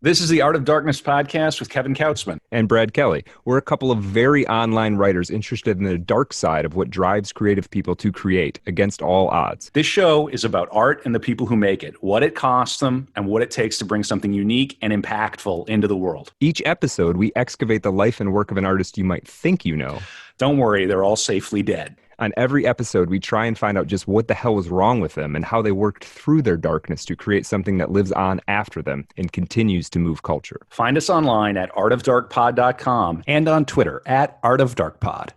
This is the Art of Darkness podcast with Kevin Kautzman. And Brad Kelly. We're a couple of very online writers interested in the dark side of what drives creative people to create against all odds. This show is about art and the people who make it, what it costs them, and what it takes to bring something unique and impactful into the world. Each episode, we excavate the life and work of an artist you might think you know. Don't worry, they're all safely dead. On every episode, we try and find out just what the hell was wrong with them and how they worked through their darkness to create something that lives on after them and continues to move culture. Find us online at artofdarkpod.com and on Twitter at artofdarkpod.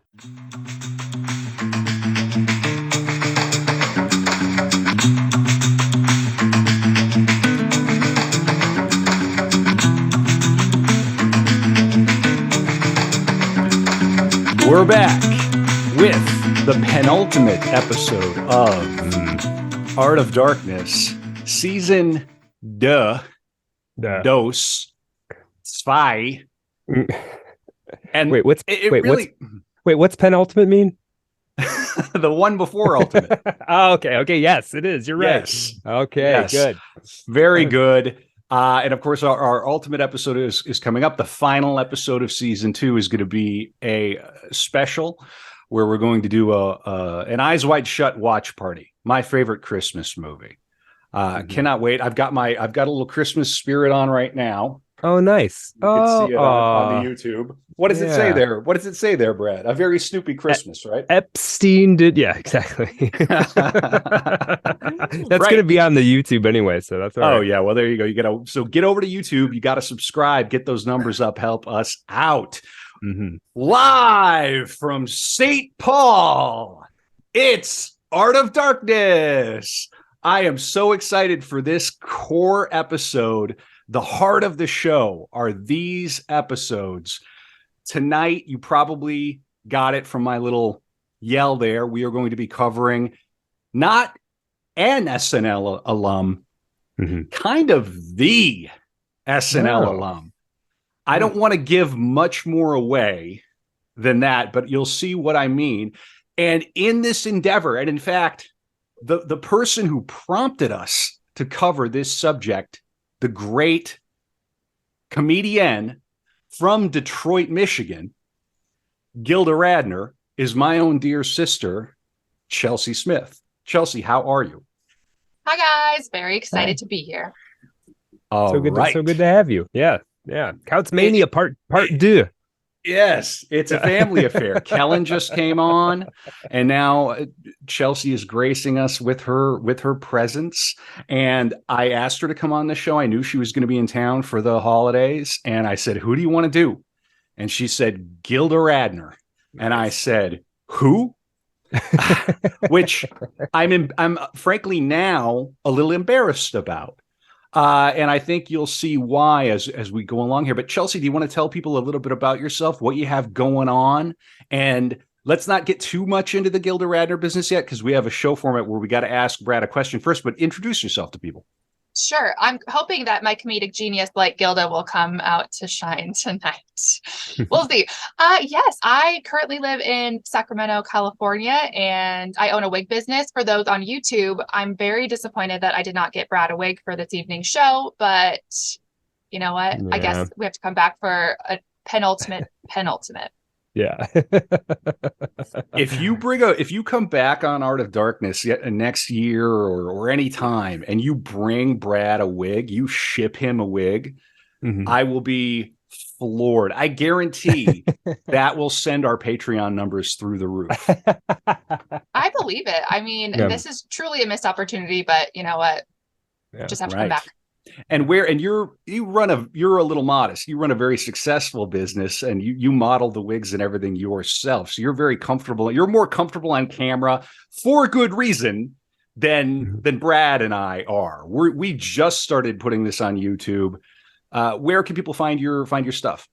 We're back with the penultimate episode of Art of Darkness, season dos, zwei. And what's penultimate mean? The one before ultimate. Oh, okay, yes, it is. You're right. Yes. Okay, yes. Good. Very good. And of course, our ultimate episode is coming up. The final episode of season 2 is going to be a special where we're going to do an Eyes Wide Shut watch party. My favorite Christmas movie. Cannot wait. I've got a little Christmas spirit on right now. Oh, nice. You can see it on the YouTube. What does it say there? What does it say there, Brad? A very Snoopy Christmas, right? Epstein did. Yeah, exactly. That's going to be on the YouTube anyway, so that's all right. Oh, yeah. Well, there you go. So get over to YouTube. You got to subscribe. Get those numbers up. Help us out. Mm-hmm. Live from St. Paul, it's Art of Darkness. I am so excited for this core episode. The heart of the show are these episodes. Tonight, you probably got it from my little yell there. We are going to be covering not an SNL alum, kind of the SNL alum. I don't want to give much more away than that, but you'll see what I mean. And in this endeavor, and in fact, the person who prompted us to cover this subject, the great comedienne from Detroit, Michigan, Gilda Radner, is my own dear sister, Chelsey Smith. Chelsey, how are you? Hi, guys. Very excited to be here. All right. So good to have you. Yeah. Kautzmania part 2. Yes, it's a family affair. Kellen just came on, and now Chelsey is gracing us with her presence. And I asked her to come on the show. I knew she was going to be in town for the holidays, and I said, "Who do you want to do?" And she said, "Gilda Radner." Nice. And I said, "Who?" Which I'm frankly now a little embarrassed about. And I think you'll see why as we go along here. But Chelsey, do you want to tell people a little bit about yourself, what you have going on? And let's not get too much into the Gilda Radner business yet, because we have a show format where we got to ask Brad a question first, but introduce yourself to people. Sure. I'm hoping that my comedic genius like Gilda will come out to shine tonight. We'll see. Yes, I currently live in Sacramento, California, and I own a wig business. For those on YouTube, I'm very disappointed that I did not get Brad a wig for this evening's show, but you know what? Yeah. I guess we have to come back for a penultimate. Yeah. If you come back on Art of Darkness next year or any time, and you bring Brad a wig, you ship him a wig, I will be floored. I guarantee that will send our Patreon numbers through the roof. I believe it. I mean, This is truly a missed opportunity, but you know what? Just have to come back. And you're a little modest. You run a very successful business, and you model the wigs and everything yourself. So you're very comfortable. You're more comfortable on camera for good reason than Brad and I are. We just started putting this on YouTube. Where can people find your stuff?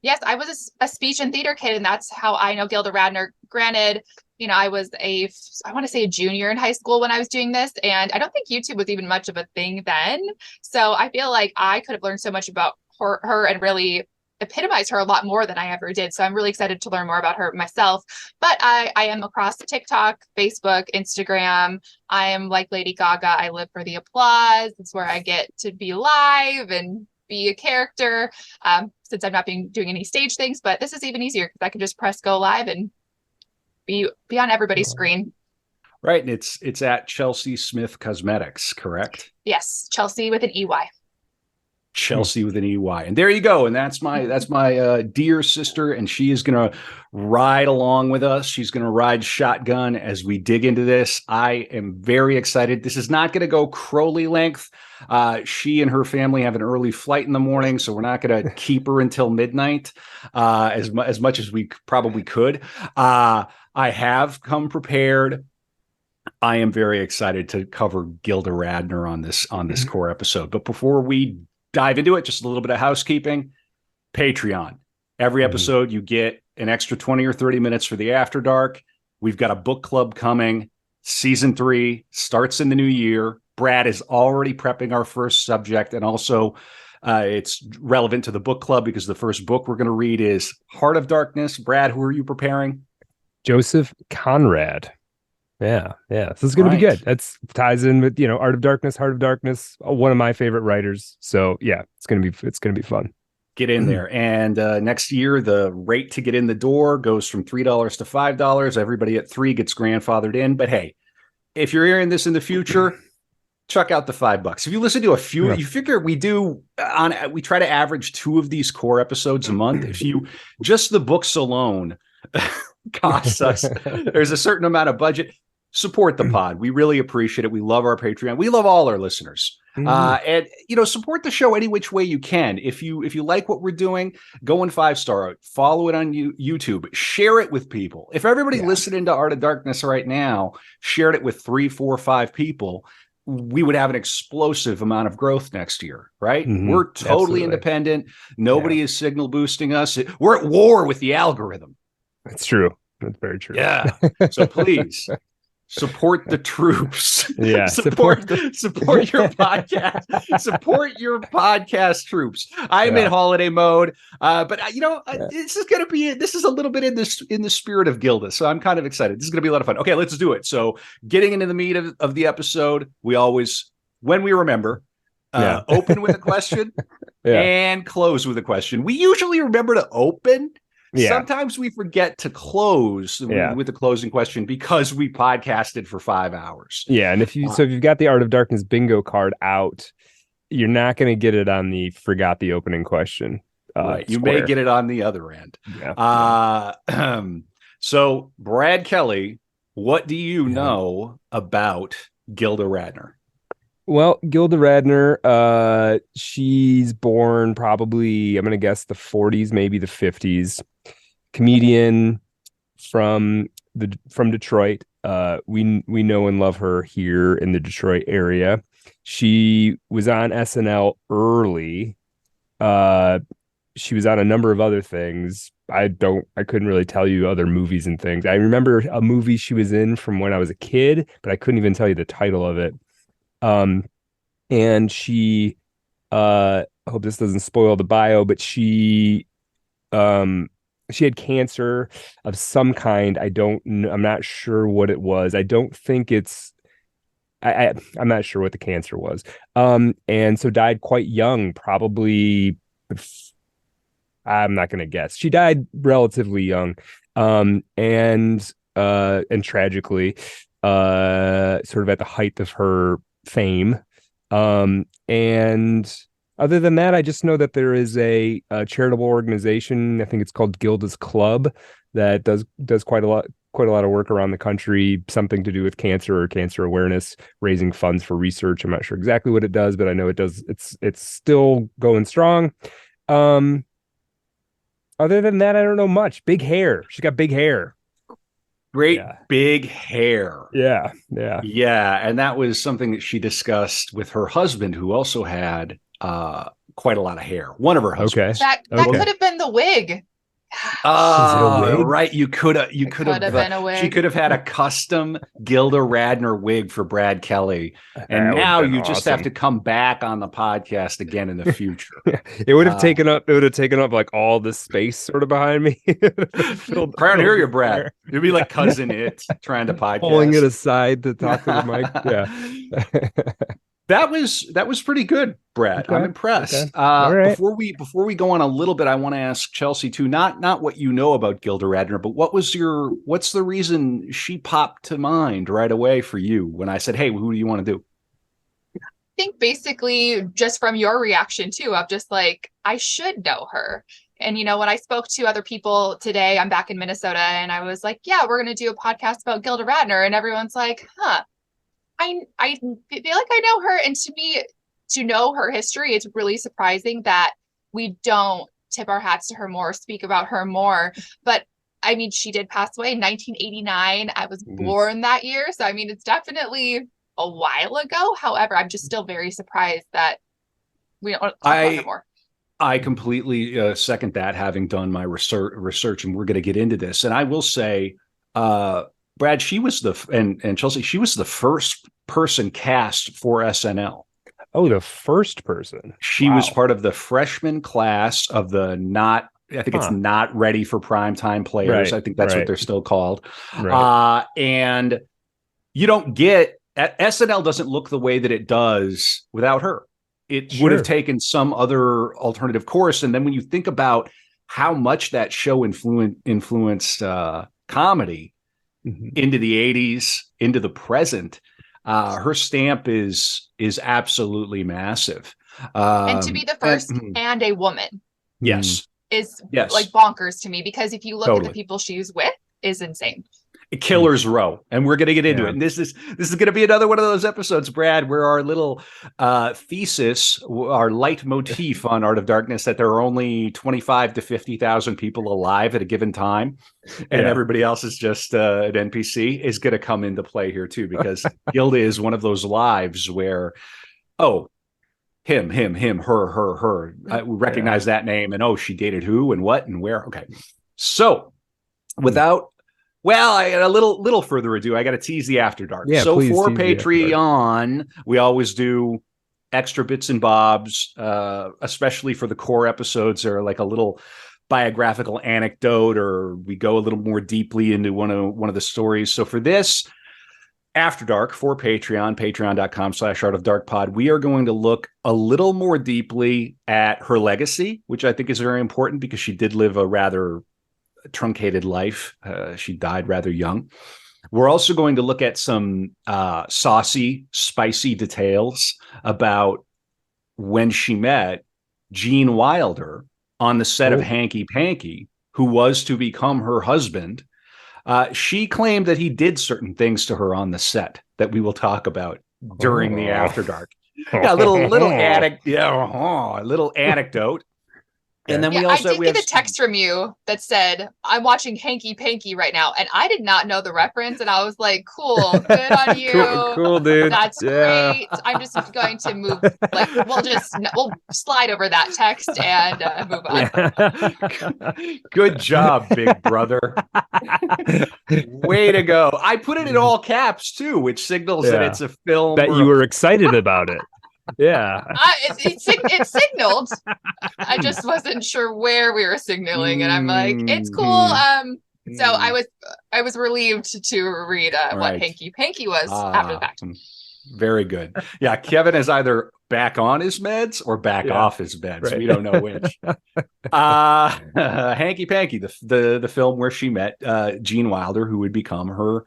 Yes, I was a speech and theater kid, and that's how I know Gilda Radner. Granted, I was I want to say a junior in high school when I was doing this, and I don't think YouTube was even much of a thing then. So I feel like I could have learned so much about her and really epitomize her a lot more than I ever did. So I'm really excited to learn more about her myself. But I am across TikTok, Facebook, Instagram. I am like Lady Gaga. I live for the applause. It's where I get to be live and be a character, since I'm not doing any stage things. But this is even easier because I can just press go live and be on everybody's screen. Right. And it's at Chelsey Smith Cosmetics, correct? Yes, Chelsey with an EY. Chelsey with an EY. And there you go. And that's my dear sister. And she is going to ride along with us. She's going to ride shotgun as we dig into this. I am very excited. This is not going to go Crowley length. She and her family have an early flight in the morning, so we're not going to keep her until midnight as much as we probably could. I have come prepared. I am very excited to cover Gilda Radner on this core episode. But before we dive into it, just a little bit of housekeeping. Patreon. Every episode you get an extra 20 or 30 minutes for the After Dark. We've got a book club coming. Season 3 starts in the new year. Brad is already prepping our first subject, and also it's relevant to the book club because the first book we're going to read is Heart of Darkness. Brad, who are you preparing? Joseph Conrad. Yeah. This is going to be good. That's ties in with, Art of Darkness, Heart of Darkness, one of my favorite writers. So yeah, it's going to be fun. Get in there. And next year, the rate to get in the door goes from $3 to $5. Everybody at 3 gets grandfathered in. But hey, if you're hearing this in the future, check out the $5. If you listen to a few, you figure we try to average 2 of these core episodes a month. If you just the books alone costs us, there's a certain amount of budget. Support the pod. We really appreciate it. We love our Patreon. We love all our listeners. And support the show any which way you can. If you like what we're doing, go and 5-star it. Follow it on YouTube. Share it with people. If everybody listening to Art of Darkness right now shared it with 3, 4, 5 people, we would have an explosive amount of growth next year, right? We're totally independent. Nobody is signal boosting us. We're at war with the algorithm. That's true. That's very true. Yeah. So please support the troops. Yeah. support your podcast. Support your podcast troops. I'm in holiday mode. But this is a little bit in the spirit of Gilda. So I'm kind of excited. This is going to be a lot of fun. Okay, let's do it. So getting into the meat of the episode, we always, when we remember, open with a question and close with a question. We usually remember to open. Yeah. Sometimes we forget to close with the closing question because we podcasted for 5 hours. Yeah, and if you've got the Art of Darkness bingo card out, you're not going to get it on the forgot the opening question. Right. You may get it on the other end. Yeah. So Brad Kelly, what do you know about Gilda Radner? Well, Gilda Radner, she's born probably, I'm going to guess the 40s, maybe the 50s. Comedian from Detroit. We know and love her here in the Detroit area. She was on SNL early. She was on a number of other things. I couldn't really tell you other movies and things. I remember a movie she was in from when I was a kid, but I couldn't even tell you the title of it. And she, I hope this doesn't spoil the bio, but she had cancer of some kind. I'm not sure what it was. I don't think I'm not sure what the cancer was. And so died quite young, probably, I'm not going to guess. She died relatively young. And tragically, sort of at the height of her fame. And other than that, I just know that there is a charitable organization. I think it's called Gilda's Club that does quite a lot of work around the country, something to do with cancer or cancer awareness, raising funds for research. I'm not sure exactly what it does, but I know it does. It's still going strong. Other than that, I don't know much. Big hair. She's got big hair. Great big hair. Yeah. And that was something that she discussed with her husband, who also had quite a lot of hair. One of her husbands. That could have been the wig. Right. You could have been a wig. She could have had a custom Gilda Radner wig for Brad Kelly. And now you just have to come back on the podcast again in the future. It would have taken up like all the space sort of behind me. Proud to hear you, Brad. You'd be like Cousin It trying to podcast. Pulling it aside to talk to the mic. Yeah. That was pretty good, Brad. Okay. I'm impressed. Okay. All right. Before we go on a little bit, I want to ask Chelsey too, not what you know about Gilda Radner, but what's the reason she popped to mind right away for you when I said, "Hey, who do you want to do?" I think basically just from your reaction too, of just like, I should know her. And, when I spoke to other people today, I'm back in Minnesota, and I was like, yeah, we're going to do a podcast about Gilda Radner. And everyone's like, huh, I feel like I know her. And to me, to know her history, it's really surprising that we don't tip our hats to her more, speak about her more. But I mean, she did pass away in 1989. I was born that year. So, I mean, it's definitely a while ago. However, I'm just still very surprised that we don't talk about her more. I completely second that, having done my research, and we're going to get into this. And I will say, Brad, she was and Chelsey, she was the first person cast for SNL. Oh, the first person. She was part of the freshman class of the it's not ready for primetime players. Right, I think that's what they're still called. Right. And you don't get SNL doesn't look the way that it does without her. It would have taken some other alternative course. And then when you think about how much that show influenced comedy into the 80s, into the present, her stamp is absolutely massive. And to be the first and a woman. Yes. Is like bonkers to me, because if you look at the people she's with, is insane. Killer's Row, and we're going to get into it. And this is going to be another one of those episodes, Brad, where our little thesis, our leitmotif on Art of Darkness, that there are only 25 to 50,000 people alive at a given time, and everybody else is just an NPC, is going to come into play here too, because Gilda is one of those lives where, him, her. I recognize that name, and she dated who and what and where. Okay, so without. Well, a little further ado, I got to tease the After Dark. Yeah, so for Patreon, we always do extra bits and bobs, especially for the core episodes, or like a little biographical anecdote, or we go a little more deeply into one of the stories. So for this After Dark for Patreon, patreon.com/artofdarkpod, we are going to look a little more deeply at her legacy, which I think is very important because she did live a rather truncated life. She died rather young. We're also going to look at some saucy, spicy details about when she met Gene Wilder on the set of Hanky Panky, who was to become her husband. She claimed that he did certain things to her on the set that we will talk about during the After Dark. Yeah, a little anecdote. And then I did get a text from you that said, "I'm watching Hanky Panky right now," and I did not know the reference, and I was like, "Cool, good on you, cool, dude. That's great." I'm just going to move. Like, we'll slide over that text and move on. Good job, big brother. Way to go! I put it in all caps too, which signals that it's a film that you were excited about it. Yeah, it signaled. I just wasn't sure where we were signaling, and I'm like, it's cool. So I was relieved to read what Hanky Panky was after the fact. Very good. Yeah, Kevin is either back on his meds or back off his meds. Right. We don't know which. Hanky Panky, the film where she met Gene Wilder, who would become her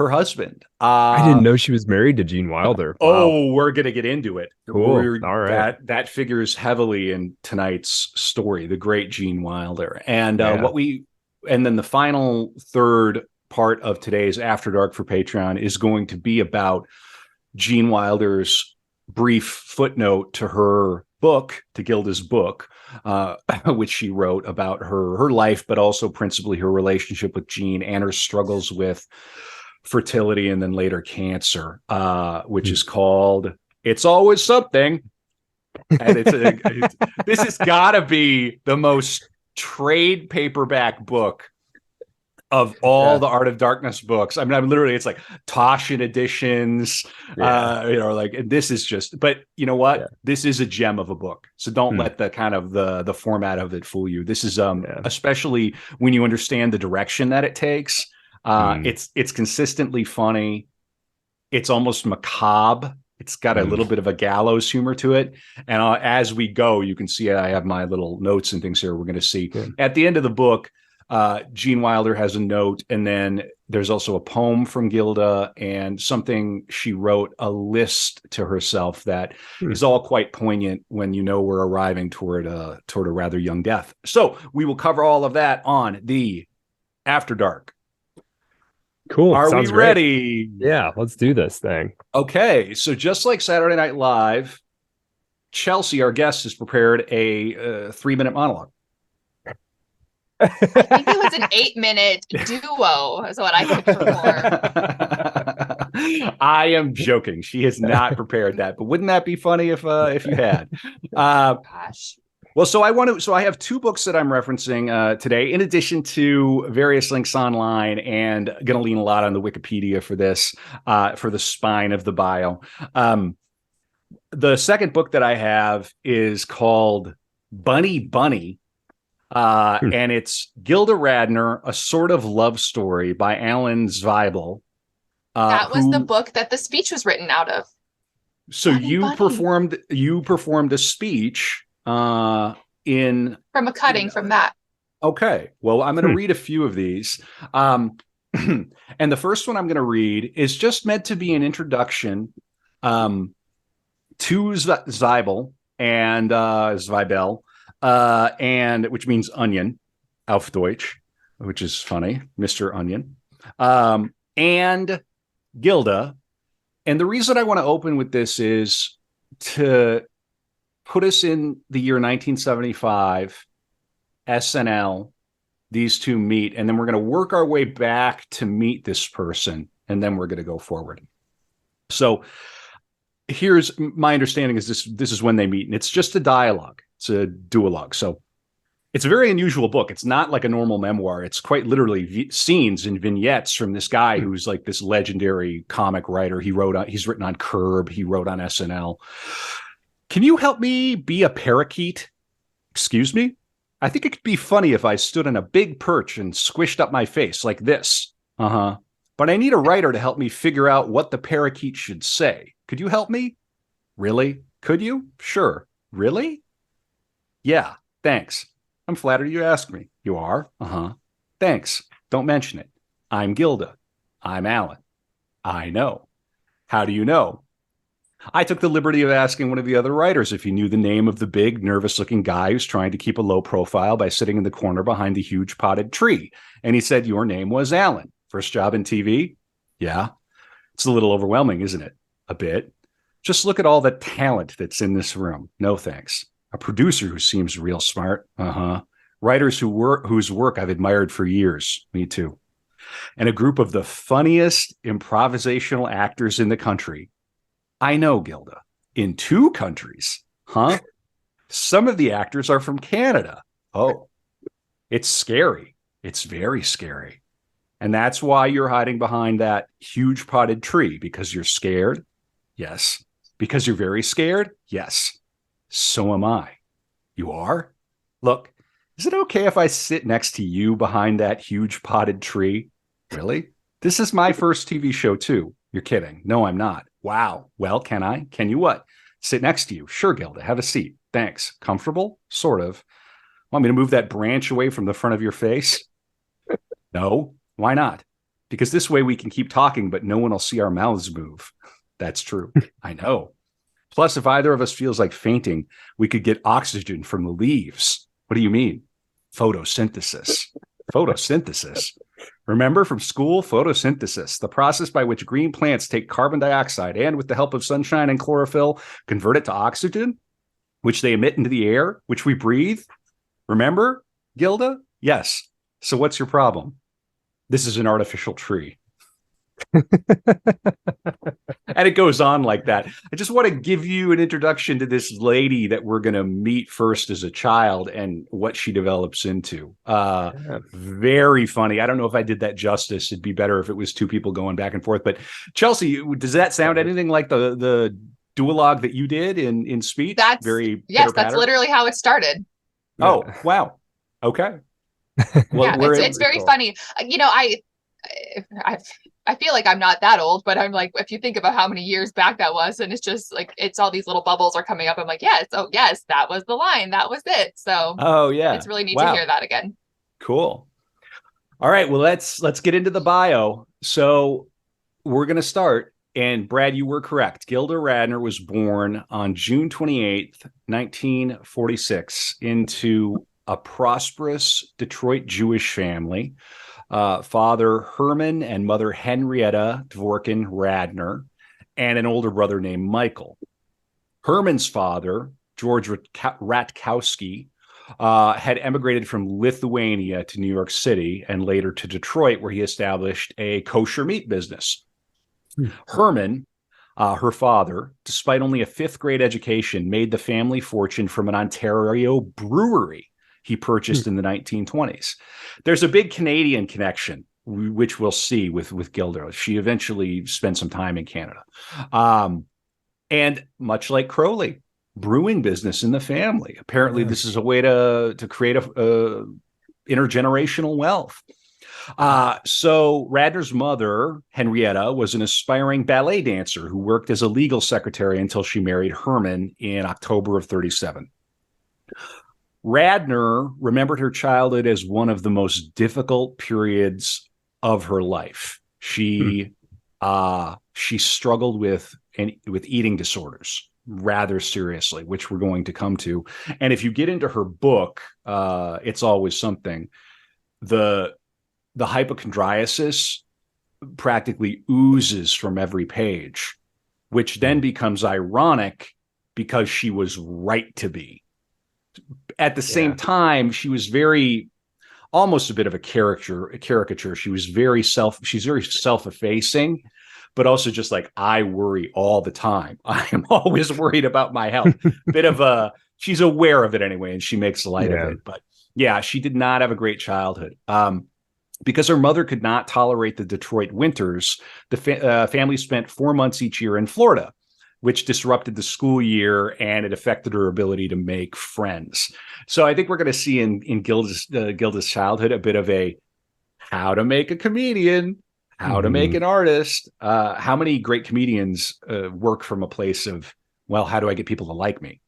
husband. I didn't know she was married to Gene Wilder. Wow. We're gonna get into it. Cool. All right. That figures heavily in tonight's story, the great Gene Wilder. And and then the final third part of today's After Dark for Patreon is going to be about Gene Wilder's brief footnote to her book, to Gilda's book, which she wrote about her life, but also principally her relationship with Gene and her struggles with fertility and then later cancer, which is called It's Always Something. And this has got to be the most trade paperback book of all the Art of Darkness books. I mean, I'm literally, it's like Toshin editions, like this is just, but you know what? Yeah. This is a gem of a book. So don't let the kind of the format of it fool you. This is especially when you understand the direction that it takes. It's consistently funny. It's almost macabre. It's got a little bit of a gallows humor to it. And as we go, you can see I have my little notes and things here we're going to see. Yeah. At the end of the book, Gene Wilder has a note, and then there's also a poem from Gilda and something she wrote, a list to herself that is all quite poignant when you know we're arriving toward a rather young death. So we will cover all of that on the After Dark. Cool. Are Sounds we ready? Great. Yeah, let's do this thing. Okay, so just like Saturday Night Live, Chelsey, our guest, has prepared a 3-minute monologue. I think it was an 8-minute duo is what I could perform. I am joking. She has not prepared that, but wouldn't that be funny if you had? Gosh. Well, so I have 2 books that I'm referencing today, in addition to various links online, and going to lean a lot on the Wikipedia for this, for the spine of the bio. The second book that I have is called Bunny Bunny, and it's Gilda Radner, A Sort of Love Story by Alan Zweibel. That was the book that the speech was written out of. So Bunny performed a speech from a cutting from that. Okay, well, I'm going to read a few of these, and the first one I'm going to read is just meant to be an introduction to Zweibel and Zweibel, and which means onion, auf Deutsch, which is funny, Mr. Onion, and Gilda. And the reason I want to open with this is to put us in the year 1975, SNL, these two meet, and then we're going to work our way back to meet this person, and then we're going to go forward. So here's my understanding is this is when they meet, and it's just a dialogue. It's a duologue. So it's a very unusual book. It's not like a normal memoir. It's quite literally scenes and vignettes from this guy who's like this legendary comic writer. He's written on Curb. He wrote on SNL. Can you help me be a parakeet? Excuse me? I think it could be funny if I stood on a big perch and squished up my face like this. But I need a writer to help me figure out what the parakeet should say. Could you help me? Really? Could you? Sure. Really? Yeah. Thanks. I'm flattered you asked me. You are? Thanks. Don't mention it. I'm Gilda. I'm Alan. I know. How do you know? I took the liberty of asking one of the other writers if he knew the name of the big, nervous-looking guy who's trying to keep a low profile by sitting in the corner behind the huge potted tree. And he said your name was Alan. First job in TV? Yeah. It's a little overwhelming, isn't it? A bit. Just look at all the talent that's in this room. No thanks. A producer who seems real smart. Writers whose work I've admired for years. Me too. And a group of the funniest improvisational actors in the country. I know, Gilda. In 2 countries. Huh? Some of the actors are from Canada. Oh, it's scary. It's very scary. And that's why you're hiding behind that huge potted tree, because you're scared? Yes. Because you're very scared? Yes. So am I. You are? Look, is it okay if I sit next to you behind that huge potted tree? Really? This is my first TV show too. You're kidding. No, I'm not. Wow. Well, can I? Can you what? Sit next to you. Sure, Gilda. Have a seat. Thanks. Comfortable? Sort of. Want me to move that branch away from the front of your face? No. Why not? Because this way we can keep talking, but no one will see our mouths move. That's true. I know. Plus, if either of us feels like fainting, we could get oxygen from the leaves. What do you mean? Photosynthesis. Photosynthesis. Remember from school, photosynthesis, the process by which green plants take carbon dioxide and, with the help of sunshine and chlorophyll, convert it to oxygen, which they emit into the air, which we breathe. Remember, Gilda? Yes. So what's your problem? This is an artificial tree. And it goes on like that. I just want to give you an introduction to this lady that we're going to meet first as a child and what she develops into. Very funny. I don't know if I did that justice. It'd be better if it was 2 people going back and forth. But Chelsey, does that sound anything like the duologue that you did in speech? That's literally how it started. Oh, wow. Okay. Well, it's very funny. You know, I feel like I'm not that old, but I'm like, if you think about how many years back that was, and it's just like, it's all these little bubbles are coming up. I'm like, yes, oh yes, that was the line, that was it. So Oh yeah. it's really neat to Wow. hear that again. Cool. All right. Well, let's get into the bio. So we're going to start. And Brad, you were correct. Gilda Radner was born on June 28th, 1946, into a prosperous Detroit Jewish family. Father Herman and mother Henrietta Dvorkin Radner, and an older brother named Michael. Herman's father, George Ratkowski, had emigrated from Lithuania to New York City and later to Detroit, where he established a kosher meat business. Herman, her father, despite only a fifth grade education, made the family fortune from an Ontario brewery he purchased in the 1920s. There's a big Canadian connection, which we'll see with Gilda. She eventually spent some time in Canada. And much like Crowley, brewing business in the family. Apparently, this is a way to create a intergenerational wealth. So Radner's mother, Henrietta, was an aspiring ballet dancer who worked as a legal secretary until she married Herman in October of 1937. Radner remembered her childhood as one of the most difficult periods of her life. She struggled with eating disorders rather seriously, which we're going to come to. And if you get into her book, It's Always Something, the hypochondriasis practically oozes from every page, which then becomes ironic because she was right to be. At the same time, she was almost a bit of a caricature. She's very self-effacing, but also just like, I worry all the time. I am always worried about my health. She's aware of it anyway, and she makes light of it. But yeah, she did not have a great childhood. Because her mother could not tolerate the Detroit winters, the family spent 4 months each year in Florida, which disrupted the school year, and it affected her ability to make friends. So I think we're going to see in Gilda's childhood a bit of a how to make a comedian, how to make an artist. How many great comedians work from a place of, well, how do I get people to like me?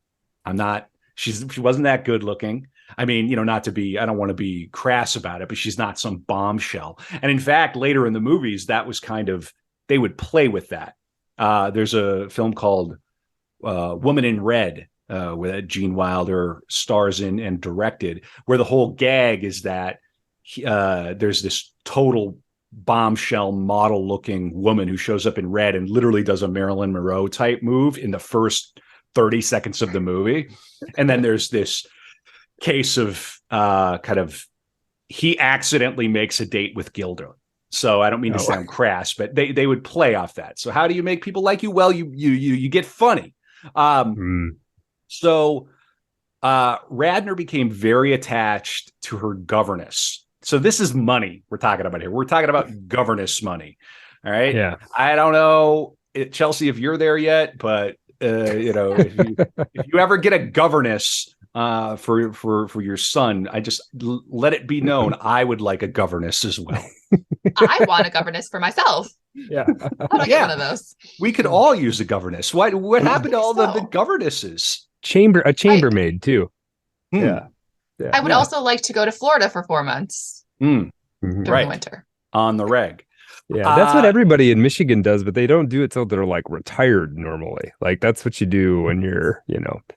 She wasn't that good looking. I mean, I don't want to be crass about it, but she's not some bombshell. And in fact, later in the movies, that was they would play with that. There's a film called Woman in Red, with Gene Wilder stars in and directed, where the whole gag is that there's this total bombshell model looking woman who shows up in red and literally does a Marilyn Monroe type move in the first 30 seconds of the movie. And then there's this case of he accidentally makes a date with Gilda. So I don't mean to sound crass, but they would play off that. So how do you make people like you? Well, you get funny. So Radner became very attached to her governess. So this is money we're talking about here. We're talking about governess money. All right. Yeah. I don't know, Chelsey, if you're there yet, but if you ever get a governess for your son, I just let it be known I would like a governess as well. I want a governess for myself. Yeah. I get one of those. We could all use a governess. What happened to all the governesses? A chambermaid too. Yeah. I would also like to go to Florida for 4 months during the winter. On the reg. Yeah, that's what everybody in Michigan does, but they don't do it till they're like retired normally. Like that's what you do when you're,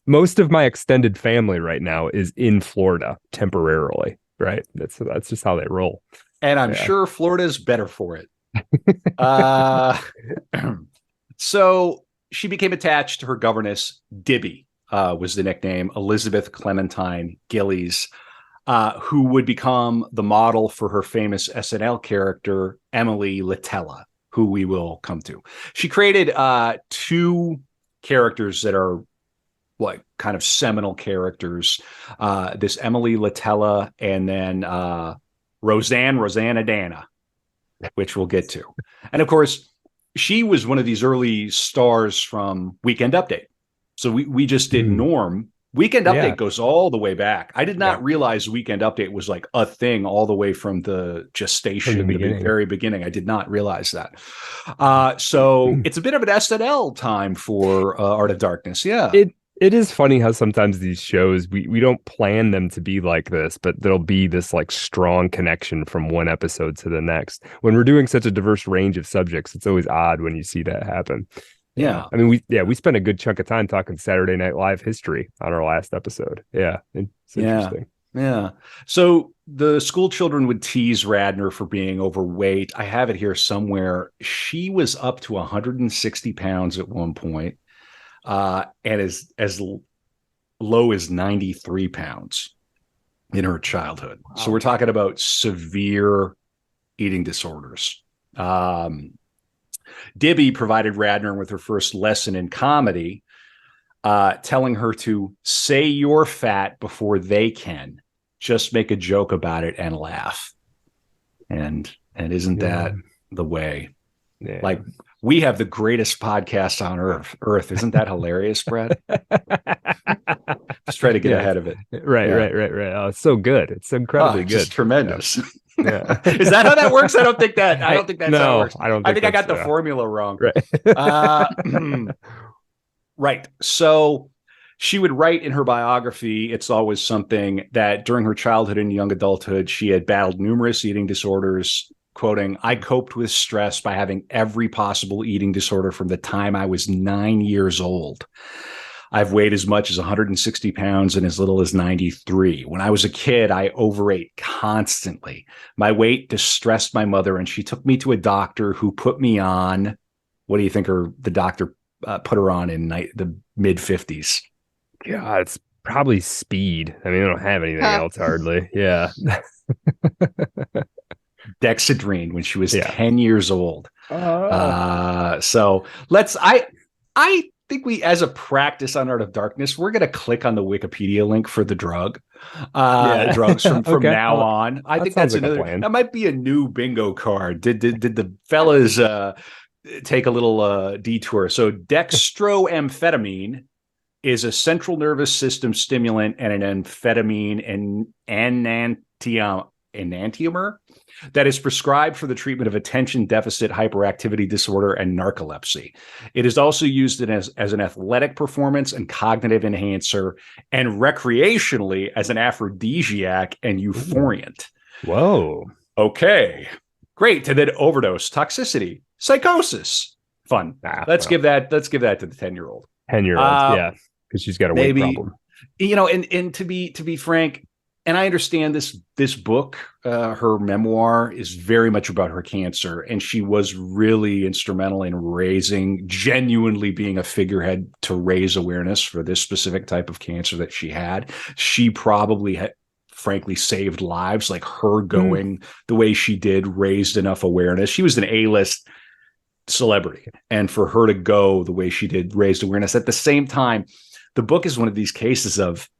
most of my extended family right now is in Florida temporarily, right? That's just how they roll. And I'm sure Florida's better for it. So she became attached to her governess, Dibby, was the nickname, Elizabeth Clementine Gillies, who would become the model for her famous SNL character, Emily Litella, who we will come to. She created 2 characters that are like kind of seminal characters. This Emily Litella and then Rosanna Dana, which we'll get to. And of course, she was one of these early stars from Weekend Update. So we just did Norm Weekend Yeah. Update goes all the way back. I did not Yeah. realize Weekend Update was like a thing all the way from the gestation, From the beginning. very beginning. I did not realize that. So it's a bit of an SNL time for Art of Darkness. Yeah. It is funny how sometimes these shows we don't plan them to be like this, but there'll be this like strong connection from one episode to the next. When we're doing such a diverse range of subjects, it's always odd when you see that happen. Yeah. I mean, we spent a good chunk of time talking Saturday Night Live history on our last episode. Yeah. It's interesting. Yeah. So the school children would tease Radner for being overweight. I have it here somewhere. She was up to 160 pounds at one point, and as low as 93 pounds in her childhood. Wow. So we're talking about severe eating disorders. Dibby provided Radner with her first lesson in comedy, telling her to say you're fat before they can. Just make a joke about it and laugh. And isn't that the way? Yeah. Like, we have the greatest podcast on earth. Isn't that hilarious, Brad? Just try to get ahead of it. Right. Oh, it's so good. It's incredibly good. It's tremendous. Yeah. Is that how that works? I don't think that's how it works. I think I got the formula wrong. Right. Right. So she would write in her biography, It's Always Something, that during her childhood and young adulthood, she had battled numerous eating disorders. Quoting, I coped with stress by having every possible eating disorder from the time I was 9 years old. I've weighed as much as 160 pounds and as little as 93. When I was a kid, I overate constantly. My weight distressed my mother, and she took me to a doctor who put me on, what do you think the doctor put her on in the mid-50s? God, it's probably speed. I mean, I don't have anything else hardly. Yeah. Dexedrine when she was 10 years old. So I think we, as a practice on Art of Darkness, we're going to click on the Wikipedia link for the drugs from okay. Now on. I think that's another plan. That might be a new bingo card. Did the fellas take a little detour? So dextroamphetamine is a central nervous system stimulant and an amphetamine and enantiomer that is prescribed for the treatment of attention deficit hyperactivity disorder and narcolepsy. It is also used as an athletic performance and cognitive enhancer, and recreationally as an aphrodisiac and euphoriant. Whoa. Okay. Great. And then overdose, toxicity, psychosis. Fun. Let's give that to the 10-year-old. 10-year-old, yeah. Because she's got a weight problem. And to be frank, and I understand this book, her memoir, is very much about her cancer. And she was really instrumental in genuinely being a figurehead to raise awareness for this specific type of cancer that she had. She probably had, frankly, saved lives. Like, her going the way she did raised enough awareness. She was an A-list celebrity. And for her to go the way she did raised awareness. At the same time, the book is one of these cases of,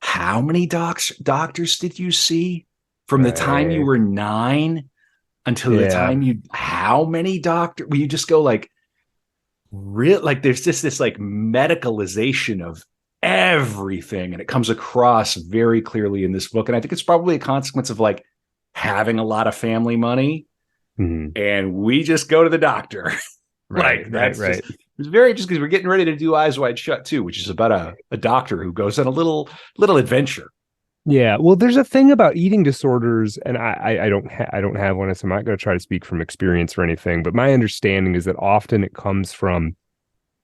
how many doctors did you see from the time you were 9 until the time how many doctors? Well, you just go like, there's just this like medicalization of everything. And it comes across very clearly in this book. And I think it's probably a consequence of like having a lot of family money. Mm-hmm. And we just go to the doctor. Right. It was very interesting because we're getting ready to do Eyes Wide Shut too, which is about a doctor who goes on a little adventure. Yeah, well, there's a thing about eating disorders, and I don't have one, so I'm not going to try to speak from experience or anything. But my understanding is that often it comes from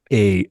a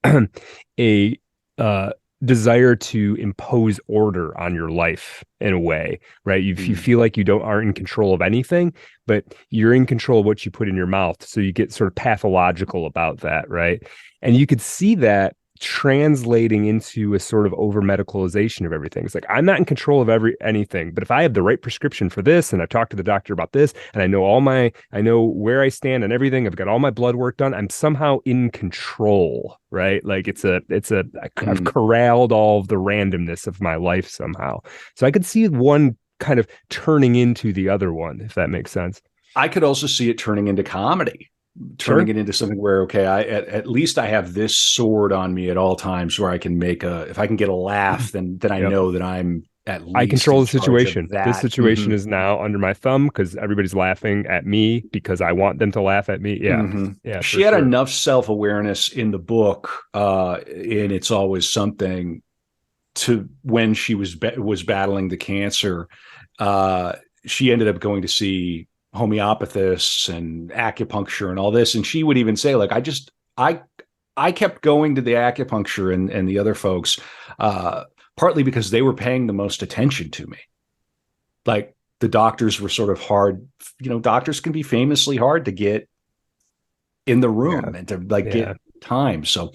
desire to impose order on your life in a way, right? You feel like you aren't in control of anything, but you're in control of what you put in your mouth. So you get sort of pathological about that, right? And you could see that translating into a sort of over medicalization of everything. It's like, I'm not in control of anything, but if I have the right prescription for this, and I talked to the doctor about this, and I know where I stand and everything, I've got all my blood work done, I'm somehow in control, right? Like I've corralled all of the randomness of my life somehow. So I could see one kind of turning into the other one, if that makes sense. I could also see it turning into comedy. turning it into something where, okay, at least I have this sword on me at all times where I can if I can get a laugh, then I know that I'm at least I control the situation. This situation Mm-hmm. is now under my thumb because everybody's laughing at me because I want them to laugh at me. Yeah. Mm-hmm. Yeah. She had enough self-awareness in the book, in It's Always Something, to when she was battling the cancer, she ended up going to see homeopathists and acupuncture and all this. And she would even say, like, I kept going to the acupuncture and the other folks, partly because they were paying the most attention to me. Like, the doctors were sort of hard. Doctors can be famously hard to get in the room and to get time. So,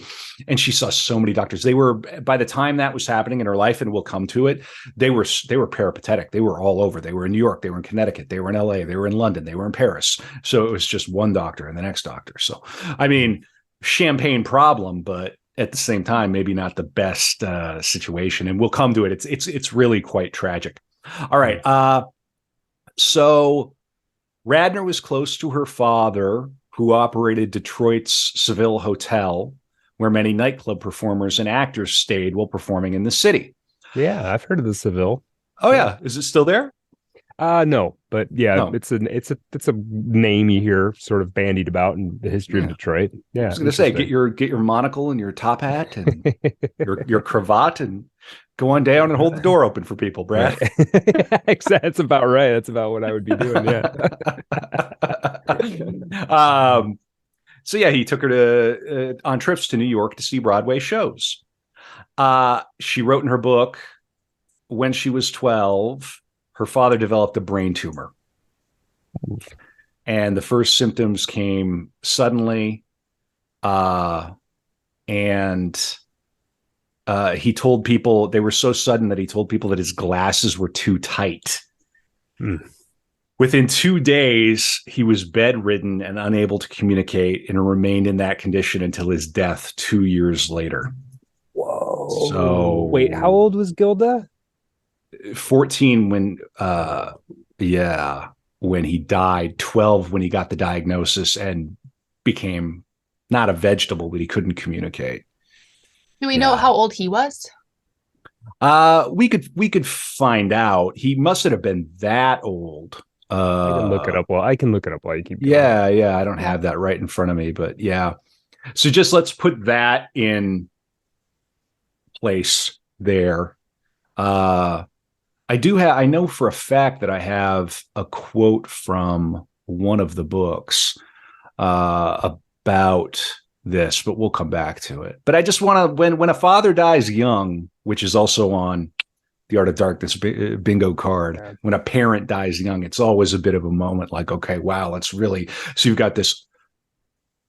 and she saw so many doctors. They were, by the time that was happening in her life, and we'll come to it, they were peripatetic. They were all over. They were in New York. They were in Connecticut. They were in LA. They were in London. They were in Paris. So it was just one doctor and the next doctor. So, I mean, champagne problem, but at the same time, maybe not the best situation. And we'll come to it. It's really quite tragic. All right. So Radner was close to her father, who operated Detroit's Seville Hotel, where many nightclub performers and actors stayed while performing in the city. Yeah, I've heard of the Seville. Oh yeah, is it still there? No, but yeah, no. It's a name you hear sort of bandied about in the history of Detroit. Yeah, I was going to say, get your monocle and your top hat and your cravat and go on down and hold the door open for people, Brad. Right. That's about right. That's about what I would be doing. Yeah. So yeah, he took her to on trips to New York to see Broadway shows. She wrote in her book, when she was 12, her father developed a brain tumor. And the first symptoms came suddenly. And he told people, they were so sudden that he told people that his glasses were too tight. Within 2 days, he was bedridden and unable to communicate, and remained in that condition until his death 2 years later. Whoa. So wait, how old was Gilda? 14 when he died, 12 when he got the diagnosis and became not a vegetable, but he couldn't communicate. Do we know how old he was? We could find out. He mustn't have been that old. I can look it up while you keep going. Yeah. I don't have that right in front of me, but yeah. So just let's put that in place there. I know for a fact that I have a quote from one of the books about this, but we'll come back to it. But I just want to, when a father dies young, which is also on the Art of Darkness bingo card, when a parent dies young, it's always a bit of a moment like, okay, wow, let's really, so you've got this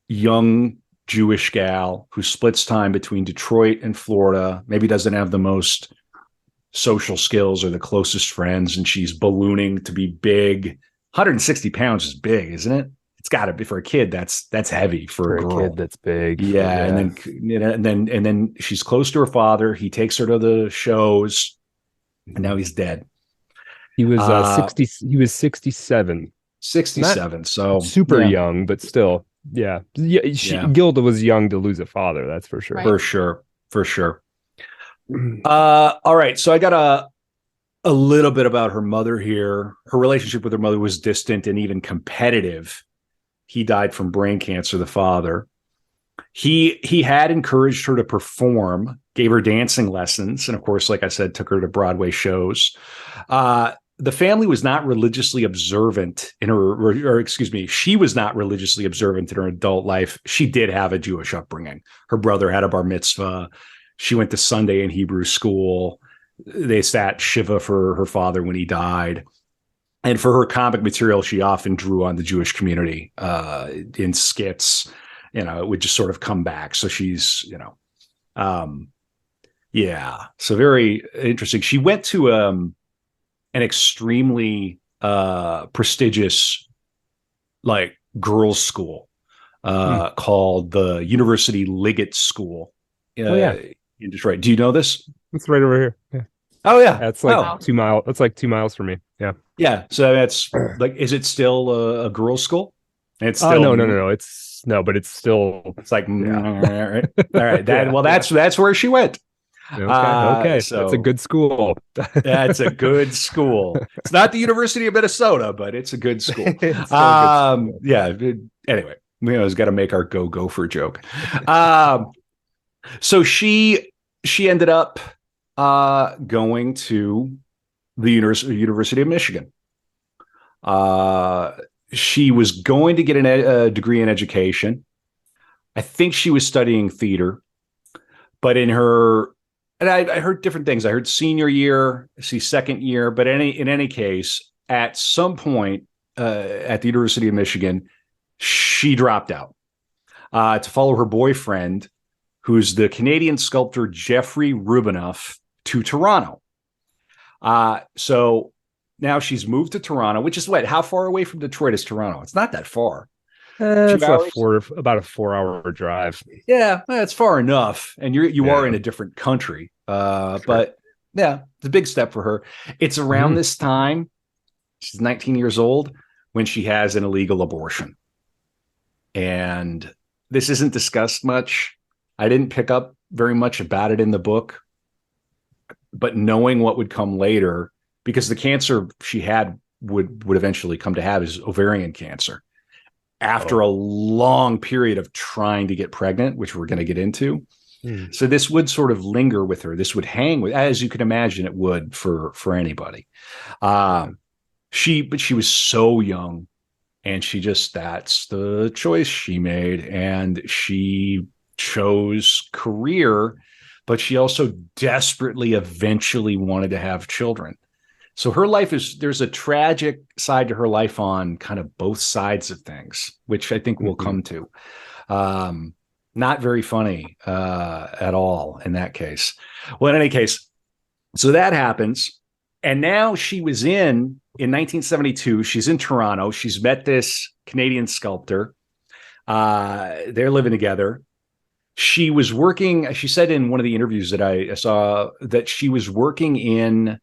young Jewish gal who splits time between Detroit and Florida, maybe doesn't have the most social skills or the closest friends, and she's ballooning to be big. 160 pounds is big, isn't it? It's got to be, for a kid. That's heavy for a girl. kid. That's big. Yeah, and then she's close to her father. He takes her to the shows, and now he's dead. He was 60. He was 67. 67. Not so super young, but still, yeah. Gilda was young to lose a father. That's for sure. Right. For sure. All right. So I got a little bit about her mother here. Her relationship with her mother was distant and even competitive. He died from brain cancer, the father. He had encouraged her to perform, gave her dancing lessons, and of course, like I said, took her to Broadway shows. The family was not religiously observant in her, she was not religiously observant in her adult life. She did have a Jewish upbringing. Her brother had a bar mitzvah. She went to Sunday and Hebrew school. They sat Shiva for her father when he died. And for her comic material, she often drew on the Jewish community in skits. It would just sort of come back. So she's, so very interesting. She went to an extremely prestigious, like, girls' school called the University Liggett School. In Detroit. Do you know this? It's right over here. Yeah. Oh yeah. That's like 2 miles. That's like 2 miles from me. Yeah. Yeah. So that's like, is it still a girls' school? It's Oh, still no. But it's still. It's like, Yeah. all right. That's where she went. Okay. So That's a good school. that's a good school. It's not the University of Minnesota, but it's a good school. It's still a good school. Yeah. Anyway, we always got to make our gopher joke. So she ended up going to the University of Michigan. She was going to get a degree in education. I think she was studying theater, but in her, and I heard different things. I heard senior year, second year, but in any case, at some point at the University of Michigan, she dropped out to follow her boyfriend, who's the Canadian sculptor Jeffrey Rubinoff, to Toronto. So now she's moved to Toronto, which is how far away from Detroit is Toronto? It's not that far. It's about a 4-hour drive. Yeah, it's far enough. And you are in a different country. Sure. But yeah, it's a big step for her. It's around this time, she's 19 years old, when she has an illegal abortion. And this isn't discussed much. I didn't pick up very much about it in the book, but knowing what would come later, because the cancer she had would eventually come to have is ovarian cancer. After a long period of trying to get pregnant, which we're going to get into. So this would sort of linger with her. This would hang with, as you can imagine it would for anybody. But she was so young, and that's the choice she made. And she chose career, but she also desperately eventually wanted to have children. So her life there's a tragic side to her life on kind of both sides of things, which I think we'll come to. Not very funny at all in that case. Well, in any case, so that happens. And now she was in 1972, she's in Toronto. She's met this Canadian sculptor. They're living together. She was working, she said in one of the interviews that I saw, that she was working in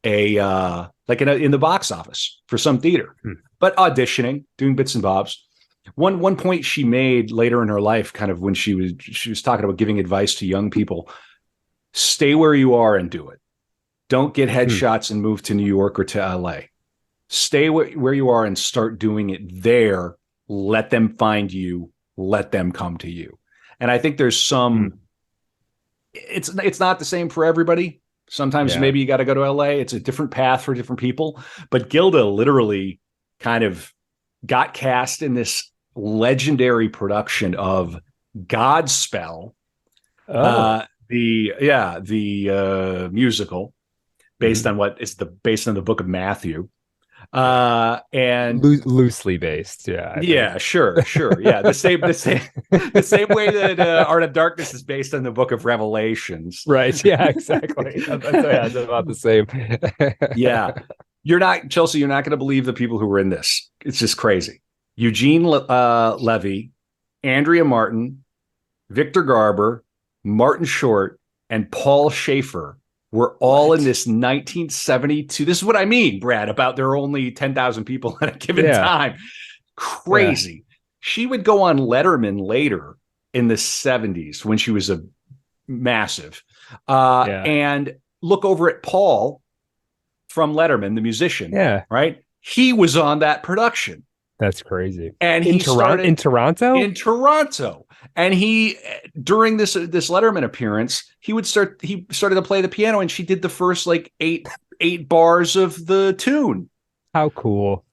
in the box office for some theater, but auditioning, doing bits and bobs. One point she made later in her life, kind of when she was talking about giving advice to young people: stay where you are and do it. Don't get headshots and move to New York or to LA. Stay where you are and start doing it there. Let them find you. Let them come to you. And I think there's some. It's not the same for everybody. Sometimes maybe you got to go to LA. It's a different path for different people. But Gilda literally kind of got cast in this legendary production of Godspell, the musical, based on based on the book of Matthew. And loosely based, sure, yeah, the same way that Art of Darkness is based on the book of Revelations, right? Yeah, exactly. That's about the same. Yeah, Chelsey, you're not going to believe the people who were in this. It's just crazy. Eugene Levy, Andrea Martin, Victor Garber, Martin Short, and Paul Schaefer were all in this 1972. This is what I mean, Brad, about there are only 10,000 people at a given time. Crazy. Yeah. She would go on Letterman later in the 70s when she was a massive. And look over at Paul from Letterman, the musician. Yeah. Right? He was on that production. That's crazy. And in Toronto? In Toronto. And he, during this Letterman appearance, he started to play the piano, and she did the first like eight bars of the tune. How cool.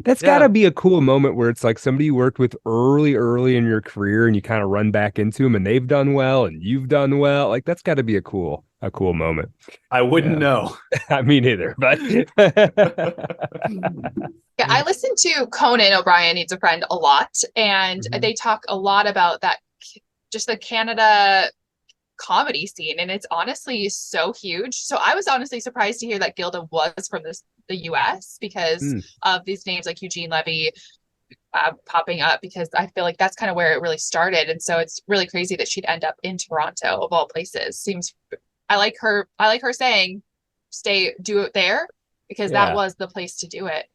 That's gotta be a cool moment where it's like somebody you worked with early in your career, and you kind of run back into them, and they've done well and you've done well. Like, that's gotta be a cool moment. I wouldn't know. Me neither, but yeah, I listen to Conan O'Brien Needs a Friend a lot, and they talk a lot about that, just the Canada comedy scene, and it's honestly so huge. So I was honestly surprised to hear that Gilda was from the US because of these names like Eugene Levy popping up, because I feel like that's kind of where it really started. And so it's really crazy that she'd end up in Toronto of all places. I like her saying do it there, because that was the place to do it.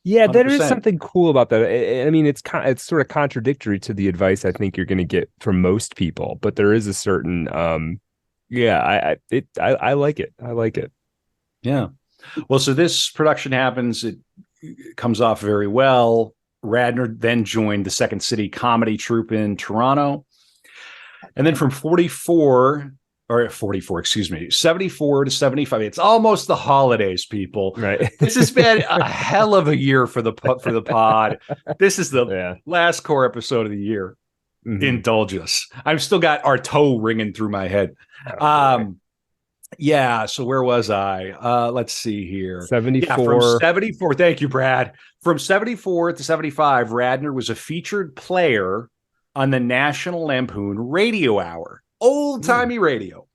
Yeah, there is 100%. something cool about that. I mean, it's sort of contradictory to the advice I think you're going to get from most people, but there is a certain I like it. I like it. Yeah. Well, so this production happens. It comes off very well. Radner then joined the Second City Comedy Troupe in Toronto. And then from 44, 74 to 75. It's almost the holidays, people. Right. This has been a hell of a year for the pod. This is the last core episode of the year. Mm-hmm. Indulge us. I've still got our toe ringing through my head. Yeah. So where was I? Let's see here. 74. Yeah, from 74. Thank you, Brad. From 74 to 75, Radner was a featured player on the National Lampoon Radio Hour, old-timey radio,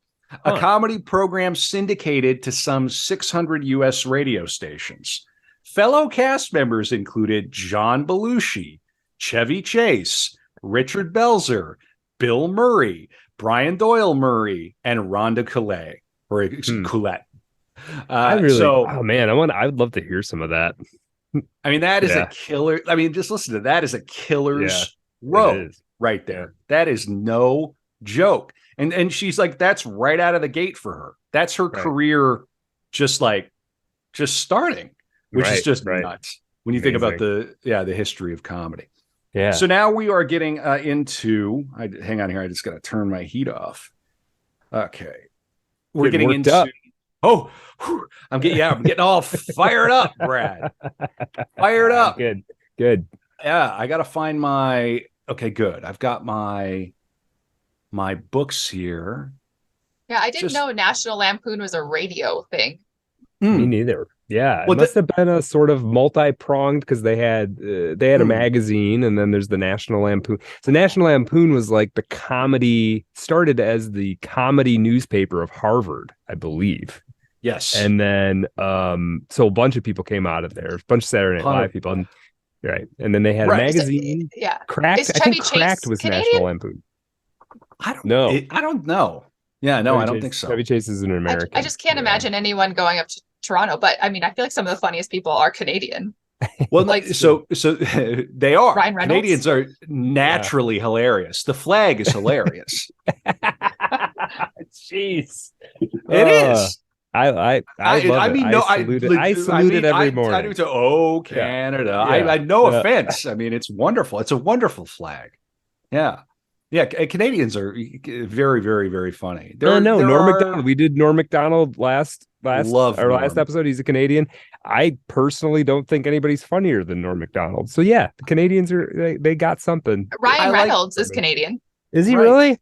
a comedy program syndicated to some 600 U.S. radio stations. Fellow cast members included John Belushi, Chevy Chase, Richard Belzer, Bill Murray, Brian Doyle Murray, and Rhonda Collette. Oh man, I would love to hear some of that. I mean, that is a killer. I mean, just listen to that is a killer's row right there. That is no joke. And she's like, that's right out of the gate for her. That's her career, just starting, which is just nuts when you think about the history of comedy. Yeah. So now we are getting into. Hang on here. I just got to turn my heat off. Okay. We're getting into. Up. Oh, I'm getting all fired up, Brad. Fired up. Good. Yeah, I got to find my. Okay, good. I've got my books here. Yeah, I didn't know National Lampoon was a radio thing. Me neither. Yeah, it must have been a sort of multi-pronged because they had a magazine, and then there's the National Lampoon. So National Lampoon was like the comedy, started as the comedy newspaper of Harvard, I believe. Yes. And then so a bunch of people came out of there, a bunch of Saturday Night Live people, and then they had a magazine. Cracked. I think Cracked was Canadian? National Lampoon. I don't know. Yeah, no, I don't think so. Chevy Chase is an American. I just can't imagine anyone going up to Toronto, but I mean, I feel like some of the funniest people are Canadian. Well, so they are. Ryan Reynolds. Canadians are naturally hilarious. The flag is hilarious. Jeez, it is. I love it. I salute it every morning. I do too. Oh, Canada! I no offense. I mean, it's wonderful. It's a wonderful flag. Yeah. Yeah, Canadians are very, very, very funny. Norm Macdonald. We did Norm Macdonald last episode. He's a Canadian. I personally don't think anybody's funnier than Norm Macdonald. So yeah, the Canadians they got something. Ryan Reynolds is Canadian. Is he really?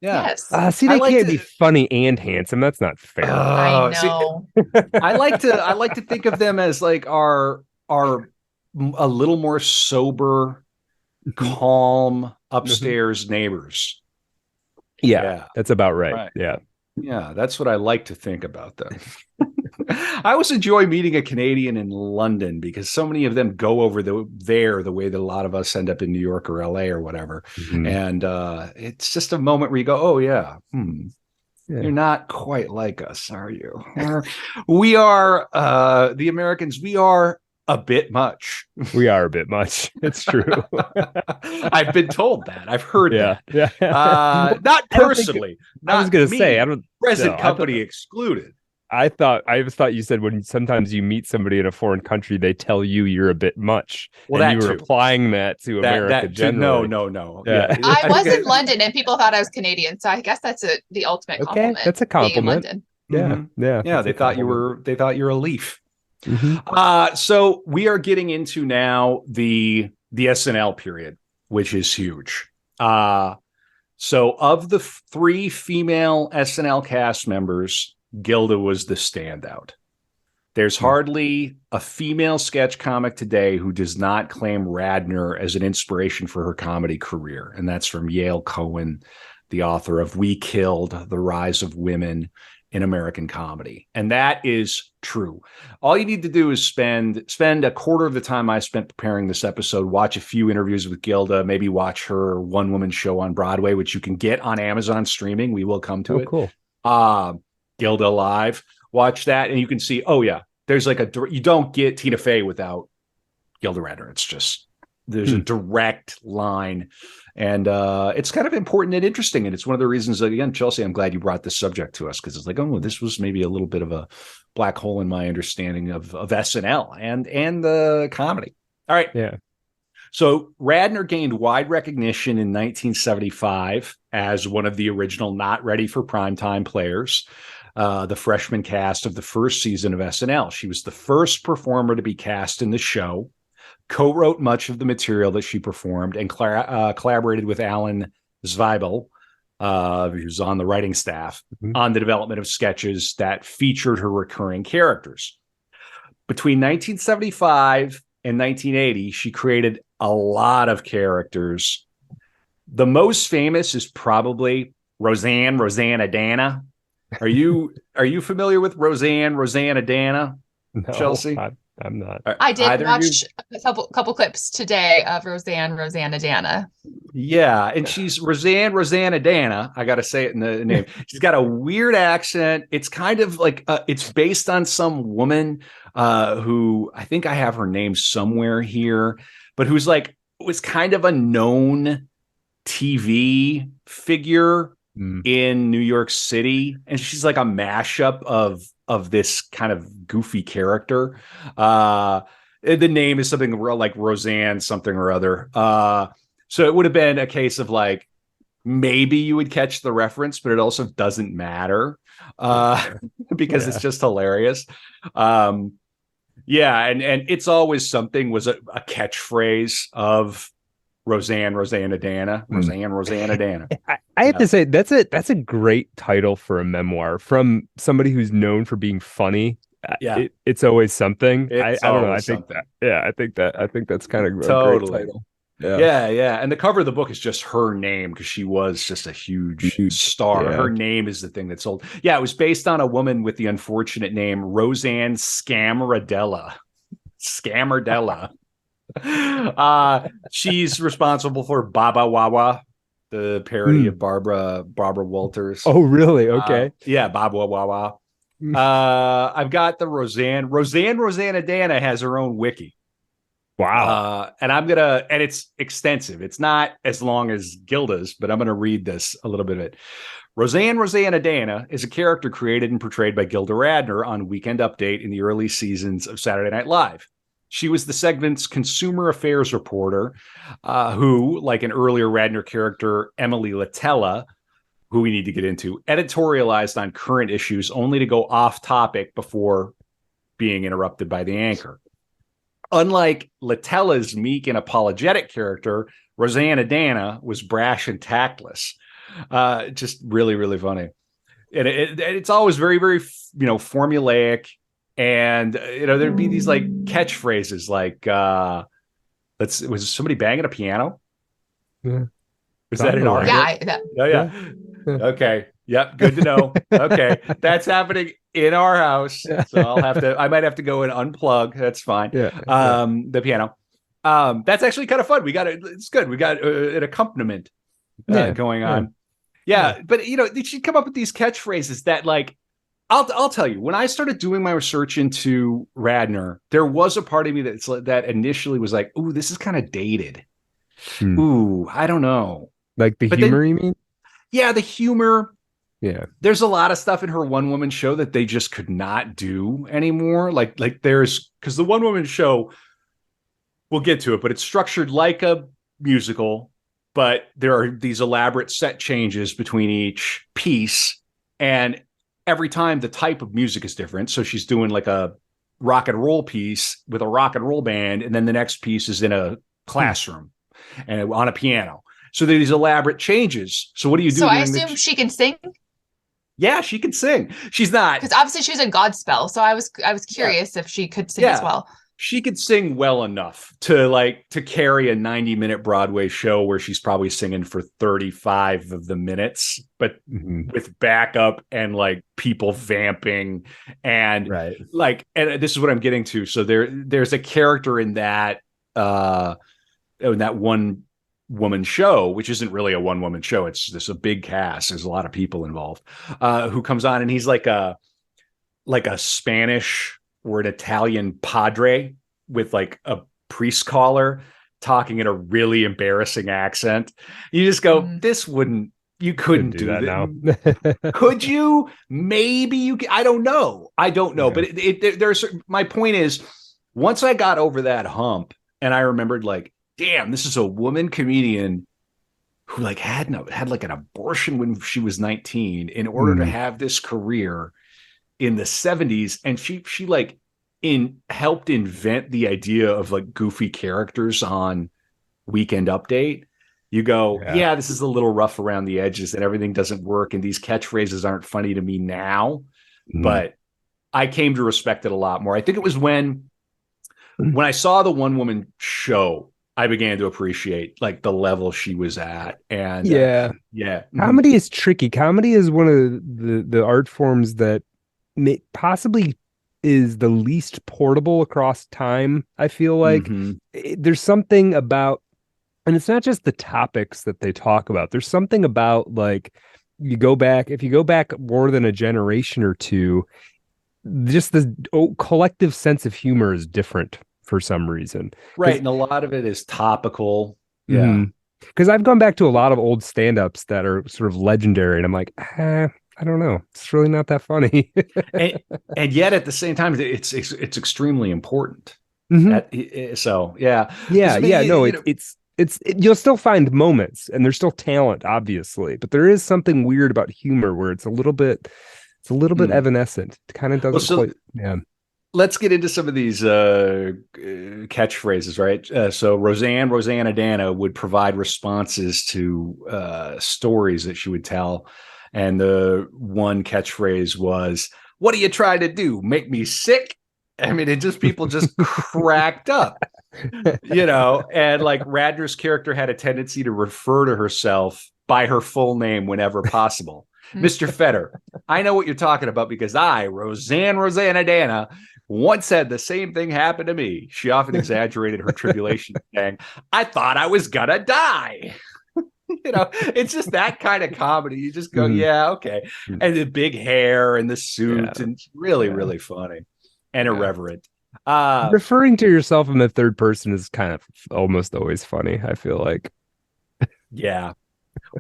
Yeah. Yes. See, they can't be funny and handsome. That's not fair. I know. See, I like to think of them as like our a little more sober, calm upstairs neighbors. Yeah, that's about right. Yeah, that's what I like to think about them. I always enjoy meeting a Canadian in London because so many of them go over the way that a lot of us end up in New York or LA or whatever. And it's just a moment where you go, oh yeah, you're not quite like us, are you? We are the Americans. We are a bit much. We are a bit much. It's true. I've been told that. I've heard that. Yeah. Not personally. I was going to say, present company excluded. I always thought you said when sometimes you meet somebody in a foreign country, they tell you you're a bit much. Well, and you were applying that to America generally. No. Yeah. I was in London and people thought I was Canadian, so I guess that's the ultimate compliment. That's a compliment. Yeah. They thought you were a leaf. So we are getting into now the SNL period, which is huge. So of the three female SNL cast members, Gilda was the standout. There's hardly a female sketch comic today who does not claim Radner as an inspiration for her comedy career. And that's from Yale Cohen, the author of We Killed: The Rise of Women in American Comedy. And that is true. All you need to do is spend a quarter of the time I spent preparing this episode, watch a few interviews with Gilda, maybe watch her one-woman show on Broadway, which you can get on Amazon streaming. We will come to it. Cool. Gilda Live. Watch that and you can see, oh yeah, there's like you don't get Tina Fey without Gilda Radner. It's just there's a direct line, and it's kind of important and interesting. And it's one of the reasons that, again, Chelsey, I'm glad you brought this subject to us, because it's like, oh, this was maybe a little bit of a black hole in my understanding of SNL and the comedy. All right. Yeah. So Radner gained wide recognition in 1975 as one of the original not ready for primetime players, the freshman cast of the first season of SNL. She was the first performer to be cast in the show, co-wrote much of the material that she performed, and collaborated with Alan Zweibel, who's on the writing staff, on the development of sketches that featured her recurring characters. Between 1975 and 1980, she created a lot of characters. The most famous is probably Roseanna Dana. Are you familiar with Roseanna Dana? No, Chelsey? I'm not. I did watch a couple clips today of Roseanna Dana. Yeah, and she's Roseanna Dana. I got to say it in the name. She's got a weird accent. It's kind of like it's based on some woman who, I think I have her name somewhere here, but who's like was kind of a known TV figure in New York City, and she's like a mashup of this kind of goofy character. The name is something like Roseanne something or other. So it would have been a case of like, maybe you would catch the reference, but it also doesn't matter because it's just hilarious. Yeah. And It's Always Something was a catchphrase of Roseanna Dana. Roseanna Dana. I have to say that's a great title for a memoir from somebody who's known for being funny. Yeah, it's always something. I don't know. I think something. I think that's kind of totally. a great title. Yeah. And the cover of the book is just her name because she was just a huge star. Yeah. Her name is the thing that sold. Yeah, it was based on a woman with the unfortunate name Roseanne Scammerdella. She's responsible for Baba Wawa, the parody of Barbara Walters. Oh, really? Okay. Yeah, Baba Wawa. I've got the Roseanna Dana has her own wiki. Wow. And it's extensive. It's not as long as Gilda's, but I'm going to read this a little bit of it. Roseanna Dana is a character created and portrayed by Gilda Radner on Weekend Update in the early seasons of Saturday Night Live. She was the segment's consumer affairs reporter, who, like an earlier Radner character, Emily Latella, who we need to get into, editorialized on current issues only to go off topic before being interrupted by the anchor. Unlike Latella's meek and apologetic character, Roseanna Dana was brash and tactless. Just really, really funny. And it's always very, very, formulaic. And, there'd be these like catchphrases like, was somebody banging a piano? Yeah. Was that in our Yeah. Okay. Yep. Good to know. Okay. That's happening in our house. So I might have to go and unplug. That's fine. The piano. That's actually kind of fun. It's good. We got an accompaniment going on. Yeah. But she'd come up with these catchphrases that like, I'll tell you, when I started doing my research into Radner, there was a part of me that initially was like, ooh, this is kind of dated. Ooh, I don't know. Like the humor, you mean? Yeah, the humor. Yeah. There's a lot of stuff in her one-woman show that they just could not do anymore. Like because the one-woman show, we'll get to it, but it's structured like a musical, but there are these elaborate set changes between each piece, and every time the type of music is different. So she's doing like a rock and roll piece with a rock and roll band, and then the next piece is in a classroom and on a piano. So there are these elaborate changes. So what do you do? So I assume she can sing? Yeah, she can sing. She's not, because obviously she was in Godspell. So I was curious if she could sing as well. She could sing well enough to carry a 90-minute Broadway show where she's probably singing for 35 of the minutes, but with backup and like people vamping and and this is what I'm getting to. So there's a character in that one woman show, which isn't really a one woman show. It's just a big cast. There's a lot of people involved, who comes on, and he's like a Spanish or an Italian padre with like a priest caller talking in a really embarrassing accent. You just go, you couldn't do that now. Could you? Maybe you could. I don't know. Yeah. But there's, my point is, once I got over that hump and I remembered, like, damn, this is a woman comedian who like had like an abortion when she was 19 in order to have this career in the 70s. And she like helped invent the idea of like goofy characters on Weekend Update. You go, yeah, this is a little rough around the edges and everything doesn't work. And these catchphrases aren't funny to me now, but I came to respect it a lot more. I think it was when I saw the one woman show, I began to appreciate like the level she was at. And comedy is tricky. Comedy is one of the art forms that possibly is the least portable across time. I feel like there's something about, and it's not just the topics that they talk about. There's something about like, if you go back more than a generation or two, just the collective sense of humor is different for some reason. Right. And a lot of it is topical. Yeah. Because I've gone back to a lot of old stand-ups that are sort of legendary, and I'm like, I don't know. It's really not that funny. and yet at the same time, it's extremely important. So yeah. You'll still find moments, and there's still talent, obviously, but there is something weird about humor where it's a little bit evanescent. It kind of doesn't quite. Yeah. Let's get into some of these catchphrases, right? So Rosanna Dana would provide responses to stories that she would tell. And the one catchphrase was, "What are you trying to do? Make me sick?" I mean, people just cracked up, and like Radner's character had a tendency to refer to herself by her full name whenever possible. Mr. Fetter, I know what you're talking about because I, Rosanna Dana, once had the same thing happen to me. She often exaggerated her tribulation, saying, "I thought I was gonna die." It's just that kind of comedy. You just go, yeah, okay. And the big hair and the suit, and really, really funny and irreverent. Referring to yourself in the third person is kind of almost always funny, I feel like. Yeah.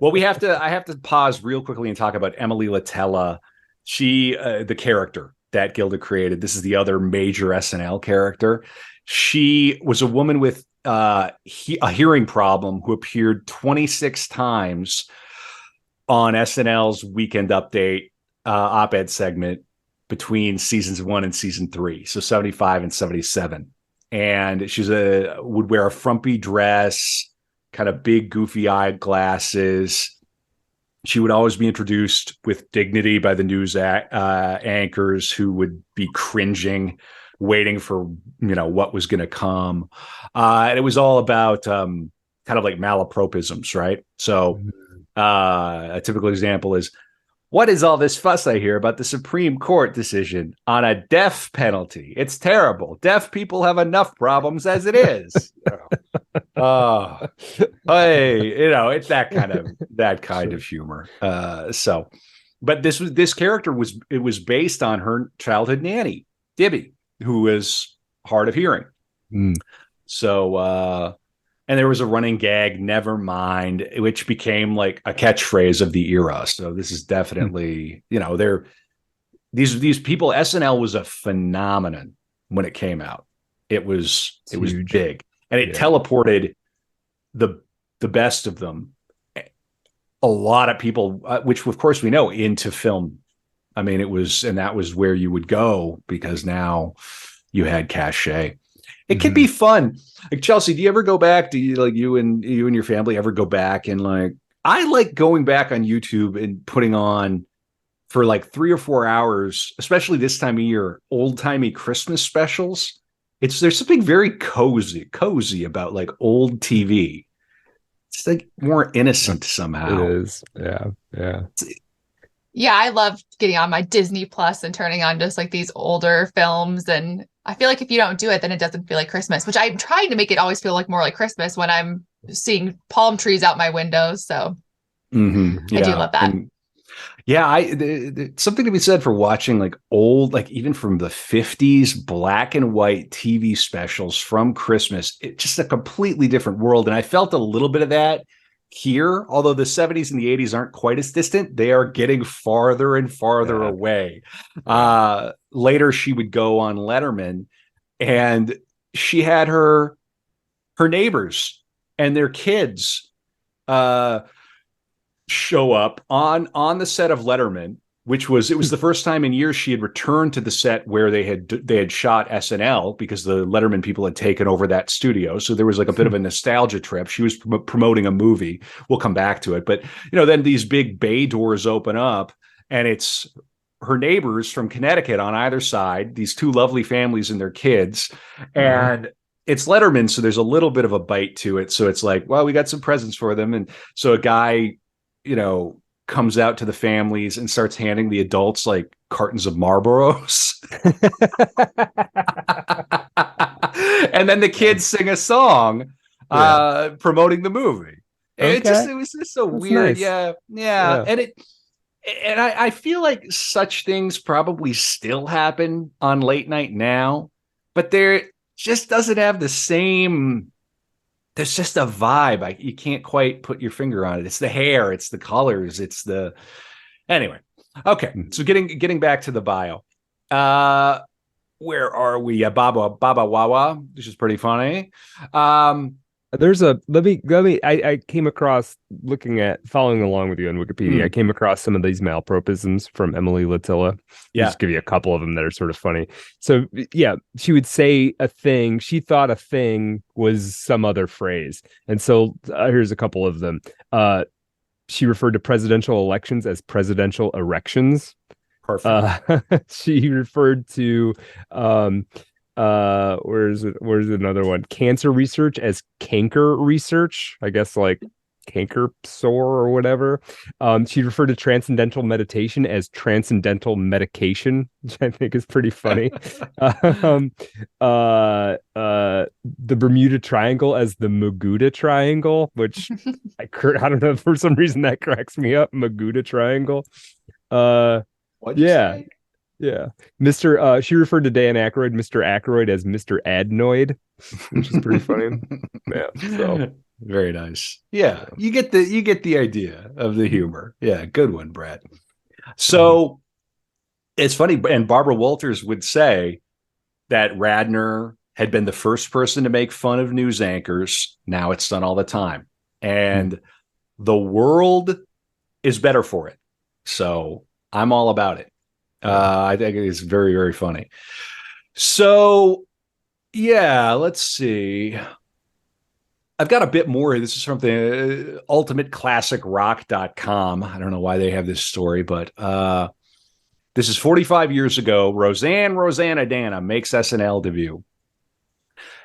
Well, I have to pause real quickly and talk about Emily Latella. She, the character that Gilda created. This is the other major SNL character. She was a woman with a hearing problem who appeared 26 times on SNL's Weekend Update op-ed segment between seasons 1 and season 3, so 75 and 77. And she's would wear a frumpy dress, kind of big goofy eyed glasses. She would always be introduced with dignity by the news anchors who would be cringing, waiting for what was going to come. And it was all about kind of like malapropisms, right? So a typical example is, "What is all this fuss I hear about the Supreme Court decision on a death penalty? It's terrible. Deaf people have enough problems as it is." Hey, it's that kind of humor. But this character was based on her childhood nanny, Dibby, who was hard of hearing. So, and there was a running gag, "Never mind," which became like a catchphrase of the era. So this is definitely, these people, SNL was a phenomenon when it came out. It was big, and it teleported the best of them. A lot of people, which of course we know, into film. I mean, that was where you would go because now you had cachet. It can be fun. Like, Chelsey, do you ever go back? Do you and your family ever go back and I like going back on YouTube and putting on for like 3 or 4 hours, especially this time of year, old timey Christmas specials. There's something very cozy about like old TV. It's like more innocent somehow. It is. Yeah. Yeah, I love getting on my Disney Plus and turning on just like these older films. And I feel like if you don't do it, then it doesn't feel like Christmas, which I'm trying to make it always feel like more like Christmas when I'm seeing palm trees out my window. So I do love that. Yeah, something to be said for watching like old, like even from the 50s, black and white TV specials from Christmas. It's just a completely different world. And I felt a little bit of that here, although the 70s and the 80s aren't quite as distant. They are getting farther and farther away. Later, she would go on Letterman, and she had her neighbors and their kids show up on the set of Letterman, which was the first time in years she had returned to the set where they had shot SNL, because the Letterman people had taken over that studio. So there was like a bit of a nostalgia trip. She was promoting a movie. We'll come back to it, but then these big bay doors open up, and it's her neighbors from Connecticut on either side, these two lovely families and their kids, and it's Letterman, so there's a little bit of a bite to it. So it's like, well, we got some presents for them, and so a guy comes out to the families and starts handing the adults like cartons of Marlboros. And then the kids sing a song promoting the movie. Okay. It was just so That's weird. Nice. Yeah. And I feel like such things probably still happen on late night now, but there just doesn't have the same. There's just a vibe. You can't quite put your finger on it. It's the hair, it's the colors, it's the anyway. Okay, so getting back to the bio. Where are we? Baba Wawa, which is pretty funny. There's a let me I came across following along with you on Wikipedia. I came across some of these malapropisms from Emily Latilla. Just give you a couple of them that are sort of funny. So yeah, she would say a thing. She thought a thing was some other phrase, and so here's a couple of them. She referred to presidential elections as presidential erections. Perfect. She referred to where's another one? Cancer research as canker research, I guess, like canker sore or whatever. She referred to transcendental meditation as transcendental medication, which I think is pretty funny. The Bermuda Triangle as the Maguda Triangle, which I don't know, for some reason that cracks me up. Maguda Triangle. What'd you say? Yeah. She referred to Dan Aykroyd, Mr. Aykroyd, as Mr. Adenoid, which is pretty funny. Yeah. So very nice. Yeah. You get the idea of the humor. Yeah. Good one, Brett. So it's funny. And Barbara Walters would say that Radner had been the first person to make fun of news anchors. Now it's done all the time. And the world is better for it. So I'm all about it. I think it's very, very funny. So, yeah, let's see. I've got a bit more. This is from the ultimateclassicrock.com. I don't know why they have this story, but this is 45 years ago. Rosanna Dana makes SNL debut.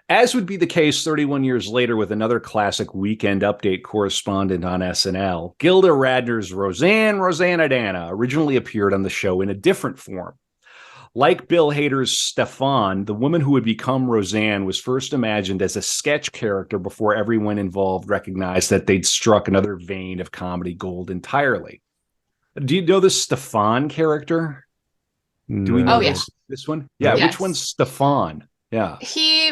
As would be the case 31 years later with another classic Weekend Update correspondent on SNL, Gilda Radner's Rosanna Dana originally appeared on the show in a different form. Like Bill Hader's Stefan, the woman who would become Roseanne was first imagined as a sketch character before everyone involved recognized that they'd struck another vein of comedy gold entirely. Do you know the Stefan character? Do we know this one? Yeah, yes. Which one's Stefan? Yeah. He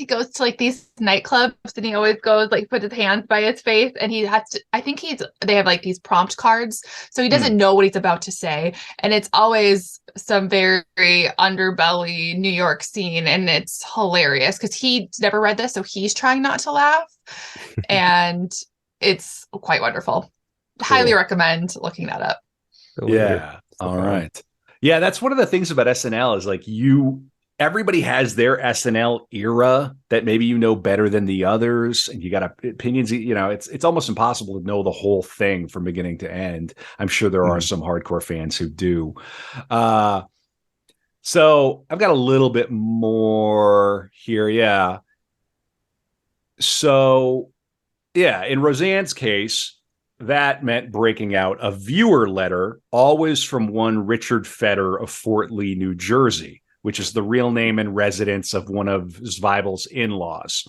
goes to like these nightclubs, and he always goes like put his hands by his face, and he has to, they have like these prompt cards. So he doesn't know what he's about to say. And it's always some very underbelly New York scene. And it's hilarious because he's never read this. So he's trying not to laugh. And it's quite wonderful. Cool. Highly recommend looking that up. Yeah. All right. Yeah. That's one of the things about SNL is like everybody has their SNL era that maybe better than the others, and you got opinions. It's almost impossible to know the whole thing from beginning to end. I'm sure there are some hardcore fans who do. So I've got a little bit more here. Yeah. So yeah, in Roseanne's case, that meant breaking out a viewer letter, always from one Richard Fetter of Fort Lee, New Jersey, which is the real name and residence of one of Zweibel's in-laws.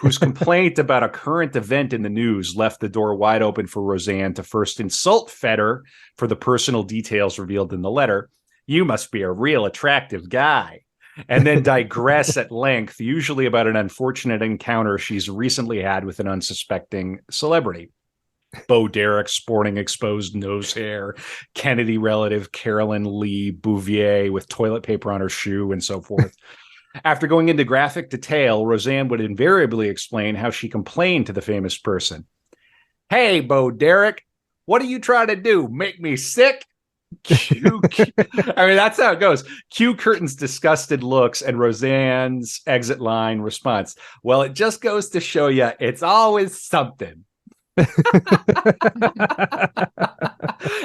whose complaint about a current event in the news left the door wide open for Roseanne to first insult Feder for the personal details revealed in the letter. You must be a real attractive guy. And then digress at length, usually about an unfortunate encounter she's recently had with an unsuspecting celebrity. Bo Derek sporting exposed nose hair, Kennedy relative Carolyn Lee Bouvier with toilet paper on her shoe, and so forth. After going into graphic detail, Roseanne would invariably explain how she complained to the famous person. Hey, Bo Derek, what are you trying to do? Make me sick? Cue. I mean, that's how it goes. Cue Curtin's disgusted looks and Roseanne's exit line response. Well, it just goes to show you it's always something. And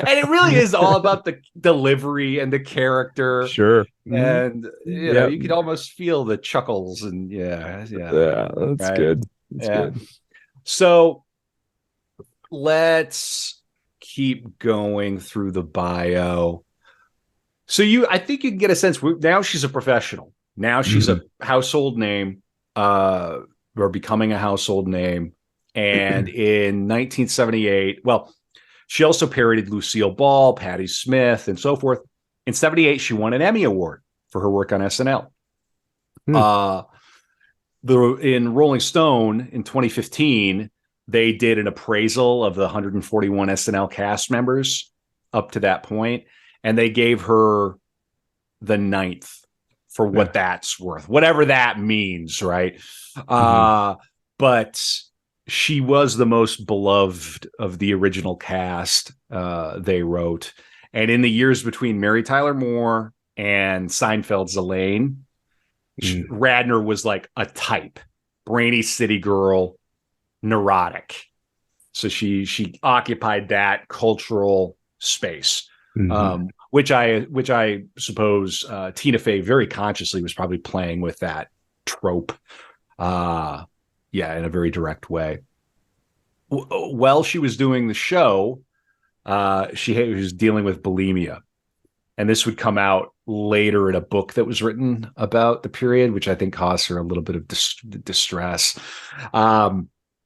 it really is all about the delivery and the character. Sure. And you know, you could almost feel the chuckles and that's good. That's good. So let's keep going through the bio. So I think you can get a sense. Now she's a professional. Now she's a household name, or becoming a household name. And in 1978, well, she also parodied Lucille Ball, Patti Smith, and so forth. In 78, she won an Emmy Award for her work on SNL. In Rolling Stone in 2015, they did an appraisal of the 141 SNL cast members up to that point, and they gave her the 9th for what that's worth, whatever that means, right? But she was the most beloved of the original cast, they wrote. And in the years between Mary Tyler Moore and Seinfeld's Elaine, Radner was like a type, brainy city girl, neurotic. So she occupied that cultural space, which I suppose Tina Fey very consciously was probably playing with that trope. In a very direct way. While she was doing the show, she was dealing with bulimia. And this would come out later in a book that was written about the period, which I think caused her a little bit of distress.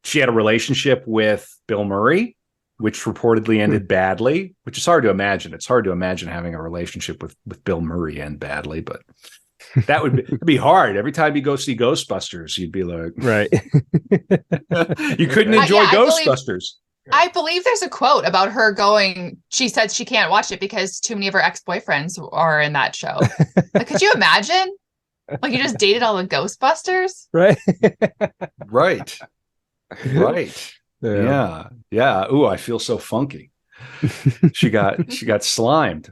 She had a relationship with Bill Murray, which reportedly ended badly, which is hard to imagine. It's hard to imagine having a relationship with Bill Murray end badly, but that would be hard. Every time you go see Ghostbusters, you'd be like, right. You couldn't enjoy Ghostbusters. I believe there's a quote about her going, she said she can't watch it because too many of her ex-boyfriends are in that show. Like, could you imagine? Like, you just dated all the Ghostbusters? Right. Right. Yeah. Ooh, I feel so funky. She got slimed.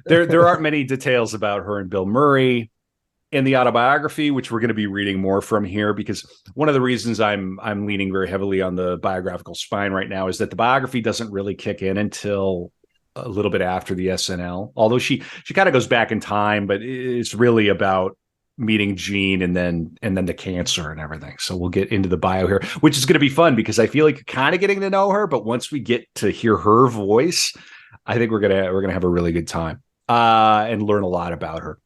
There aren't many details about her and Bill Murray in the autobiography, which we're going to be reading more from here, because one of the reasons I'm leaning very heavily on the biographical spine right now is that the biography doesn't really kick in until a little bit after the SNL. Although she kind of goes back in time, but it's really about meeting Gene and then the cancer and everything. So we'll get into the bio here, which is going to be fun because I feel like you're kind of getting to know her, but once we get to hear her voice, I think we're gonna have a really good time and learn a lot about her.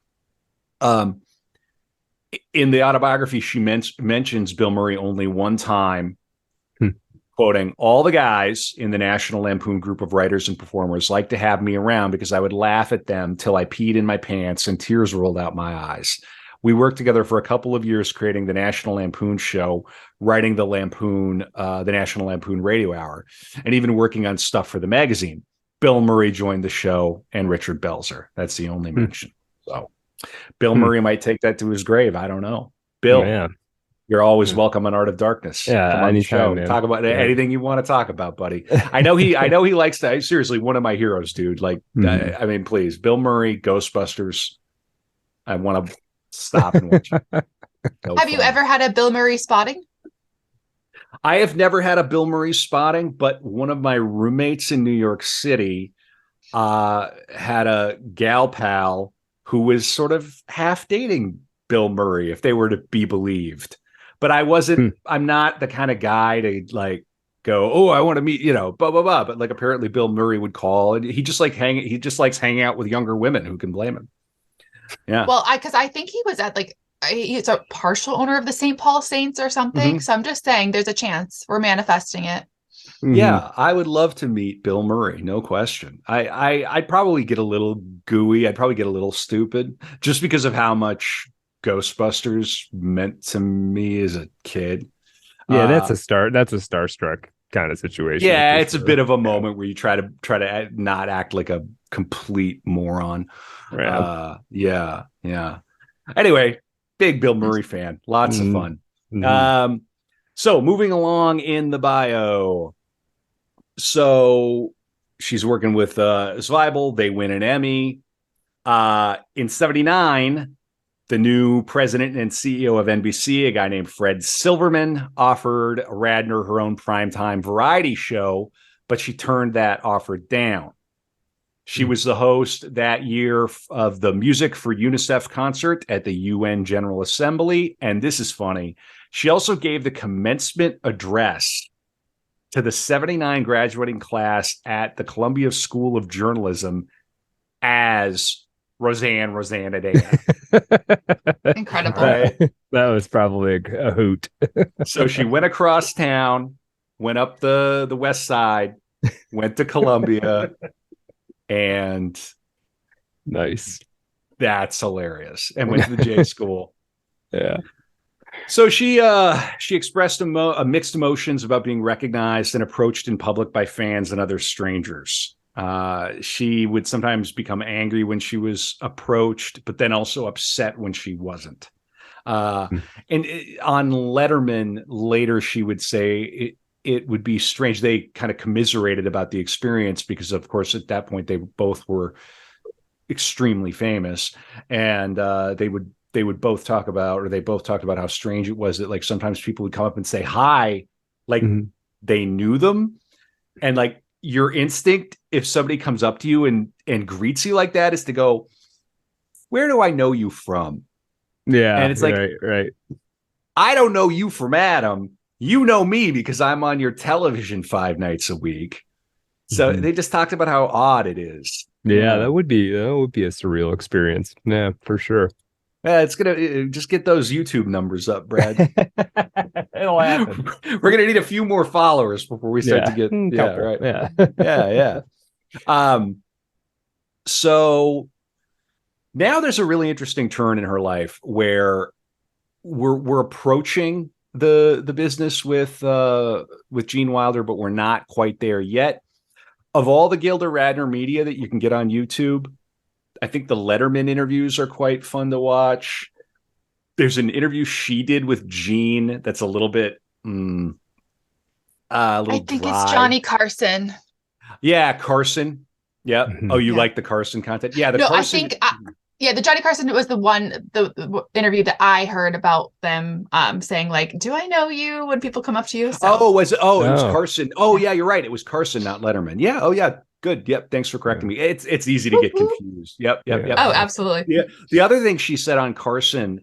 In the autobiography, she mentions Bill Murray only one time, quoting, "All the guys in the National Lampoon group of writers and performers like to have me around because I would laugh at them till I peed in my pants and tears rolled out my eyes. We worked together for a couple of years creating the National Lampoon show, writing the National Lampoon Radio Hour, and even working on stuff for the magazine. Bill Murray joined the show and Richard Belzer." That's the only mention. So Bill Murray might take that to his grave. I don't know. Bill, you're always welcome on Art of Darkness. Yeah, come on the show. Man. Talk about anything you want to talk about, buddy. I know he likes to. Seriously, one of my heroes, dude. Like, I mean, please, Bill Murray, Ghostbusters. I want to stop and watch. Have you ever had a Bill Murray spotting? I have never had a Bill Murray spotting, but one of my roommates in New York City had a gal pal who was sort of half dating Bill Murray, if they were to be believed. But I'm not the kind of guy to like go, oh, I want to meet, blah, blah, blah. But like apparently Bill Murray would call and he just likes hanging out with younger women. Who can blame him? Yeah. Well, because I think he was at like he's a partial owner of the St. Paul Saints or something. Mhm. So I'm just saying there's a chance we're manifesting it. Yeah, I would love to meet Bill Murray, no question. I'd probably get a little gooey. I'd probably get a little stupid just because of how much Ghostbusters meant to me as a kid. Yeah, that's a starstruck kind of situation. Yeah, for it's sure. a bit of a moment where you try to not act like a complete moron. Yeah. Anyway, big Bill Murray fan. Lots of fun. So moving along in the bio. So she's working with Zweibel. They win an Emmy. In 79, the new president and CEO of NBC, a guy named Fred Silverman, offered Radner her own primetime variety show, but she turned that offer down. She was the host that year of the Music for UNICEF concert at the UN General Assembly. And this is funny. She also gave the commencement address to the 79 graduating class at the Columbia School of Journalism as Roseanne. Incredible. Right? That was probably a hoot. So she went across town, went up the west side, went to Columbia, and nice. That's hilarious. And went to the J school. Yeah. So she expressed mixed emotions about being recognized and approached in public by fans and other strangers. She would sometimes become angry when she was approached, but then also upset when she wasn't. And on Letterman later, she would say it would be strange. They kind of commiserated about the experience because, of course, at that point, they both were extremely famous, and they both talked about how strange it was that like sometimes people would come up and say hi, like they knew them, and like your instinct if somebody comes up to you and greets you like that is to go, where do I know you from? Yeah, and it's like, right. I don't know you from Adam. You know me because I'm on your television 5 nights a week. So they just talked about how odd it is. Yeah, that would be a surreal experience. Yeah, for sure. It's gonna just get those YouTube numbers up, Brad. It'll happen. We're gonna need a few more followers before we start to get right. Yeah. So now there's a really interesting turn in her life where we're approaching the business with Gene Wilder, but we're not quite there yet. Of all the Gilda Radner media that you can get on YouTube, I think the Letterman interviews are quite fun to watch. There's an interview she did with Gene that's a little bit I think dry. It's Johnny Carson. Yeah, Carson. Yeah. Oh, you like the Carson content? Yeah, Carson. I think the Johnny Carson was the interview that I heard about them saying like, "Do I know you?" when people come up to you. So. It was Carson. Oh yeah, you're right. It was Carson, not Letterman. Yeah. Oh yeah. Good. Yep. Thanks for correcting me. It's easy to get confused. Yep. Oh, absolutely. Yeah. The other thing she said on Carson,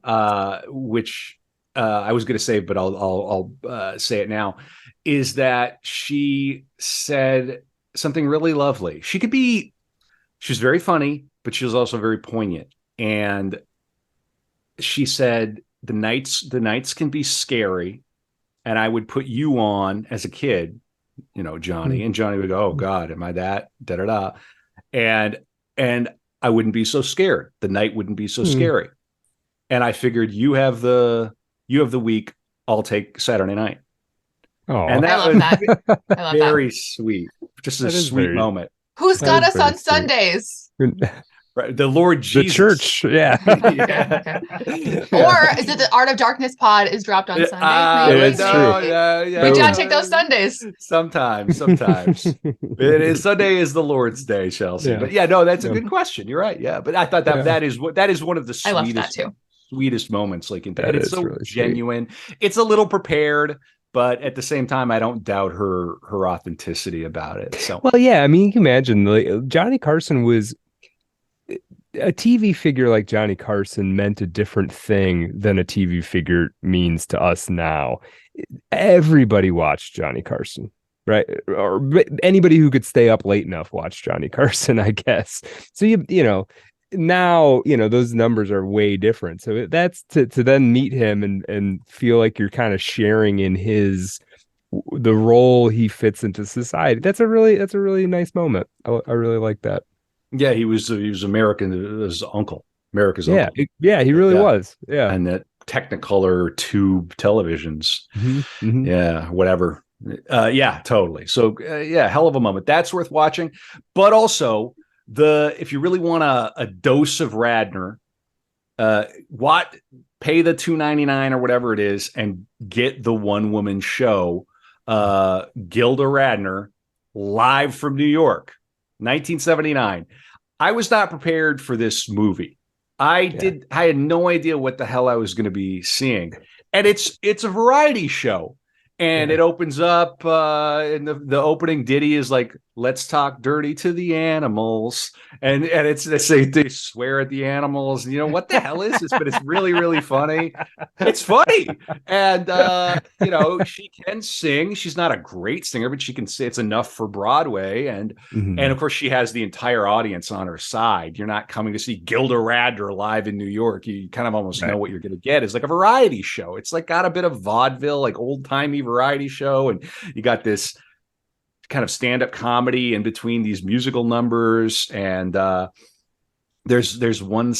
which I was going to say, but I'll say it now, is that she said something really lovely. She's very funny, but she was also very poignant. And she said the nights can be scary, and I would put you on as a kid, Johnny, and Johnny would go, "Oh God, am I that?" Da da da, and I wouldn't be so scared. The night wouldn't be so scary, and I figured you have the week. I'll take Saturday night. Oh, and I love that. I love very that. Sweet, just a sweet moment. Who's got us on Sundays? Right, the Lord Jesus. The church, yeah. Okay. Or is it the Art of Darkness pod is dropped on Sunday? It's true. Yeah. We gotta take those Sundays. Sometimes. Sunday is the Lord's day, Chelsey. Yeah. But that's a good question. You're right. Yeah, but I thought that is one of the sweetest. I love that too. Sweetest moments, like and it's so really genuine. Sweet. It's a little prepared, but at the same time, I don't doubt her authenticity about it. So, well, yeah. I mean, you can imagine like, Johnny Carson was. A TV figure like Johnny Carson meant a different thing than a TV figure means to us now. Everybody watched Johnny Carson, right? Or anybody who could stay up late enough watched Johnny Carson, I guess. So you know, now, those numbers are way different. So that's to then meet him and feel like you're kind of sharing in the role he fits into society. That's a really nice moment. I really like that. Yeah, he was American, his uncle, America's Yeah, uncle. yeah, he really Yeah. was. Yeah. And that Technicolor tube televisions. Mm-hmm. Yeah, whatever. Yeah, totally. So yeah, hell of a moment. That's worth watching. But also if you really want a dose of Radner, pay the $2.99 or whatever it is and get the one woman show, Gilda Radner, live from New York, 1979. I was not prepared for this movie. I had no idea what the hell I was going to be seeing. And it's a variety show. And it opens up and the opening ditty is like, let's talk dirty to the animals. And they swear at the animals. What the hell is this? But it's really, really funny. It's funny. And, she can sing. She's not a great singer, but she can say it's enough for Broadway. And of course, she has the entire audience on her side. You're not coming to see Gilda Radner live in New York. You kind of almost know what you're going to get. It's like a variety show. It's like got a bit of vaudeville, like old-timey variety show. And you got this kind of stand-up comedy in between these musical numbers. And there's one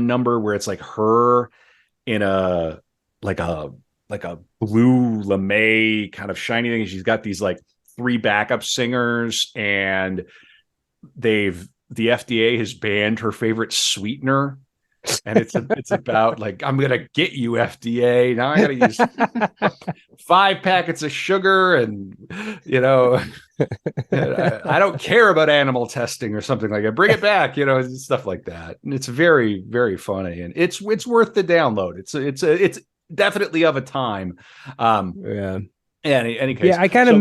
number where it's like her in a blue lame kind of shiny thing. She's got these like 3 backup singers, and the FDA has banned her favorite sweetener. And it's about like, I'm going to get you, FDA. Now I got to use 5 packets of sugar and, I don't care about animal testing or something like that. Bring it back, stuff like that. And it's very, very funny. And it's worth the download. It's definitely of a time. Yeah. Any case. Yeah, I kind of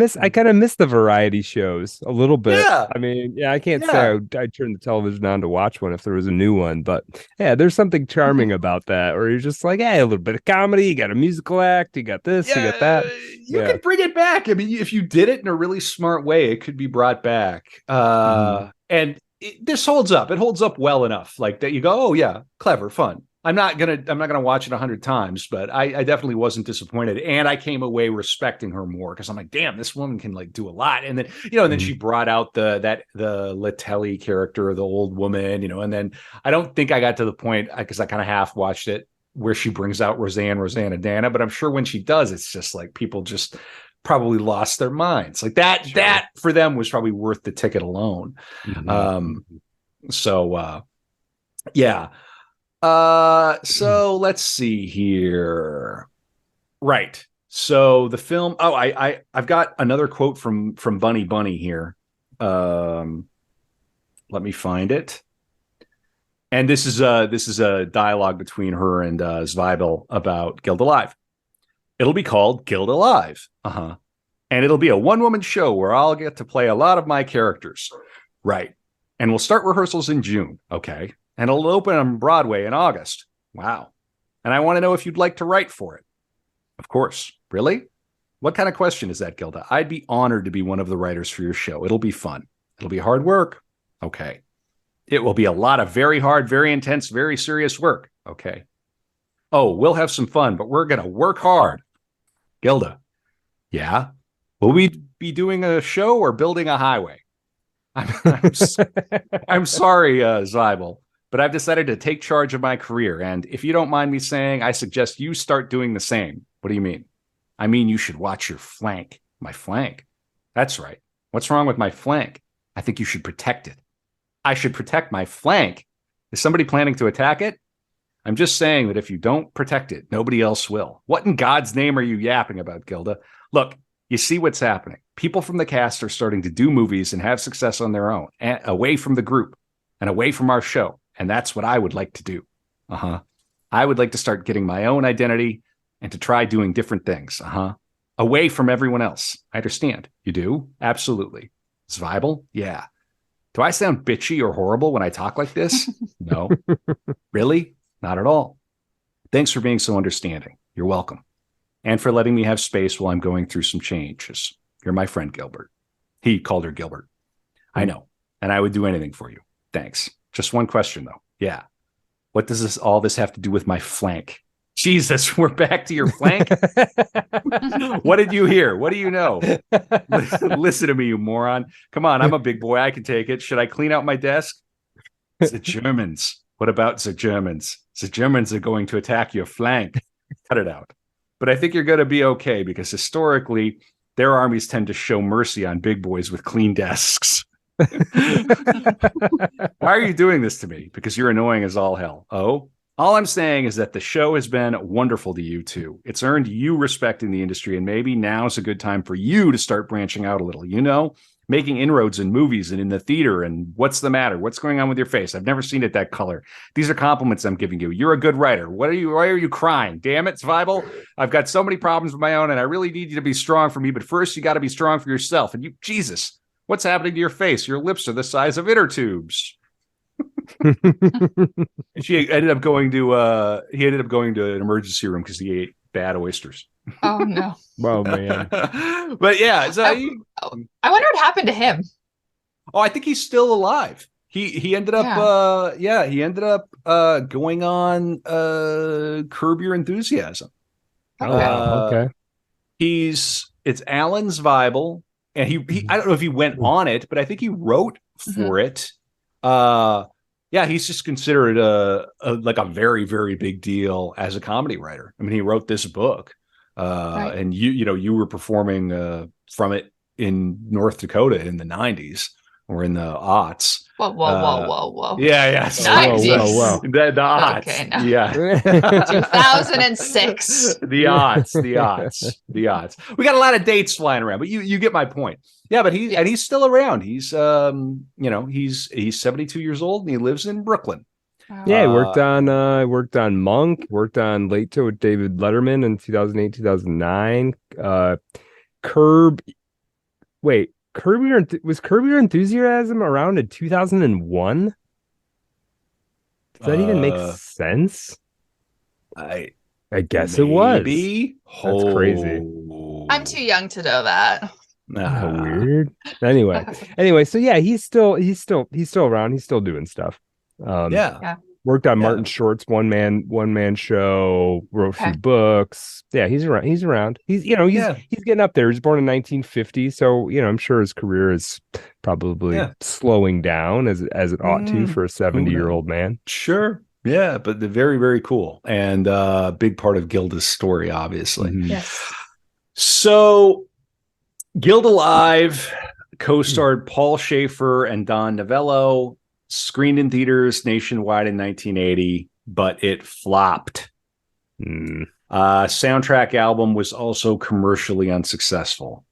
miss the variety shows a little bit. Yeah. I mean, I can't say I'd turn the television on to watch one if there was a new one, but yeah, there's something charming about that. Or you're just like, hey, a little bit of comedy, you got a musical act, you got this, you got that. You could bring it back. I mean, if you did it in a really smart way, it could be brought back. And this holds up. It holds up well enough, like that. You go, oh yeah, clever, fun. I'm not gonna watch it 100 times, but I definitely wasn't disappointed, and I came away respecting her more because I'm like, damn, this woman can like do a lot. And then then she brought out the Latelli character, the old woman, and then I don't think I got to the point because I kind of half watched it where she brings out Rosanna Dana, but I'm sure when she does, it's just like people just probably lost their minds. Like that that for them was probably worth the ticket alone. Yeah. So let's see here. Right. So the film. Oh, I've got another quote from Bunny here. Let me find it. And this is a dialogue between her and Zweibel about Gilda Live. It'll be called Gilda Live. And it'll be a one-woman show where I'll get to play a lot of my characters. Right. And we'll start rehearsals in June. Okay. And it'll open on Broadway in August. Wow. And I want to know if you'd like to write for it. Of course. Really? What kind of question is that, Gilda? I'd be honored to be one of the writers for your show. It'll be fun. It'll be hard work. Okay. It will be a lot of very hard, very intense, very serious work. Okay. Oh, we'll have some fun, but we're going to work hard. Gilda. Yeah. Will we be doing a show or building a highway? I'm sorry, Zweibel, but I've decided to take charge of my career. And if you don't mind me saying, I suggest you start doing the same. What do you mean? I mean, you should watch your flank. My flank? That's right. What's wrong with my flank? I think you should protect it. I should protect my flank? Is somebody planning to attack it? I'm just saying that if you don't protect it, nobody else will. What in God's name are you yapping about, Gilda? Look, you see what's happening. People from the cast are starting to do movies and have success on their own, away from the group and away from our show. And that's what I would like to do. I would like to start getting my own identity and to try doing different things. Away from everyone else. I understand. You do? Absolutely. Zweibel? Yeah. Do I sound bitchy or horrible when I talk like this? No. Really? Not at all. Thanks for being so understanding. You're welcome. And for letting me have space while I'm going through some changes. You're my friend, Gilbert. He called her Gilbert. I know. And I would do anything for you. Thanks. Just one question, though. Yeah. What does all this have to do with my flank? Jesus, we're back to your flank. What did you hear? What do you know? Listen to me, you moron. Come on, I'm a big boy. I can take it. Should I clean out my desk? The Germans. What about the Germans? The Germans are going to attack your flank. Cut it out. But I think you're going to be okay because historically, their armies tend to show mercy on big boys with clean desks. Why are you doing this to me? Because you're annoying as all hell. Oh, all I'm saying is that the show has been wonderful to you two. It's earned you respect in the industry, and maybe now's a good time for you to start branching out a little, making inroads in movies and in the theater. And what's the matter? What's going on with your face? I've never seen it that color. These are compliments I'm giving you. You're a good writer. Why are you crying? Damn it, Zwiebel. I've got so many problems of my own, and I really need you to be strong for me. But first, you got to be strong for yourself. And Jesus, what's happening to your face? Your lips are the size of inner tubes. He ended up going to an emergency room because he ate bad oysters. Oh no. Oh man. But yeah, so I wonder what happened to him. I think he's still alive. He ended up going on Curb Your Enthusiasm. Okay. It's Alan Zwiebel, and he I don't know if he went on it, but I think he wrote for it. He's just considered a very, very big deal as a comedy writer. I mean, he wrote this book, right. And you were performing from it in North Dakota in the 90s or in the aughts. Whoa. Yeah. Whoa. The aughts. Okay, no. Yeah. 2006. The aughts. We got a lot of dates flying around, but you get my point. Yeah, but he's still around. He's 72 years old and he lives in Brooklyn. Yeah, he worked on Monk, worked on Late Show with David Letterman in 2008, 2009. Was Curb Your Enthusiasm around in 2001? Does that even make sense? I guess it was. That's crazy. I'm too young to know that. Weird. Anyway, so yeah, he's still around. He's still doing stuff. Worked on Martin Short's one man show, wrote a few books. Yeah, he's around. He's getting up there. He was born in 1950, so I'm sure his career is probably slowing down as it ought to for a 70-year-old man. Sure. Yeah, but they're very, very cool and big part of Gilda's story, obviously. Mm-hmm. Yes. So Gilda Live co-starred Paul Schaefer and Don Novello, screened in theaters nationwide in 1980, but it flopped. Soundtrack album was also commercially unsuccessful.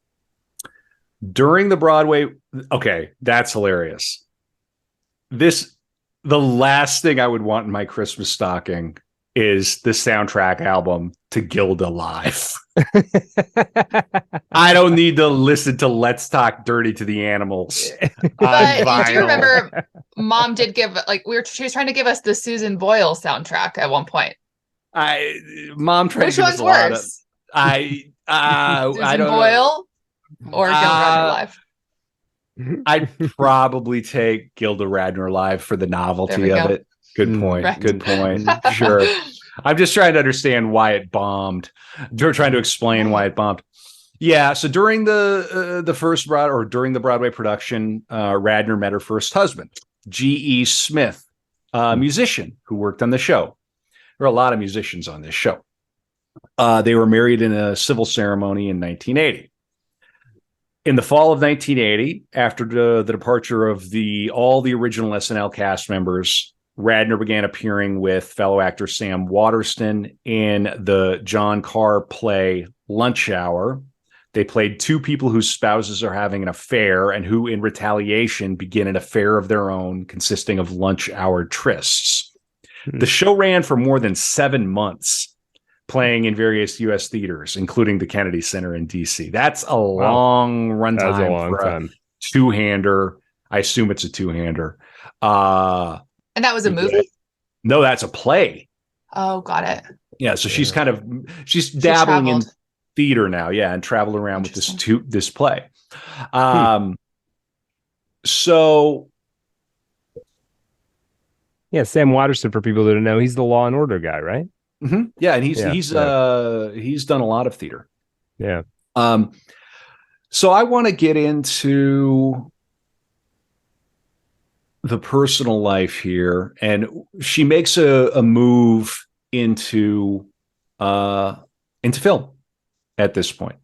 During the Broadway, that's hilarious. The last thing I would want in my Christmas stocking is the soundtrack album to Gilda Live. I don't need to listen to Let's Talk Dirty to the Animals. But do you remember Mom did give she was trying to give us the Susan Boyle soundtrack at one point. Mom tried Which to give one's us a lot worse? I don't Boyle or Gilda Radner Live? I'd probably take Gilda Radner Live for the novelty of it. Good point. Right. Good point. Sure. I'm just trying to understand why it bombed. They're trying to explain why it bombed. Yeah. So during the during the Broadway production, Radner met her first husband, G.E. Smith, a musician who worked on the show. There are a lot of musicians on this show. They were married in a civil ceremony in 1980. In the fall of 1980, after the departure of all the original SNL cast members, Radner began appearing with fellow actor Sam Waterston in the John Carr play Lunch Hour. They played two people whose spouses are having an affair and who, in retaliation, begin an affair of their own consisting of lunch hour trysts. The show ran for more than 7 months, playing in various U.S. theaters, including the Kennedy Center in D.C. That's a long runtime. That's a long time. Two-hander. I assume it's a two-hander. And that was a movie? No, that's a play. Oh, got it. Yeah, so she's dabbling in theater now, and traveled around with this play. So Yeah, Sam Waterston, for people that don't know, he's the Law and Order guy, right? Mm-hmm. Yeah, and he's Yeah. he's done a lot of theater. Yeah. So I want to get into the personal life here, and she makes a move into film at this point.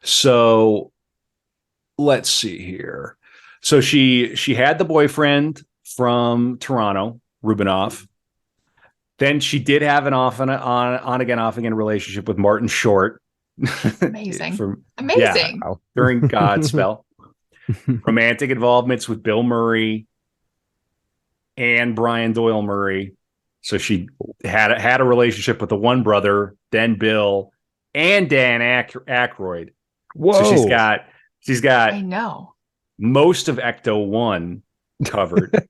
So let's see here. So she had the boyfriend from Toronto, Rubinoff. Then she did have an on again, off again relationship with Martin Short. Amazing. Yeah, during Godspell. Romantic involvements with Bill Murray and Brian Doyle Murray. So she had a relationship with the one brother, then Bill, and Dan Aykroyd. Whoa. So she's got I know most of Ecto-1 covered.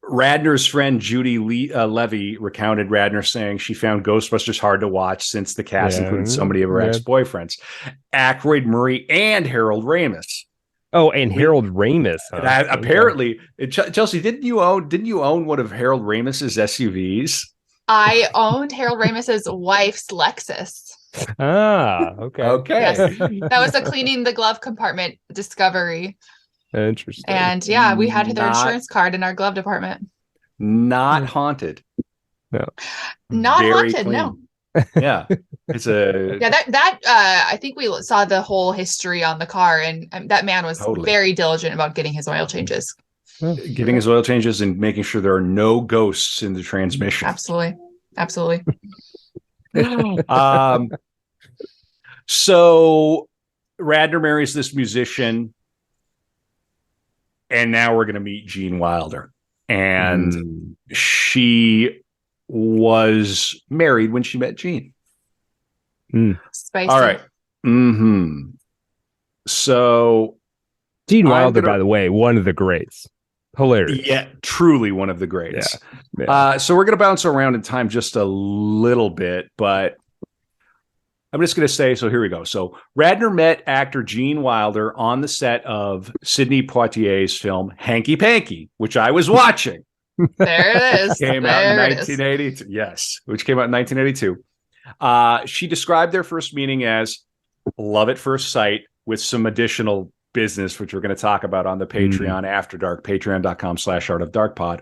Radner's friend Judy Levy recounted Radner saying she found Ghostbusters hard to watch since the cast included so many of her ex-boyfriends. Aykroyd, Murray, and Harold Ramis. Oh, and Harold Ramis. Huh? Apparently, Chelsey, didn't you own one of Harold Ramis's SUVs? I owned Harold Ramis's wife's Lexus. Okay. Yes, that was a cleaning the glove compartment discovery. Interesting. And yeah, we had their insurance card in our glove department. Not haunted. No. Not Very haunted. clean. No. Yeah, it's a that I think we saw the whole history on the car, and that man was very diligent about getting his oil changes. Getting his oil changes and making sure there are no ghosts in the transmission. Absolutely. So Radner marries this musician, and now we're going to meet Gene Wilder. And she was married when she met Gene. Spicy. All right. Mm-hmm. So Gene Wilder, by the way, one of the greats. Hilarious. Yeah, truly one of the greats. Yeah. So we're going to bounce around in time just a little bit, but I'm just going to say, so here we go. So Radner met actor Gene Wilder on the set of Sidney Poitier's film Hanky Panky, which I was watching. There it is. Came out in 1982. Yes, which came out in 1982. She described their first meeting as love at first sight with some additional business, which we're going to talk about on the Patreon after dark, patreon.com/artofdarkpod.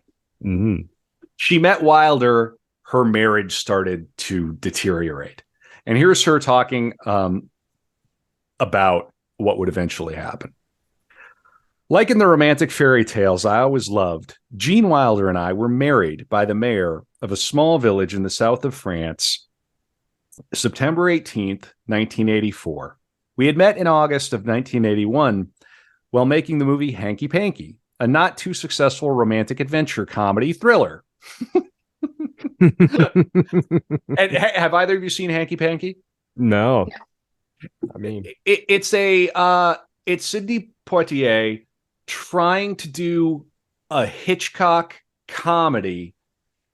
She met Wilder. Her marriage started to deteriorate. And here's her talking about what would eventually happen. Like in the romantic fairy tales I always loved, Gene Wilder and I were married by the mayor of a small village in the south of France, September 18th, 1984. We had met in August of 1981 while making the movie Hanky Panky, a not too successful romantic adventure comedy thriller. And have either of you seen Hanky Panky? No. I mean, it's Sidney Poitier trying to do a Hitchcock comedy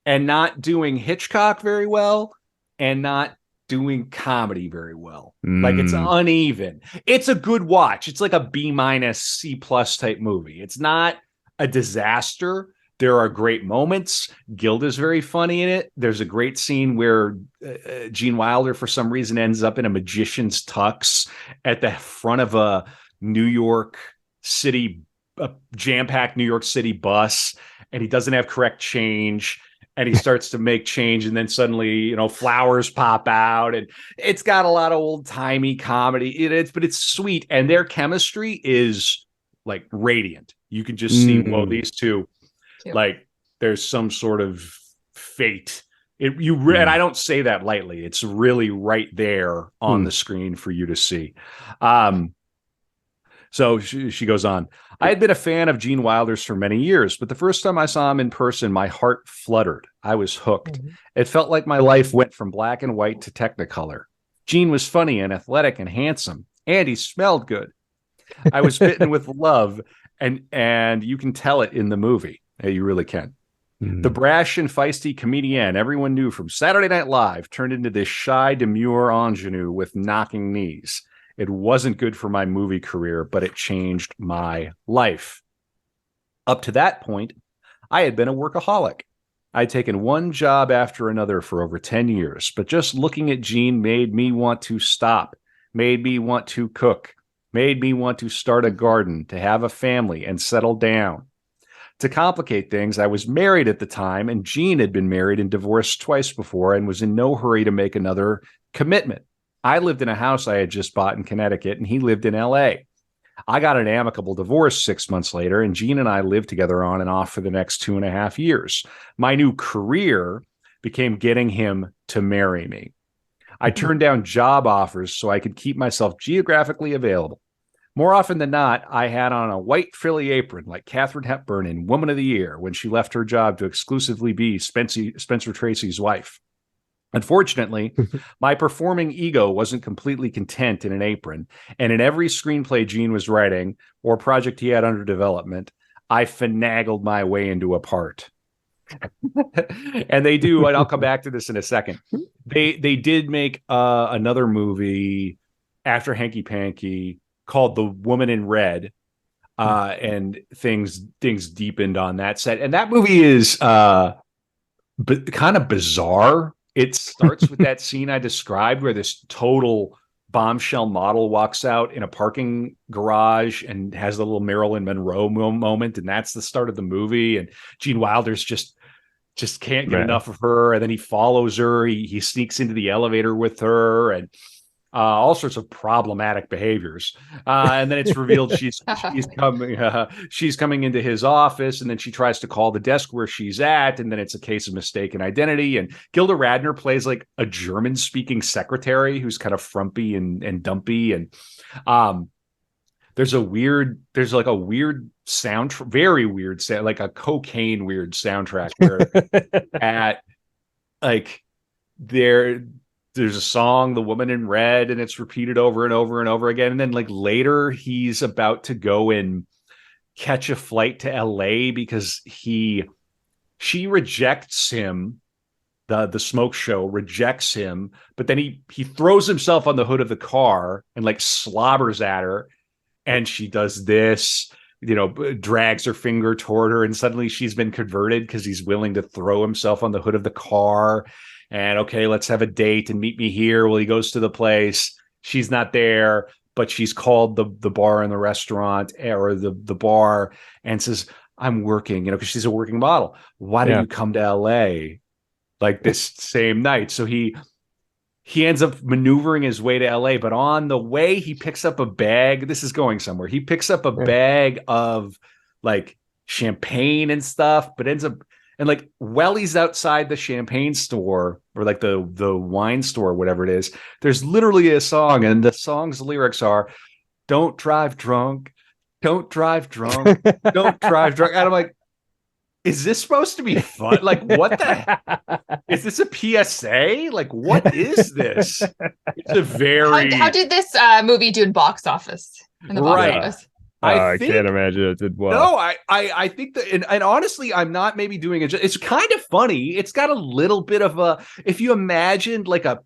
and not doing Hitchcock very well and not doing comedy very well. Like, it's uneven. It's a good watch. It's like a B- C+ type movie. It's not a disaster. There are great moments. Gilda's very funny in it. There's a great scene where Gene Wilder, for some reason, ends up in a magician's tux at the front of a New York City, a jam-packed New York City bus, and he doesn't have correct change. And he starts to make change, and then suddenly, flowers pop out, and it's got a lot of old-timey comedy. But it's sweet, and their chemistry is like radiant. You can just see, well, these two. Like, there's some sort of fate. And I don't say that lightly. It's really right there on the screen for you to see. So she goes on. I had been a fan of Gene Wilder's for many years, but the first time I saw him in person, my heart fluttered. I was hooked. It felt like my life went from black and white to Technicolor. Gene was funny and athletic and handsome, and he smelled good. I was bitten with love, and you can tell it in the movie. You really can. The brash and feisty comedienne everyone knew from Saturday Night Live turned into this shy, demure ingenue with knocking knees. It wasn't good for my movie career, but it changed my life. Up to that point, I had been a workaholic. I'd taken one job after another for over 10 years, but just looking at Jean made me want to stop, made me want to cook, made me want to start a garden, to have a family and settle down. To complicate things, I was married at the time, and Jean had been married and divorced twice before and was in no hurry to make another commitment. I lived in a house I had just bought in Connecticut, and he lived in LA. I got an amicable divorce 6 months later, and Jean and I lived together on and off for the next 2.5 years. My new career became getting him to marry me. I turned down job offers so I could keep myself geographically available. More often than not, I had on a white frilly apron like Katharine Hepburn in Woman of the Year when she left her job to exclusively be Spencer Tracy's wife. Unfortunately, my performing ego wasn't completely content in an apron, and in every screenplay Gene was writing or project he had under development, I finagled my way into a part. And they do, and I'll come back to this in a second. They did make another movie after Hanky Panky called The Woman in Red, and things deepened on that set. And that movie is kind of bizarre. It starts with that scene I described where this total bombshell model walks out in a parking garage and has the little Marilyn Monroe moment. And that's the start of the movie. And Gene Wilder's just can't get enough of her. And then he follows her. He sneaks into the elevator with her and all sorts of problematic behaviors. And then it's revealed she's coming into his office, and then she tries to call the desk where she's at. And then it's a case of mistaken identity. And Gilda Radner plays like a German speaking secretary who's kind of frumpy and dumpy. And there's a weird sound, very weird sound, like a cocaine weird soundtrack where at like there's a song, The Woman in Red, and it's repeated over and over and over again. And then like later he's about to go and catch a flight to LA because she rejects him. The smoke show rejects him, but then he throws himself on the hood of the car and like slobbers at her. And she does this, drags her finger toward her, and suddenly she's been converted because he's willing to throw himself on the hood of the car. And okay, let's have a date and meet me here. Well, he goes to the place. She's not there, but she's called the bar in the restaurant or the bar and says, I'm working, because she's a working model. Why don't you come to LA like this same night? So he ends up maneuvering his way to LA, but on the way he picks up a bag. This is going somewhere. He picks up a bag of like champagne and stuff, but ends up, and like while he's outside the champagne store or like the wine store, whatever it is, there's literally a song, and the song's lyrics are, don't drive drunk, don't drive drunk, don't drive drunk. And I'm like, is this supposed to be fun? Like, what the heck? Is this a PSA? Like, what is this? It's a very... How did this movie do in box office? In the box office? I can't imagine it did well. No, I think that, and honestly, I'm not maybe doing it. It's kind of funny. It's got a little bit of a, if you imagined like a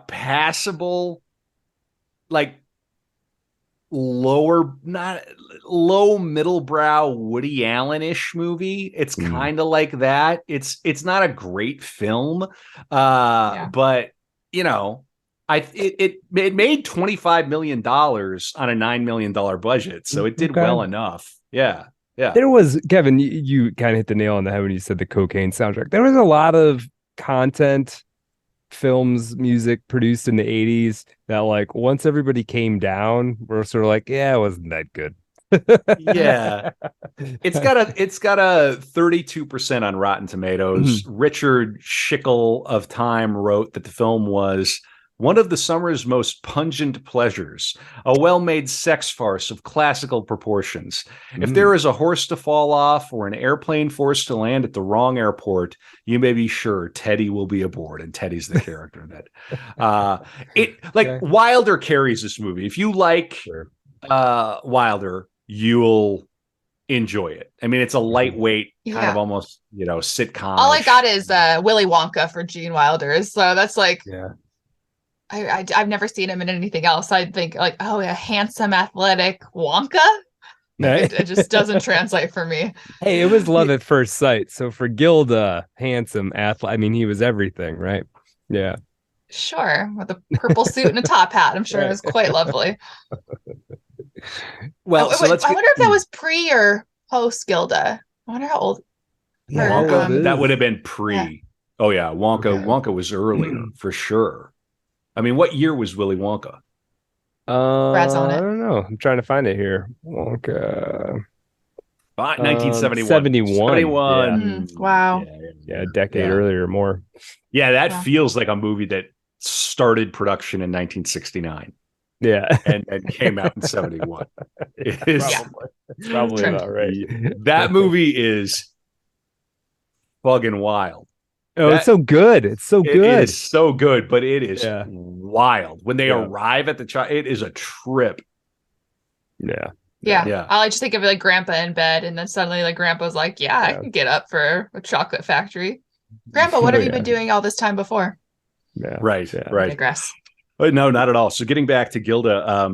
passable, like low middle brow Woody Allen-ish movie. It's kind of like that. It's not a great film, but it made $25 million on a $9 million budget, so it did well enough. Yeah. There was, Kevin, you kind of hit the nail on the head when you said the cocaine soundtrack. There was a lot of content, films, music produced in the 80s that like once everybody came down, we're sort of like, yeah, it wasn't that good. Yeah. It's got a 32% on Rotten Tomatoes. Richard Schickel of Time wrote that the film was one of the summer's most pungent pleasures, a well-made sex farce of classical proportions. If there is a horse to fall off or an airplane forced to land at the wrong airport, you may be sure Teddy will be aboard, and Teddy's the character in that. Wilder carries this movie. If you like Wilder, you'll enjoy it. I mean, it's a lightweight kind of almost, sitcom. All I got is Willy Wonka for Gene Wilder, so that's like... Yeah. I've never seen him in anything else. I think like, oh, a handsome, athletic Wonka. It just doesn't translate for me. Hey, it was love at first sight. So for Gilda, handsome athlete. I mean, he was everything, right? Yeah. Sure, with a purple suit and a top hat. I'm sure it was quite lovely. Well, so let's. I wonder if that was pre or post Gilda. I wonder how old. Yeah, Wonka, that would have been pre. Yeah. Oh yeah, Wonka. Okay. Wonka was earlier for sure. I mean, what year was Willy Wonka? Brad's on it. I don't know. I'm trying to find it here. Wonka. 1971. 71. 71. Wow. Yeah, a decade earlier or more. Yeah, that feels like a movie that started production in 1969. Yeah. and came out in 71. It is Probably about right. That movie is fucking wild. Oh, it's so good. It's so good. It is so good, but it is wild. When they arrive at the child, it is a trip. Yeah. I just think of like Grandpa in bed, and then suddenly like Grandpa's like, I can get up for a chocolate factory. Grandpa, what have you been doing all this time before? Yeah. Right. I digress. But no, not at all. So getting back to Gilda,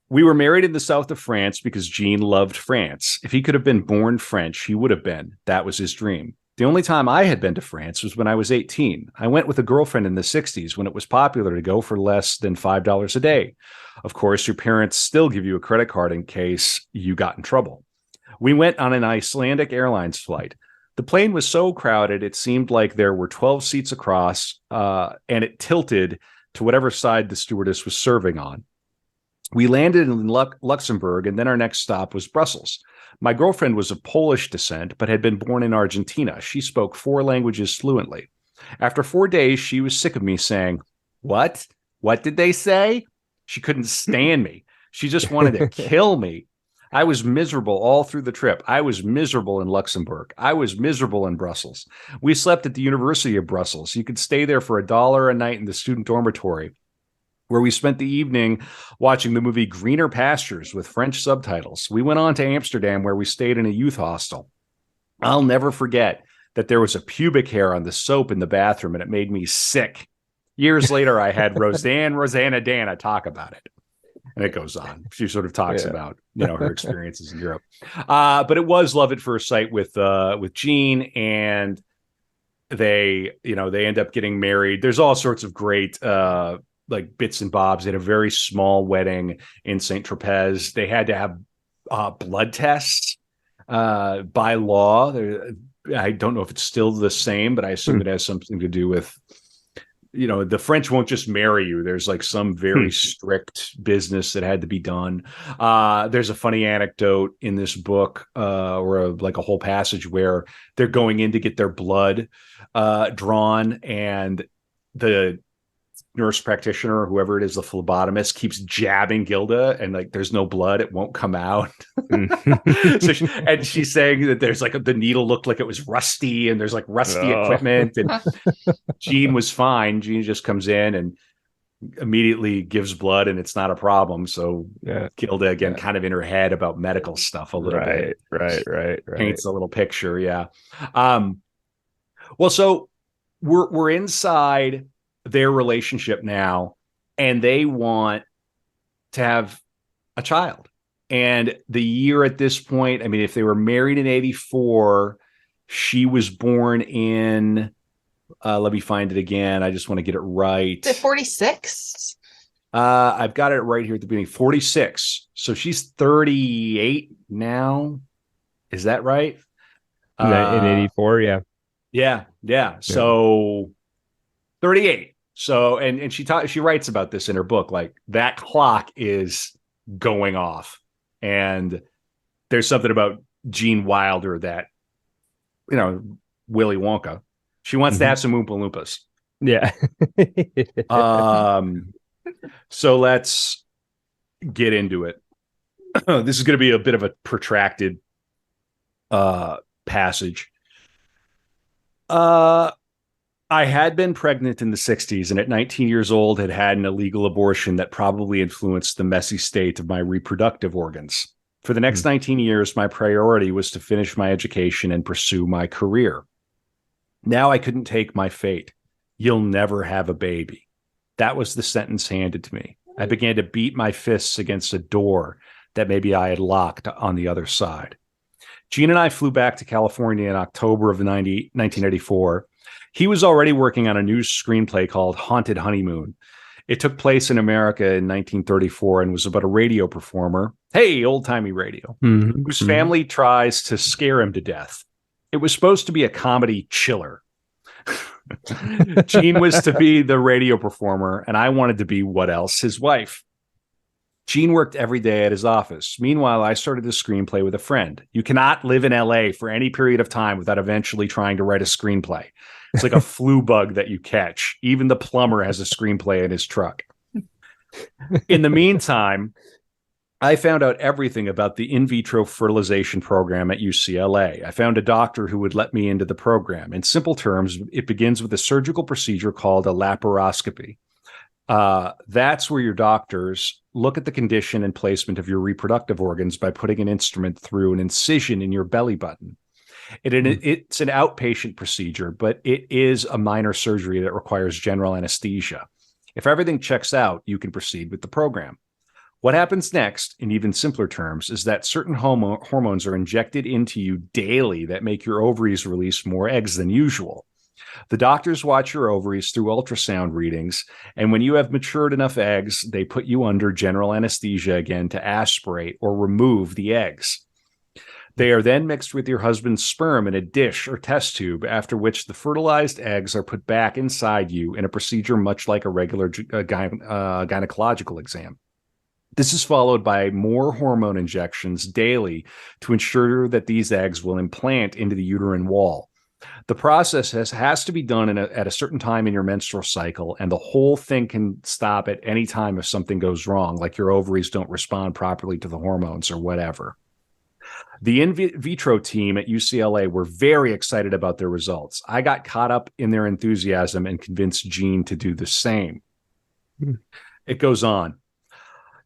we were married in the south of France because Jean loved France. If he could have been born French, he would have been. That was his dream. The only time I had been to France was when I was 18. I went with a girlfriend in the 60s when it was popular to go for less than $5 a day. Of course, your parents still give you a credit card in case you got in trouble. We went on an Icelandic Airlines flight. The plane was so crowded, it seemed like there were 12 seats across, and it tilted to whatever side the stewardess was serving on. We landed in Luxembourg, and then our next stop was Brussels. My girlfriend was of Polish descent, but had been born in Argentina. She spoke 4 languages fluently. After 4 days, she was sick of me saying, "What? What did they say?" She couldn't stand me. She just wanted to kill me. I was miserable all through the trip. I was miserable in Luxembourg. I was miserable in Brussels. We slept at the University of Brussels. You could stay there for $1 a night in the student dormitory, where we spent the evening watching the movie Greener Pastures with French subtitles. We went on to Amsterdam, where we stayed in a youth hostel. I'll never forget that there was a pubic hair on the soap in the bathroom, and it made me sick. Years later, I had Rosanna Dana talk about it. And it goes on. She sort of talks about, her experiences in Europe. But it was love at first sight with Jean, and they end up getting married. There's all sorts of great like bits and bobs. They had a very small wedding in Saint Tropez. They had to have blood tests by law. I don't know if it's still the same, but I assume it has something to do with, the French won't just marry you. There's like some very strict business that had to be done. There's a funny anecdote in this book, or like a whole passage where they're going in to get their blood drawn, and the nurse practitioner, whoever it is, the phlebotomist, keeps jabbing Gilda, and like there's no blood, it won't come out. And she's saying that there's like the needle looked like it was rusty, and there's like rusty equipment, and Jean was fine. Jean just comes in and immediately gives blood, and it's not a problem. So Gilda again, kind of in her head about medical stuff a little bit. Right. Paints a little picture. Yeah. Well, so we're inside their relationship now, and they want to have a child. And the year at this point, I mean, if they were married in 84, she was born in, let me find it again. I just want to get it right. Is it 46? I've got it right here at the beginning, 46. So she's 38 now. Is that right? In 84, yeah. Yeah. So 38. So, and she writes about this in her book, like that clock is going off, and there's something about Gene Wilder that, Willy Wonka, she wants to have some Oompa Loompas. Yeah. So let's get into it. This is going to be a bit of a protracted passage. I had been pregnant in the 60s, and at 19 years old had had an illegal abortion that probably influenced the messy state of my reproductive organs. For the next 19 years, my priority was to finish my education and pursue my career. Now I couldn't take my fate. You'll never have a baby. That was the sentence handed to me. I began to beat my fists against a door that maybe I had locked on the other side. Gene and I flew back to California in October of 1984. He was already working on a new screenplay called Haunted Honeymoon. It took place in America in 1934 and was about a radio performer, hey, old-timey radio, whose family tries to scare him to death. It was supposed to be a comedy chiller. Gene was to be the radio performer, and I wanted to be, what else, his wife. Gene worked every day at his office. Meanwhile, I started the screenplay with a friend. You cannot live in LA for any period of time without eventually trying to write a screenplay. It's like a flu bug that you catch. Even the plumber has a screenplay in his truck. In the meantime, I found out everything about the in vitro fertilization program at UCLA. I found a doctor who would let me into the program. In simple terms, it begins with a surgical procedure called a laparoscopy. That's where your doctors look at the condition and placement of your reproductive organs by putting an instrument through an incision in your belly button. It's an outpatient procedure, but it is a minor surgery that requires general anesthesia. If everything checks out, you can proceed with the program. What happens next, in even simpler terms, is that certain hormones are injected into you daily that make your ovaries release more eggs than usual. The doctors watch your ovaries through ultrasound readings, and when you have matured enough eggs, they put you under general anesthesia again to aspirate or remove the eggs. They are then mixed with your husband's sperm in a dish or test tube, after which the fertilized eggs are put back inside you in a procedure much like a regular gynecological exam. This is followed by more hormone injections daily to ensure that these eggs will implant into the uterine wall. The process has to be done at a certain time in your menstrual cycle, and the whole thing can stop at any time if something goes wrong, like your ovaries don't respond properly to the hormones or whatever. The in vitro team at UCLA were very excited about their results. I got caught up in their enthusiasm and convinced Gene to do the same. It goes on.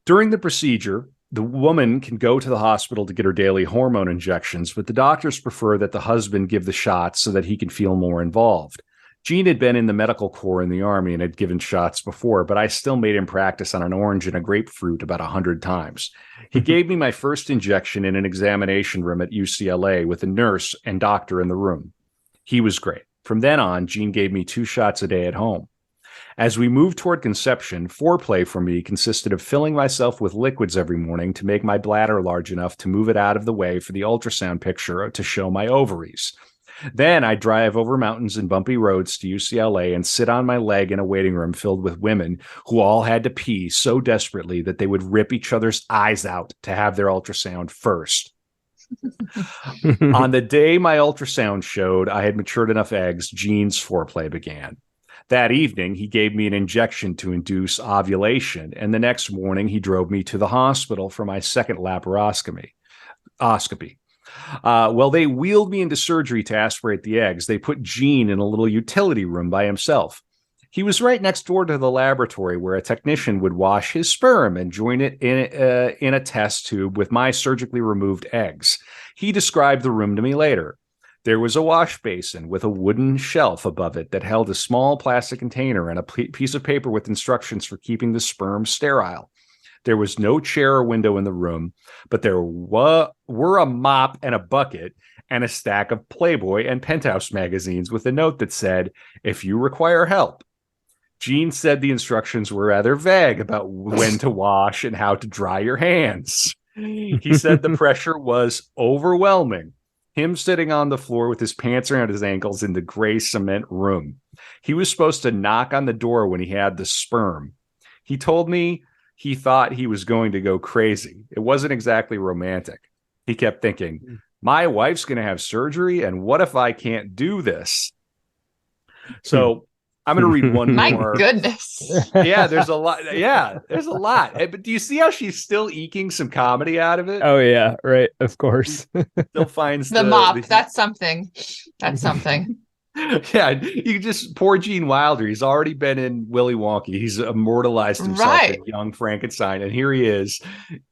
During the procedure, the woman can go to the hospital to get her daily hormone injections, but the doctors prefer that the husband give the shots so that he can feel more involved. Gene had been in the medical corps in the Army and had given shots before, but I still made him practice on an orange and a grapefruit about 100 times. He gave me my first injection in an examination room at UCLA with a nurse and doctor in the room. He was great. From then on, Gene gave me 2 shots a day at home. As we moved toward conception, foreplay for me consisted of filling myself with liquids every morning to make my bladder large enough to move it out of the way for the ultrasound picture to show my ovaries. Then I'd drive over mountains and bumpy roads to UCLA and sit on my leg in a waiting room filled with women who all had to pee so desperately that they would rip each other's eyes out to have their ultrasound first. On the day my ultrasound showed I had matured enough eggs, Gene's foreplay began. That evening, he gave me an injection to induce ovulation, and the next morning he drove me to the hospital for my second laparoscopy. Well, they wheeled me into surgery to aspirate the eggs. They put Gene in a little utility room by himself. He was right next door to the laboratory where a technician would wash his sperm and join it in a test tube with my surgically removed eggs. He described the room to me later. There was a wash basin with a wooden shelf above it that held a small plastic container and a piece of paper with instructions for keeping the sperm sterile. There was no chair or window in the room, but there were a mop and a bucket and a stack of Playboy and Penthouse magazines with a note that said, "If you require help." Gene said the instructions were rather vague about when to wash and how to dry your hands. He said the pressure was overwhelming. Him sitting on the floor with his pants around his ankles in the gray cement room. He was supposed to knock on the door when he had the sperm. He told me he thought he was going to go crazy. It wasn't exactly romantic. He kept thinking, my wife's going to have surgery, and what if I can't do this? So I'm going to read one My more. My goodness. Yeah, there's a lot. Yeah, there's a lot. But do you see how she's still eking some comedy out of it? Oh, yeah, right. Of course. Still finds the mop. That's something. That's something. Yeah, you just poor Gene Wilder. He's already been in Willy Wonka. He's immortalized himself in Young Frankenstein, and here he is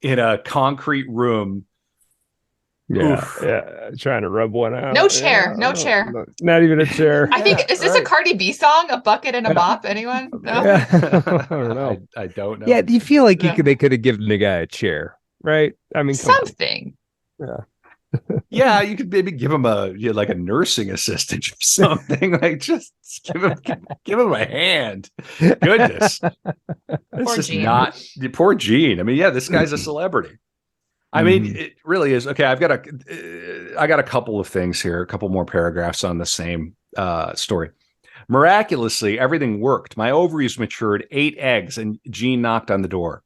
in a concrete room. Yeah, yeah, trying to rub one out. No chair, no chair. Not even a chair. I think is this a Cardi B song? A bucket and a mop? Anyone? No. Yeah. I don't know. I don't know. Yeah, do you feel like they could have given the guy a chair? right? I mean, come on. Something. Yeah. Yeah, you could maybe give him a like a nursing assistant or something. Like just give him a hand. Goodness. It's Poor just Gene. not the poor Gene. I mean, yeah, this guy's a celebrity. I mean, it really is. Okay, I got a couple of things here, a couple more paragraphs on the same story. Miraculously, everything worked. My ovaries matured 8 eggs, and Gene knocked on the door.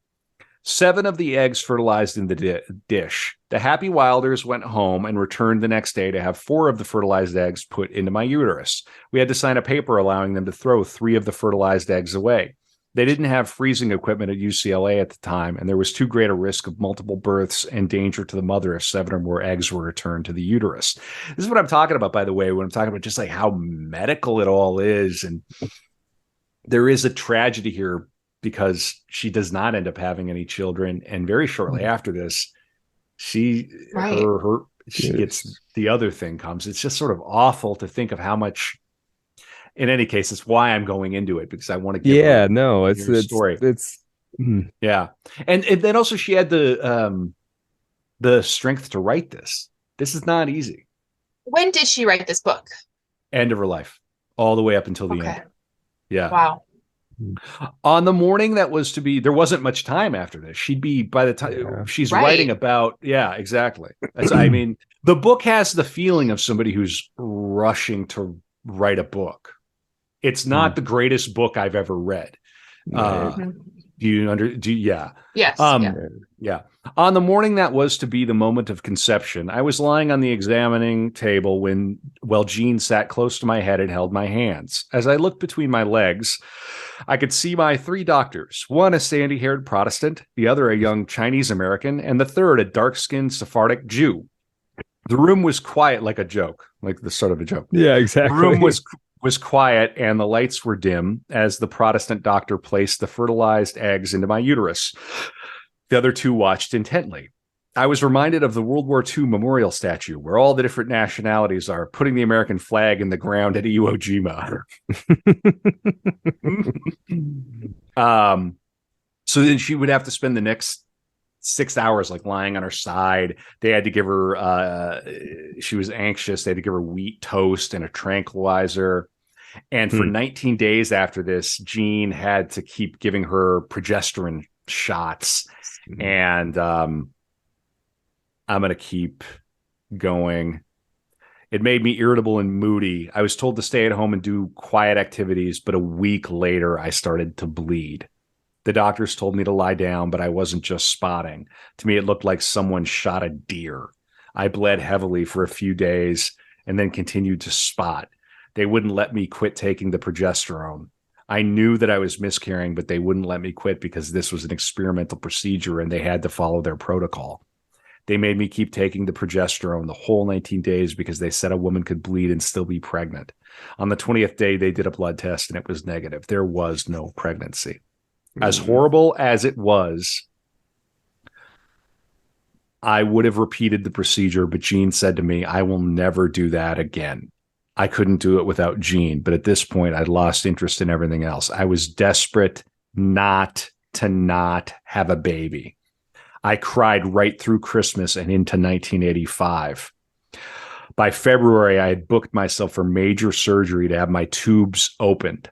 7 of the eggs fertilized in the dish. The happy Wilders went home and returned the next day to have 4 of the fertilized eggs put into my uterus. We had to sign a paper allowing them to throw 3 of the fertilized eggs away. They didn't have freezing equipment at UCLA at the time, and there was too great a risk of multiple births and danger to the mother if 7 or more eggs were returned to the uterus. This is what I'm talking about, by the way, when I'm talking about just like how medical it all is. And there is a tragedy here because she does not end up having any children. And very shortly after this, she gets the other thing comes. It's just sort of awful to think of how much. In any case, it's why I'm going into it, because I want to get it's story. Yeah. And then also she had the strength to write this. This is not easy. When did she write this book? End of her life, all the way up until the end. Yeah. Wow. On the morning that was to be, there wasn't much time after this. She'd be, by the time she's writing about, exactly. I mean, the book has the feeling of somebody who's rushing to write a book. It's not the greatest book I've ever read. Yeah. Yes. Yeah. On the morning that was to be the moment of conception, I was lying on the examining table when Gene sat close to my head and held my hands. As I looked between my legs, I could see my 3 doctors, one a sandy-haired Protestant, the other a young Chinese American, and the third a dark-skinned Sephardic Jew. The room was quiet like a joke, like the start of a joke. Yeah, exactly. The room was quiet and the lights were dim as the Protestant doctor placed the fertilized eggs into my uterus. The other 2 watched intently. I was reminded of the World War II memorial statue where all the different nationalities are putting the American flag in the ground at Iwo Jima. So then she would have to spend the next 6 hours like lying on her side. They had to give her she was anxious. They had to give her wheat toast and a tranquilizer. And for 19 days after this, Gene had to keep giving her progesterone shots. And I'm going to keep going. It made me irritable and moody. I was told to stay at home and do quiet activities, but a week later I started to bleed. The doctors told me to lie down, but I wasn't just spotting. To me, it looked like someone shot a deer. I bled heavily for a few days and then continued to spot. They wouldn't let me quit taking the progesterone. I knew that I was miscarrying, but they wouldn't let me quit because this was an experimental procedure and they had to follow their protocol. They made me keep taking the progesterone the whole 19 days because they said a woman could bleed and still be pregnant. On the 20th day, they did a blood test and it was negative. There was no pregnancy. As horrible as it was, I would have repeated the procedure, but Gene said to me, I will never do that again. I couldn't do it without Gene, but at this point, I'd lost interest in everything else. I was desperate not to have a baby. I cried right through Christmas and into 1985. By February, I had booked myself for major surgery to have my tubes opened.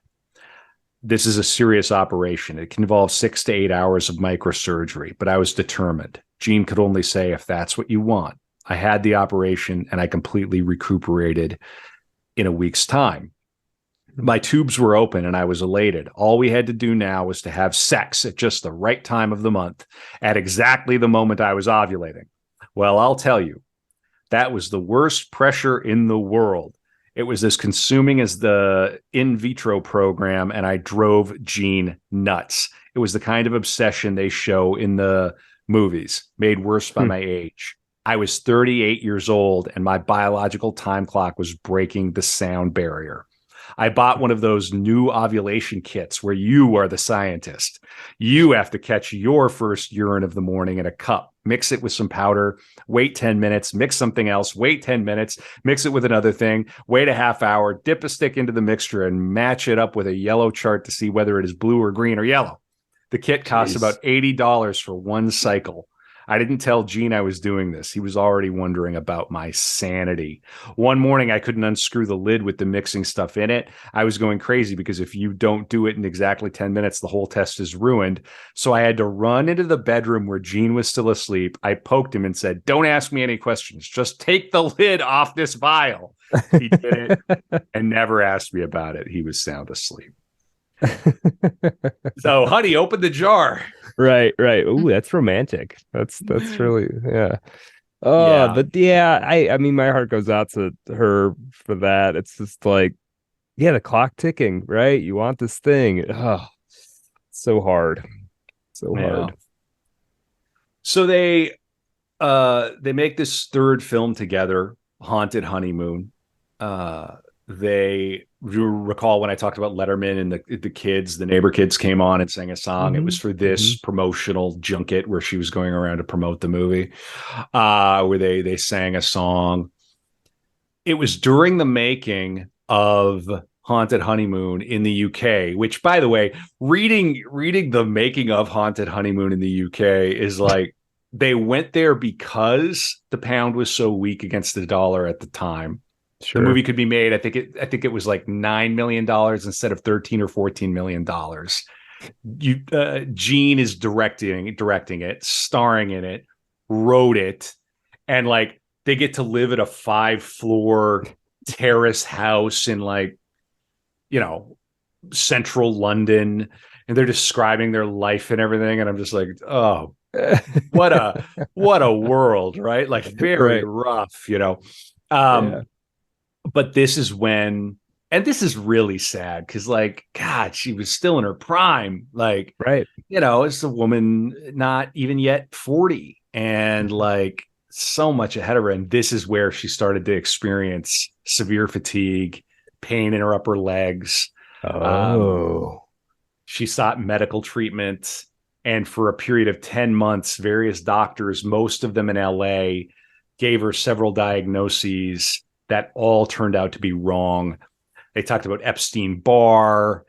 This is a serious operation. It can involve 6 to 8 hours of microsurgery, but I was determined. Gene could only say, if that's what you want. I had the operation and I completely recuperated in a week's time. My tubes were open and I was elated. All we had to do now was to have sex at just the right time of the month, at exactly the moment I was ovulating. Well, I'll tell you, that was the worst pressure in the world. It was as consuming as the in vitro program, and I drove Gene nuts. It was the kind of obsession they show in the movies, made worse by my age. I was 38 years old, and my biological time clock was breaking the sound barrier. I bought one of those new ovulation kits where you are the scientist. You have to catch your first urine of the morning in a cup, mix it with some powder, wait 10 minutes, mix something else, wait 10 minutes, mix it with another thing, wait a half hour, dip a stick into the mixture and match it up with a yellow chart to see whether it is blue or green or yellow. The kit costs about $80 for one cycle. I didn't tell Gene I was doing this. He was already wondering about my sanity. One morning, I couldn't unscrew the lid with the mixing stuff in it. I was going crazy because if you don't do it in exactly 10 minutes, the whole test is ruined. So I had to run into the bedroom where Gene was still asleep. I poked him and said, "Don't ask me any questions. Just take the lid off this vial." He did it and never asked me about it. He was sound asleep. So, honey, open the jar. Right. Ooh, that's romantic. That's really, yeah. Oh, Yeah. but yeah, I mean, my heart goes out to her for that. It's just like, yeah, the clock ticking, right? You want this thing. Oh, so hard. So hard. So they make this third film together, Haunted Honeymoon. You recall when I talked about Letterman and the kids, the neighbor kids came on and sang a song. It was for this promotional junket where she was going around to promote the movie, where they sang a song. It was during the making of Haunted Honeymoon in the UK, which, by the way, reading the making of Haunted Honeymoon in the UK is like, they went there because the pound was so weak against the dollar at the time. Sure. The movie could be made. I think it was like $9 million instead of $13 or $14 million. Gene is directing it, starring in it, wrote it, and like they get to live at a 5-floor terrace house in like, you know, central London, and they're describing their life and everything, and I'm just like, oh, what a world, right? Like very rough, you know. But this is when, and this is really sad because, like, God, she was still in her prime. Like, you know, it's a woman not even yet 40 and like so much ahead of her. And this is where she started to experience severe fatigue, pain in her upper legs. She sought medical treatment. And for a period of 10 months, various doctors, most of them in LA, gave her several diagnoses that all turned out to be wrong. They talked about Epstein-Barr.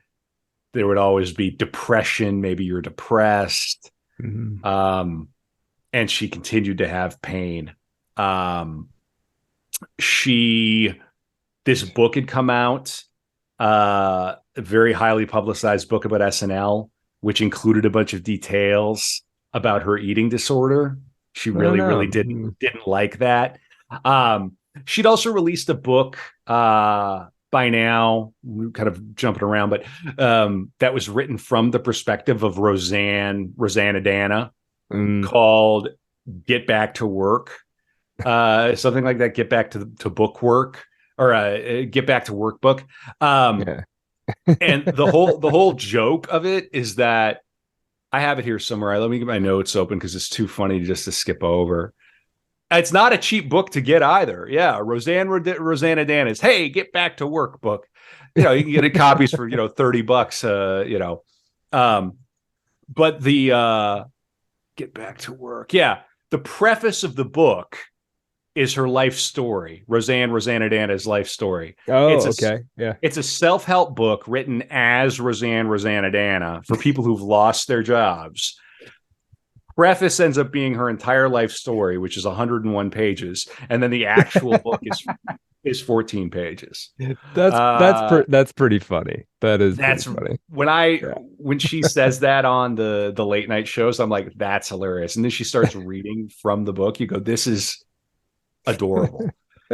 There would always be depression. Maybe you're depressed. And she continued to have pain. This book had come out, a very highly publicized book about SNL, which included a bunch of details about her eating disorder. She really didn't like that. She'd also released a book by now, we're kind of jumping around, but that was written from the perspective of Rosanna Dana, called Get Back to Work. Something like that, Get Back to Book Work, or Get Back to Work book. And the whole joke of it is that, I have it here somewhere. Let me get my notes open because it's too funny just to skip over. It's not a cheap book to get either. Yeah, Rosanna Dana's "Hey, Get Back to Work" book. You know, you can get it copies for $30. You know, but the Get Back to Work. Yeah, the preface of the book is her life story. Rosanna Dana's life story. Okay. Yeah. It's a self-help book written as Rosanna Dana for people who've lost their jobs. Preface ends up being her entire life story, which is 101 pages, and then the actual book is 14 pages. That's pretty funny. That's funny. When she says that on the late night shows, I'm like, that's hilarious. And then she starts reading from the book. You go, this is adorable.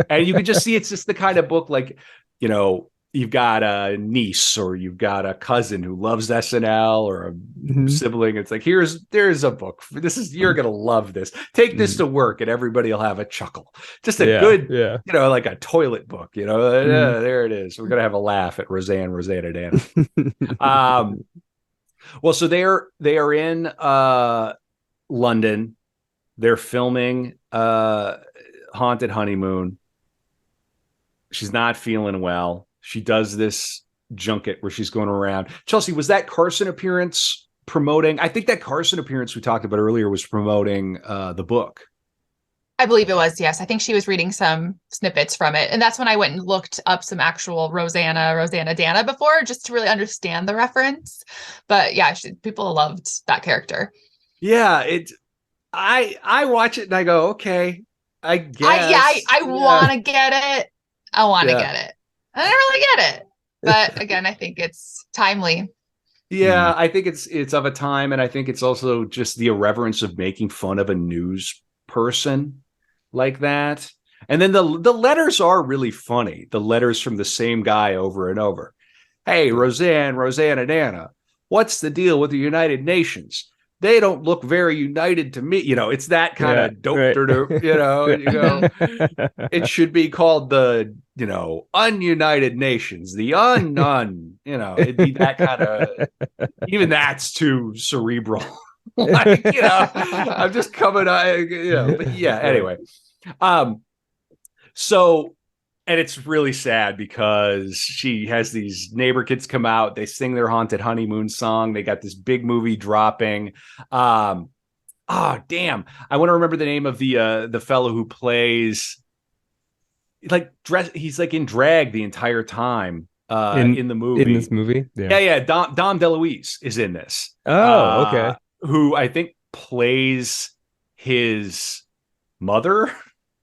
And you can just see it's just the kind of book, like, you know, you've got a niece or you've got a cousin who loves SNL, or a sibling. It's like, there's a book. You're going to love this. Take this to work and everybody will have a chuckle. Just a good, you know, like a toilet book, you know, there it is. We're going to have a laugh at Rosanna Dana. Well, so they are in London. They're filming Haunted Honeymoon. She's not feeling well. She does this junket where she's going around. Chelsey, was that Carson appearance promoting? I think that Carson appearance we talked about earlier was promoting the book. I believe it was, yes. I think she was reading some snippets from it. And that's when I went and looked up some actual Rosanna Dana before, just to really understand the reference. But yeah, people loved that character. Yeah, I watch it and I go, okay, I guess. I want to get it. I want to get it. I didn't really get it. But again, I think it's timely. Yeah, I think it's of a time, and I think it's also just the irreverence of making fun of a news person like that. And then the letters are really funny. The letters from the same guy over and over. Hey, Roseanne and Anna, what's the deal with the United Nations? They don't look very united to me. It's that kind of dope, right. You go, it should be called the, ununited nations, the it'd be that kind of, even that's too cerebral. I'm just coming on, but yeah, anyway. So, and it's really sad because she has these neighbor kids come out. They sing their Haunted Honeymoon song. They got this big movie dropping. Damn. I want to remember the name of the fellow who plays he's like in drag the entire time in the movie. In this movie? Yeah. Dom DeLuise is in this. Oh, okay. Who I think plays his mother.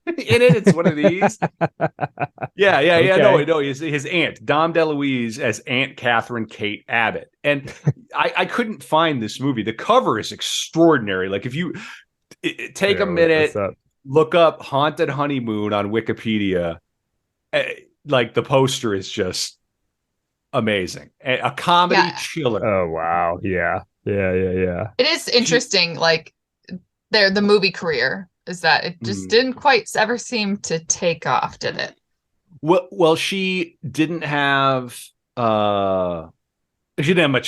In it, it's one of these. Yeah. Okay. No, his aunt, Dom DeLuise, as Aunt Catherine Kate Abbott. And I couldn't find this movie. The cover is extraordinary. Like, if you take a minute, look up Haunted Honeymoon on Wikipedia, like, the poster is just amazing. A comedy chiller. Oh, wow. Yeah. It is interesting, like, the movie career. Is that it just didn't quite ever seem to take off, did it? Well, she didn't have much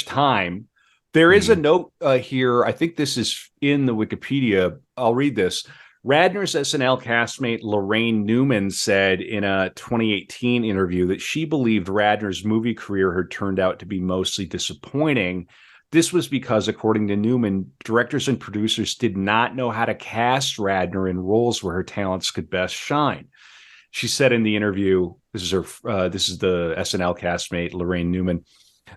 time. There is a note here. I think this is in the Wikipedia. I'll read this. Radner's SNL castmate Lorraine Newman said in a 2018 interview that she believed Radner's movie career had turned out to be mostly disappointing. This was because, according to Newman, directors and producers did not know how to cast Radner in roles where her talents could best shine. She said in the interview, this is the SNL castmate Lorraine Newman,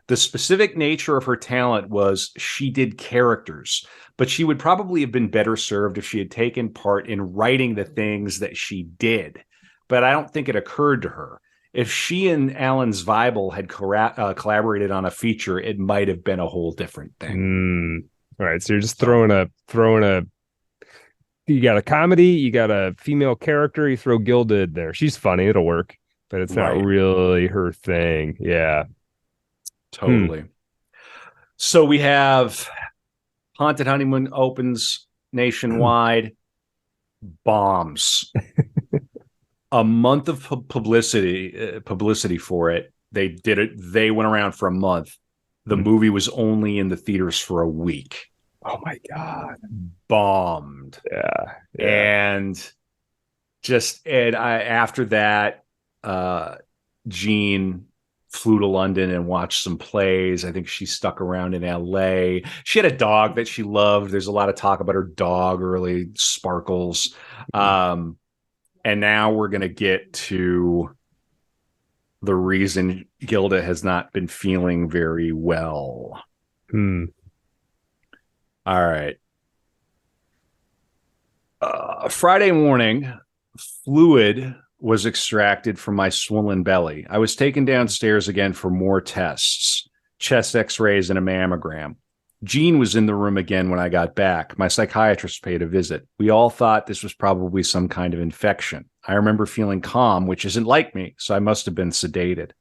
the specific nature of her talent was she did characters, but she would probably have been better served if she had taken part in writing the things that she did. But I don't think it occurred to her. If she and Alan Zweibel had collaborated on a feature, it might have been a whole different thing. All right, so you're just throwing a. You got a comedy, you got a female character, you throw Gilda in there. She's funny, it'll work, but it's not really her thing. Yeah, totally. So we have Haunted Honeymoon opens nationwide, bombs. A month of publicity for it. They did it. They went around for a month. The movie was only in the theaters for a week. Oh my God. Bombed. Yeah. And after that, Jean flew to London and watched some plays. I think she stuck around in LA. She had a dog that she loved. There's a lot of talk about her dog early, Sparkles. And now we're going to get to the reason Gilda has not been feeling very well. All right. Friday morning, fluid was extracted from my swollen belly. I was taken downstairs again for more tests, chest x-rays and a mammogram. Jean was in the room again when I got back. My psychiatrist paid a visit. We all thought this was probably some kind of infection. I remember feeling calm, which isn't like me, so I must have been sedated.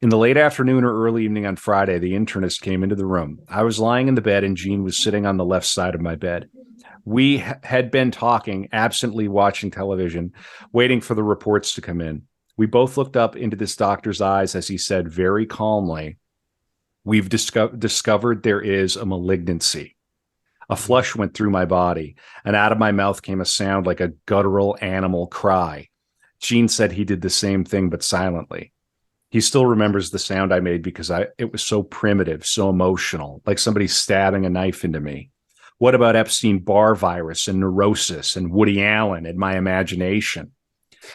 In the late afternoon or early evening on Friday, the internist came into the room. I was lying in the bed and Jean was sitting on the left side of my bed. We had been talking, absently watching television, waiting for the reports to come in. We both looked up into this doctor's eyes as he said very calmly, "We've discovered there is a malignancy." A flush went through my body, and out of my mouth came a sound like a guttural animal cry. Gene said he did the same thing, but silently. He still remembers the sound I made because it was so primitive, so emotional, like somebody stabbing a knife into me. What about Epstein-Barr virus and neurosis and Woody Allen and my imagination?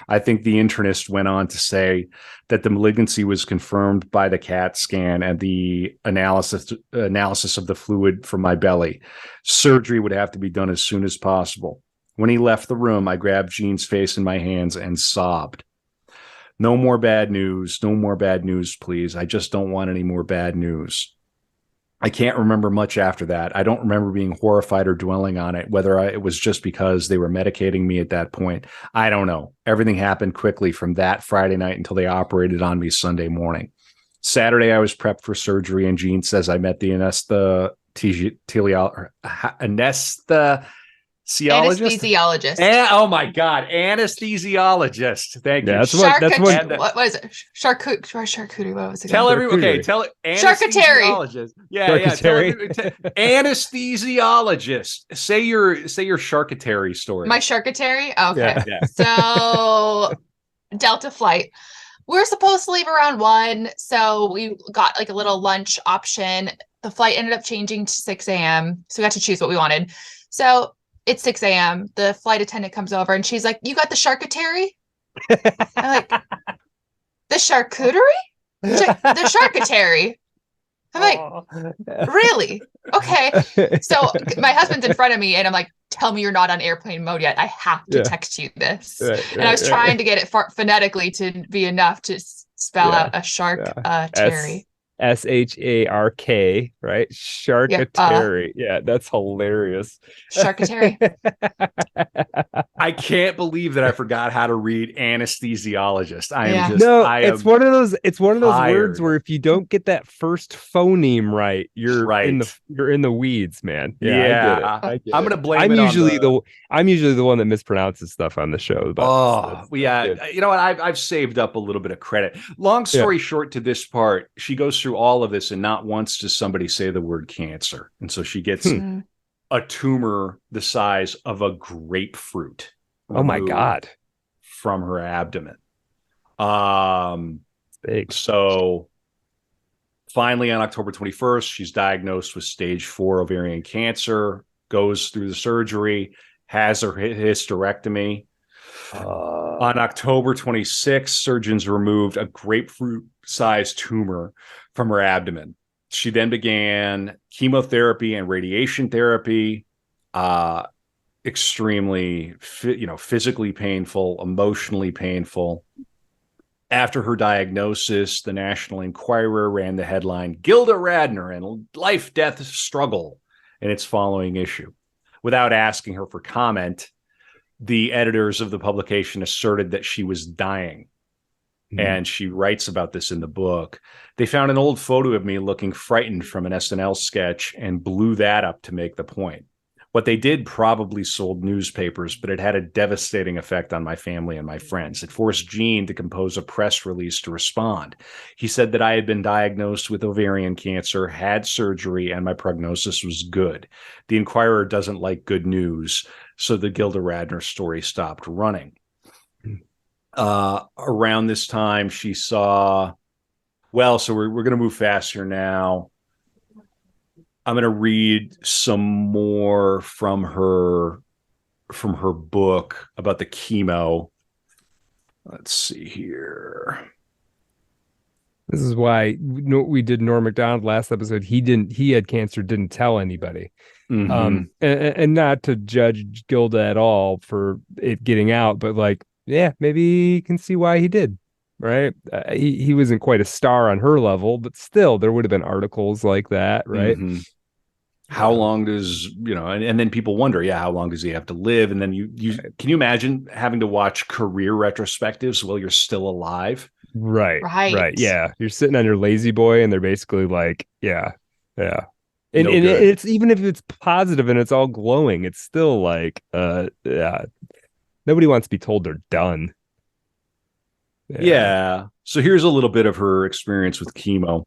I think the internist went on to say that the malignancy was confirmed by the CAT scan and the analysis of the fluid from my belly. Surgery would have to be done as soon as possible. When he left the room, I grabbed Jean's face in my hands and sobbed. No more bad news. No more bad news, please. I just don't want any more bad news. I can't remember much after that. I don't remember being horrified or dwelling on it, whether it was just because they were medicating me at that point. I don't know. Everything happened quickly from that Friday night until they operated on me Sunday morning. Saturday, I was prepped for surgery, and Jean says I met the anesthesiologist. Oh my God, anesthesiologist. Thank you. What is it? Charcuterie. What was it? Tell everyone. Okay, tell it. Charcuterie. Anesthesiologist. Say your charcuterie story. My charcuterie. Okay. Yeah. So Delta flight. We're supposed to leave around 1, so we got like a little lunch option. The flight ended up changing to 6 a.m. So we got to choose what we wanted. So it's 6 a.m. The flight attendant comes over and she's like, "You got the charcuterie?" I'm like, "The charcuterie? The charcuterie." I'm like, "Really? Okay." So my husband's in front of me and I'm like, "Tell me you're not on airplane mode yet. I have to text you this." And I was trying to get it phonetically to be enough to spell out a charcuterie. SHARK, right? Charcuterie. Yeah, that's hilarious. Charcuterie. I can't believe that I forgot how to read anesthesiologist. It's one of those words where if you don't get that first phoneme right, you're in the weeds, man. Yeah. I get it. I'm gonna blame I'm usually the one that mispronounces stuff on the show. You know what? I've saved up a little bit of credit. Long story short, to this part, she goes through all of this and not once does somebody say the word cancer. And so she gets a tumor the size of a grapefruit. Oh my God. From her abdomen. Big. So finally on October 21st, she's diagnosed with stage 4 ovarian cancer, goes through the surgery, has her hysterectomy. On October 26th, surgeons removed a grapefruit-sized tumor from her abdomen. She then began chemotherapy and radiation therapy, extremely, physically painful, emotionally painful. After her diagnosis, the National Enquirer ran the headline, "Gilda Radner and Life-Death Struggle," in its following issue. Without asking her for comment, the editors of the publication asserted that she was dying. And she writes about this in the book. They found an old photo of me looking frightened from an SNL sketch and blew that up to make the point. What they did probably sold newspapers, but it had a devastating effect on my family and my friends. It forced Gene to compose a press release to respond. He said that I had been diagnosed with ovarian cancer, had surgery, and my prognosis was good. The Enquirer doesn't like good news, so the Gilda Radner story stopped running. Around this time, she saw, so we're going to move fast here now. I'm going to read some more from her book about the chemo. Let's see here. This is why we did Norm Macdonald last episode. He had cancer, didn't tell anybody. And not to judge Gilda at all for it getting out, but maybe you can see why he did, right? He wasn't quite a star on her level, but still there would have been articles like that, right? How long does, and then people wonder, how long does he have to live? And then can you imagine having to watch career retrospectives while you're still alive? Right. Yeah. You're sitting on your lazy boy and they're basically like, yeah. And it's, even if it's positive and it's all glowing, it's still like, nobody wants to be told they're done. Yeah. So here's a little bit of her experience with chemo.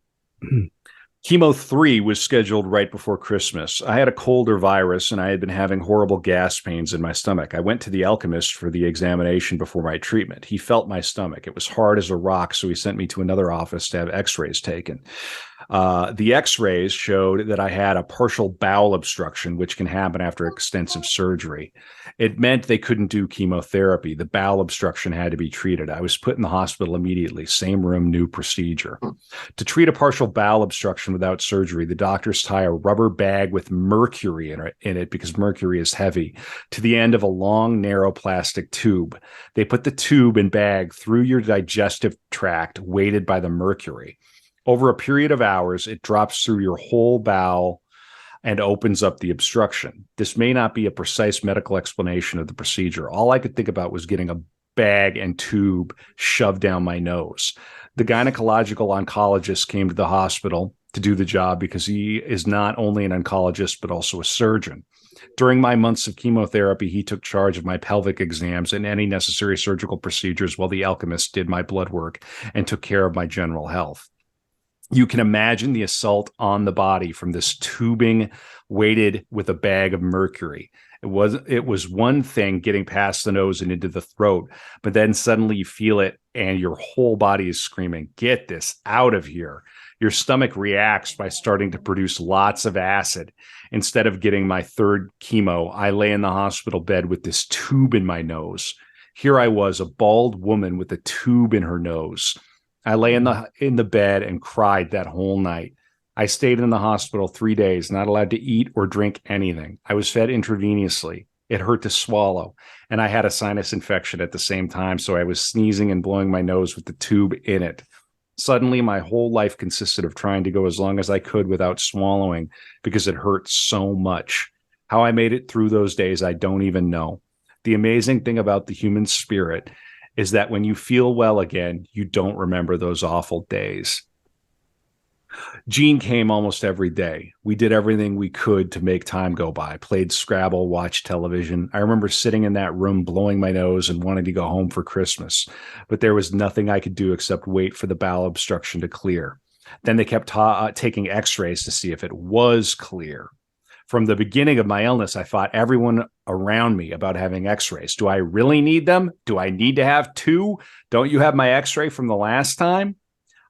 Chemo 3 was scheduled right before Christmas. I had a cold or virus, and I had been having horrible gas pains in my stomach. I went to the alchemist for the examination before my treatment. He felt my stomach. It was hard as a rock, so he sent me to another office to have x-rays taken. The x-rays showed that I had a partial bowel obstruction, which can happen after extensive surgery. It meant they couldn't do chemotherapy. The bowel obstruction had to be treated. I was put in the hospital immediately. Same room, new procedure. To treat a partial bowel obstruction without surgery, the doctors tie a rubber bag with mercury in it because mercury is heavy to the end of a long, narrow plastic tube. They put the tube and bag through your digestive tract, weighted by the mercury. Over a period of hours, it drops through your whole bowel and opens up the obstruction. This may not be a precise medical explanation of the procedure. All I could think about was getting a bag and tube shoved down my nose. The gynecological oncologist came to the hospital to do the job because he is not only an oncologist, but also a surgeon. During my months of chemotherapy, he took charge of my pelvic exams and any necessary surgical procedures while the alchemist did my blood work and took care of my general health. You can imagine the assault on the body from this tubing weighted with a bag of mercury. It was one thing getting past the nose and into the throat, but then suddenly you feel it and your whole body is screaming, "Get this out of here." Your stomach reacts by starting to produce lots of acid. Instead of getting my third chemo, I lay in the hospital bed with this tube in my nose. Here I was, a bald woman with a tube in her nose. I lay in the bed and cried that whole night. I stayed in the hospital 3 days, not allowed to eat or drink anything. I was fed intravenously. It hurt to swallow, and I had a sinus infection at the same time, so I was sneezing and blowing my nose with the tube in it. Suddenly, my whole life consisted of trying to go as long as I could without swallowing because it hurt so much. How I made it through those days, I don't even know. The amazing thing about the human spirit is that when you feel well again, you don't remember those awful days. Jean came almost every day. We did everything we could to make time go by, played Scrabble, watched television. I remember sitting in that room, blowing my nose and wanting to go home for Christmas, but there was nothing I could do except wait for the bowel obstruction to clear. Then they kept taking x-rays to see if it was clear. From the beginning of my illness, I fought everyone around me about having x-rays. Do I really need them? Do I need to have two? Don't you have my x-ray from the last time?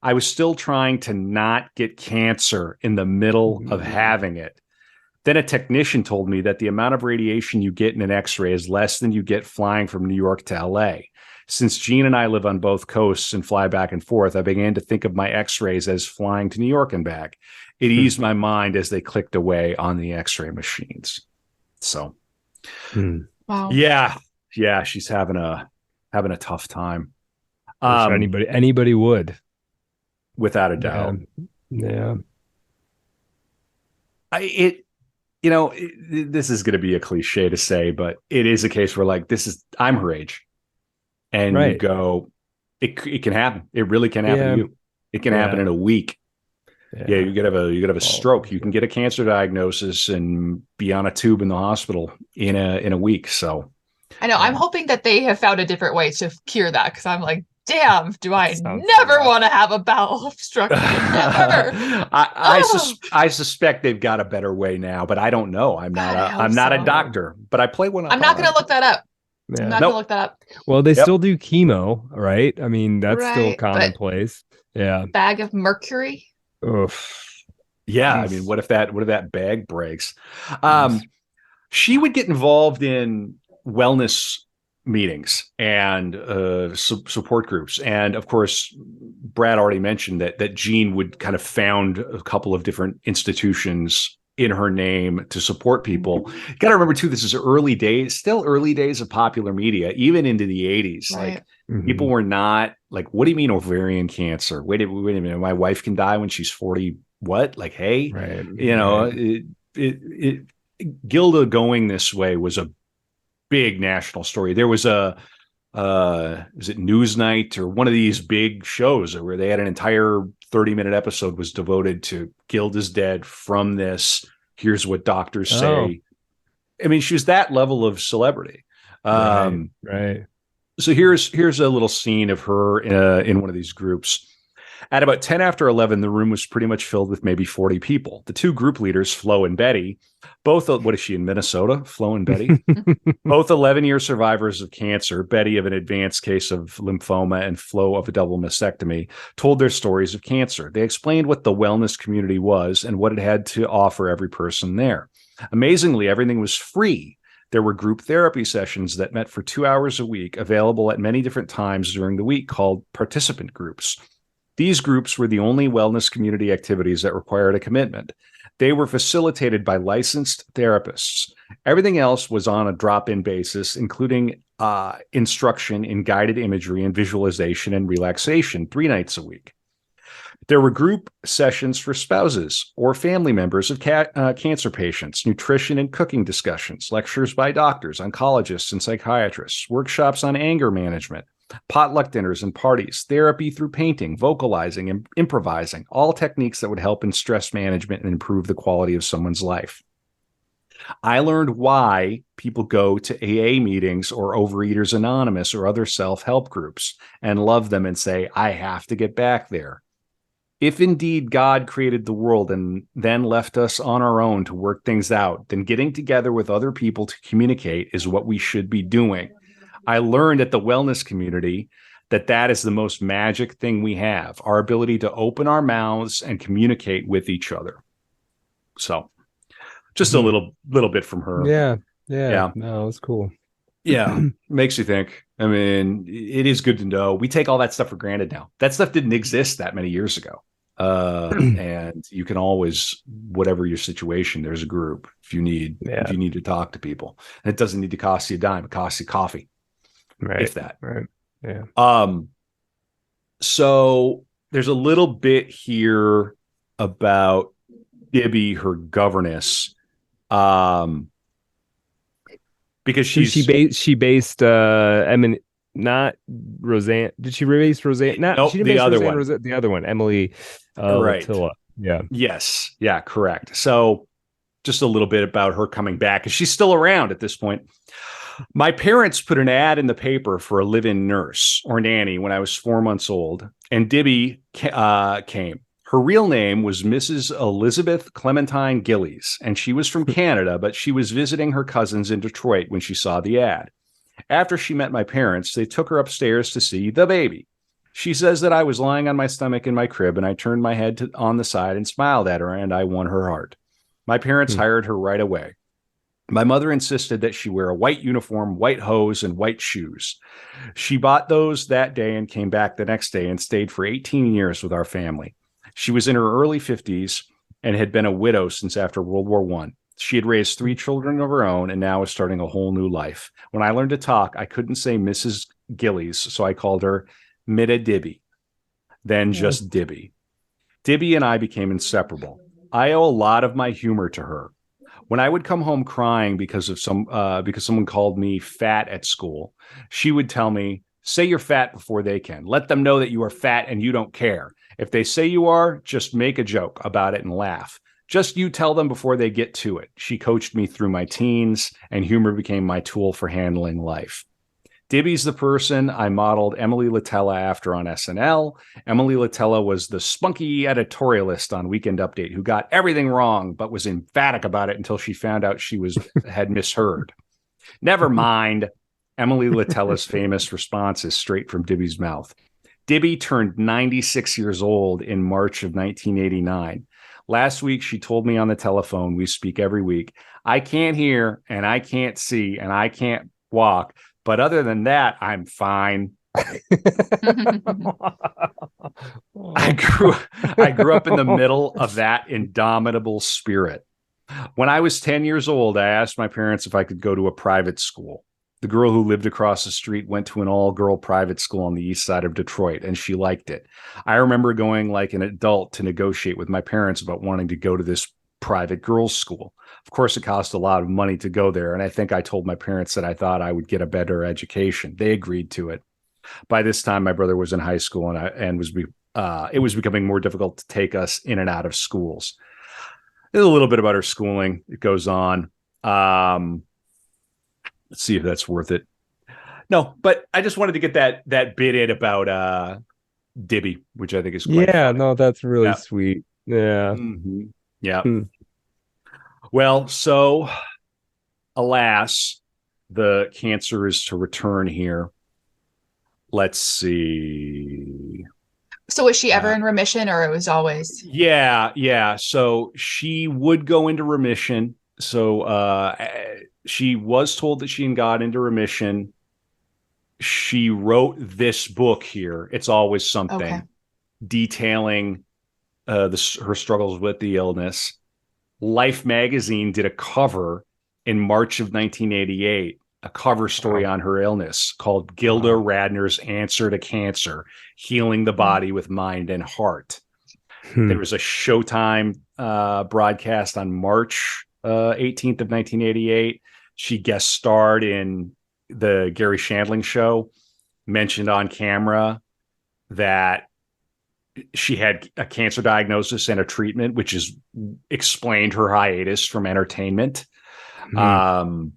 I was still trying to not get cancer in the middle of having it. Then a technician told me that the amount of radiation you get in an x-ray is less than you get flying from New York to LA. Since Jean and I live on both coasts and fly back and forth, I began to think of my x-rays as flying to New York and back. It eased my mind as they clicked away on the x-ray machines. So, wow. Yeah, she's having a tough time. Anybody would. Without a doubt. Yeah. This is going to be a cliche to say, but it is a case where I'm her age. And you go, it can happen. It really can happen to you. It can happen in a week. Yeah, you could have a stroke. You can get a cancer diagnosis and be on a tube in the hospital in a week. So I know. I'm hoping that they have found a different way to cure that, because I'm like, damn, do I never want to have a bowel obstruction. Never. I suspect they've got a better way now, but I don't know. I'm not a doctor, but I play one. I'm not going to look that up. Yeah. I'm not going to look that up. Well, they still do chemo, right? I mean, that's still commonplace. Yeah. Bag of mercury. Oof. Yeah. I mean, what if that bag breaks? She would get involved in wellness meetings and support groups. And of course, Brad already mentioned that Jean would kind of found a couple of different institutions in her name to support people. You got to remember too, this is early days of popular media, even into the 80s. Right. Like people were not like, what do you mean ovarian cancer? Wait a minute. My wife can die when she's 40. What? Like, hey, Gilda going this way was a big national story. There was was it Newsnight or one of these big shows where they had an entire 30-minute episode was devoted to Gilda's dead from this. Here's what doctors say. I mean, she was that level of celebrity. Right. So here's a little scene of her in one of these groups. At about 10 after 11, the room was pretty much filled with maybe 40 people. The two group leaders, Flo and Betty, both, what is she in Minnesota? Flo and Betty? Both 11-year survivors of cancer, Betty of an advanced case of lymphoma and Flo of a double mastectomy, told their stories of cancer. They explained what the wellness community was and what it had to offer every person there. Amazingly, everything was free. There were group therapy sessions that met for 2 hours a week, available at many different times during the week, called participant groups. These groups were the only wellness community activities that required a commitment. They were facilitated by licensed therapists. Everything else was on a drop-in basis, including instruction in guided imagery and visualization and relaxation 3 nights a week. There were group sessions for spouses or family members of cancer patients, nutrition and cooking discussions, lectures by doctors, oncologists, and psychiatrists, workshops on anger management, potluck dinners and parties, therapy through painting, vocalizing, and improvising, all techniques that would help in stress management and improve the quality of someone's life. I learned why people go to AA meetings or Overeaters Anonymous or other self-help groups and love them and say, I have to get back there. If indeed God created the world and then left us on our own to work things out, then getting together with other people to communicate is what we should be doing. I learned at the wellness community that is the most magic thing we have, our ability to open our mouths and communicate with each other. So just a little bit from her. Yeah. No, it's cool. Yeah. Makes you think. I mean, it is good to know. We take all that stuff for granted now. That stuff didn't exist that many years ago. And you can always, whatever your situation, there's a group if you need to talk to people. And it doesn't need to cost you a dime. It costs you coffee. Right. If that. Right. Yeah. So there's a little bit here about Dibby, her governess. Because she based not Roseanne. Did she base Roseanne? Nope, she didn't the base other Roseanne, one. The other one, Emily right. Latilla. Yeah. Yes. Yeah, correct. So just a little bit about her coming back, because she's still around at this point. My parents put an ad in the paper for a live-in nurse or nanny when I was 4 months old, and Dibby came. Her real name was Mrs. Elizabeth Clementine Gillies, and she was from Canada, but she was visiting her cousins in Detroit when she saw the ad. After she met my parents, they took her upstairs to see the baby. She says that I was lying on my stomach in my crib, and I turned my head on the side and smiled at her, and I won her heart. My parents hired her right away. My mother insisted that she wear a white uniform, white hose, and white shoes. She bought those that day and came back the next day and stayed for 18 years with our family. She was in her early 50s and had been a widow since after World War I. She had raised 3 children of her own and now is starting a whole new life. When I learned to talk, I couldn't say Mrs. Gillies, so I called her Mida Dibby, then just Dibby. Dibby and I became inseparable. I owe a lot of my humor to her. When I would come home crying because someone called me fat at school, she would tell me, say you're fat before they can. Let them know that you are fat and you don't care. If they say you are, just make a joke about it and laugh. Just you tell them before they get to it. She coached me through my teens, and humor became my tool for handling life. Dibby's the person I modeled Emily Latilla after on SNL. Emily Latilla was the spunky editorialist on Weekend Update who got everything wrong, but was emphatic about it until she found out she had misheard. Never mind. Emily Latilla's famous response is straight from Dibby's mouth. Dibby turned 96 years old in March of 1989. Last week, she told me on the telephone, we speak every week, I can't hear and I can't see and I can't walk. But other than that, I'm fine. I grew up in the middle of that indomitable spirit. When I was 10 years old, I asked my parents if I could go to a private school. The girl who lived across the street went to an all-girl private school on the east side of Detroit, and she liked it. I remember going like an adult to negotiate with my parents about wanting to go to this private girls' school. Of course, it cost a lot of money to go there, and I think I told my parents that I thought I would get a better education. They agreed to it. By this time, my brother was in high school, and it was becoming more difficult to take us in and out of schools. There's a little bit about her schooling. It goes on. Let's see if that's worth it. No, but I just wanted to get that bit in about Dibby, which I think is quite Yeah, funny. no, that's really Yeah. sweet. Yeah. Yeah. Hmm. Well, so alas, the cancer is to return here. Let's see. So was she ever Uh, in remission, or it was always? yeah. So she would go into remission. So she was told that she got into remission. She wrote this book here. It's always Okay. something detailing her struggles with the illness. Life magazine did a cover in March of 1988, a cover story Wow. on her illness called Gilda Wow. Radner's Answer to Cancer, Healing the Hmm. Body with Mind and Heart. Hmm. There was a Showtime broadcast on March 18th of 1988. She guest starred in the Gary Shandling show, mentioned on camera that she had a cancer diagnosis and a treatment, which is explained her hiatus from entertainment. Hmm.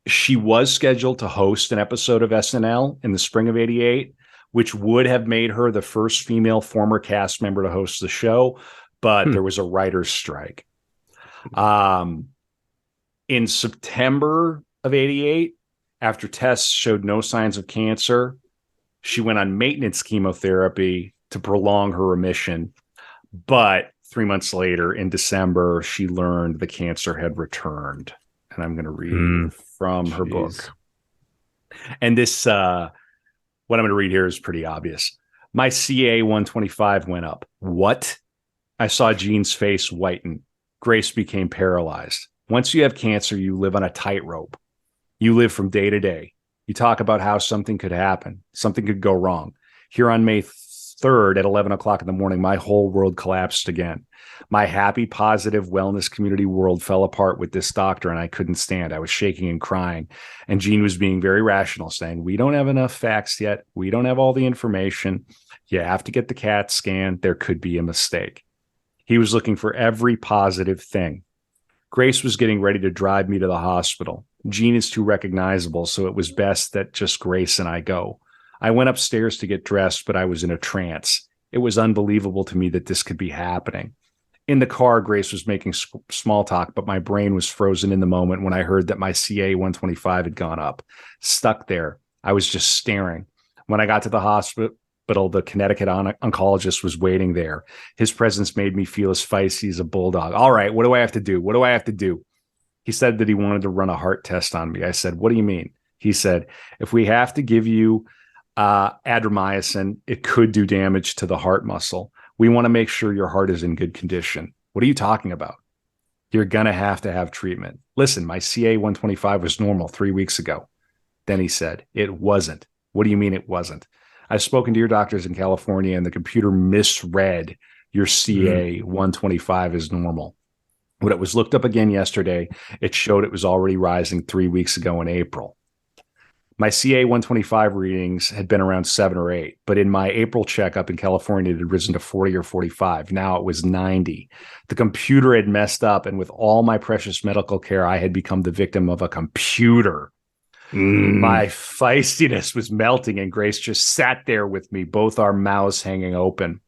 She was scheduled to host an episode of SNL in the spring of '88, which would have made her the first female former cast member to host the show, but Hmm. there was a writer's strike. In September of '88, after tests showed no signs of cancer, she went on maintenance chemotherapy to prolong her remission. But 3 months later, in December, she learned the cancer had returned. And I'm going to read from her book. And this, what I'm going to read here is pretty obvious. My CA-125 went up. What? I saw Jean's face whiten. Grace became paralyzed. Once you have cancer, you live on a tightrope. You live from day to day. You talk about how something could happen. Something could go wrong. Here on May 3rd at 11 o'clock in the morning, my whole world collapsed again. My happy, positive wellness community world fell apart with this doctor, and I couldn't stand. I was shaking and crying. And Jean was being very rational, saying, we don't have enough facts yet. We don't have all the information. You have to get the CAT scan. There could be a mistake. He was looking for every positive thing. Grace was getting ready to drive me to the hospital. Jean is too recognizable, so it was best that just Grace and I go. I went upstairs to get dressed, but I was in a trance. It was unbelievable to me that this could be happening. In the car, Grace was making small talk, but my brain was frozen in the moment when I heard that my CA-125 had gone up. Stuck there. I was just staring. When I got to the hospital, the Connecticut oncologist was waiting there. His presence made me feel as feisty as a bulldog. All right, what do I have to do? What do I have to do? He said that he wanted to run a heart test on me. I said, what do you mean? He said, if we have to give you adromycin, it could do damage to the heart muscle. We want to make sure your heart is in good condition. What are you talking about? You're going to have treatment. Listen, my CA-125 was normal 3 weeks ago. Then he said, it wasn't. What do you mean it wasn't? I've spoken to your doctors in California, and the computer misread your CA-125 as normal. When it was looked up again yesterday, it showed it was already rising 3 weeks ago in April. My CA-125 readings had been around 7 or 8, but in my April checkup in California, it had risen to 40 or 45. Now it was 90. The computer had messed up, and with all my precious medical care, I had become the victim of a computer. My feistiness was melting, and Grace just sat there with me, both our mouths hanging open.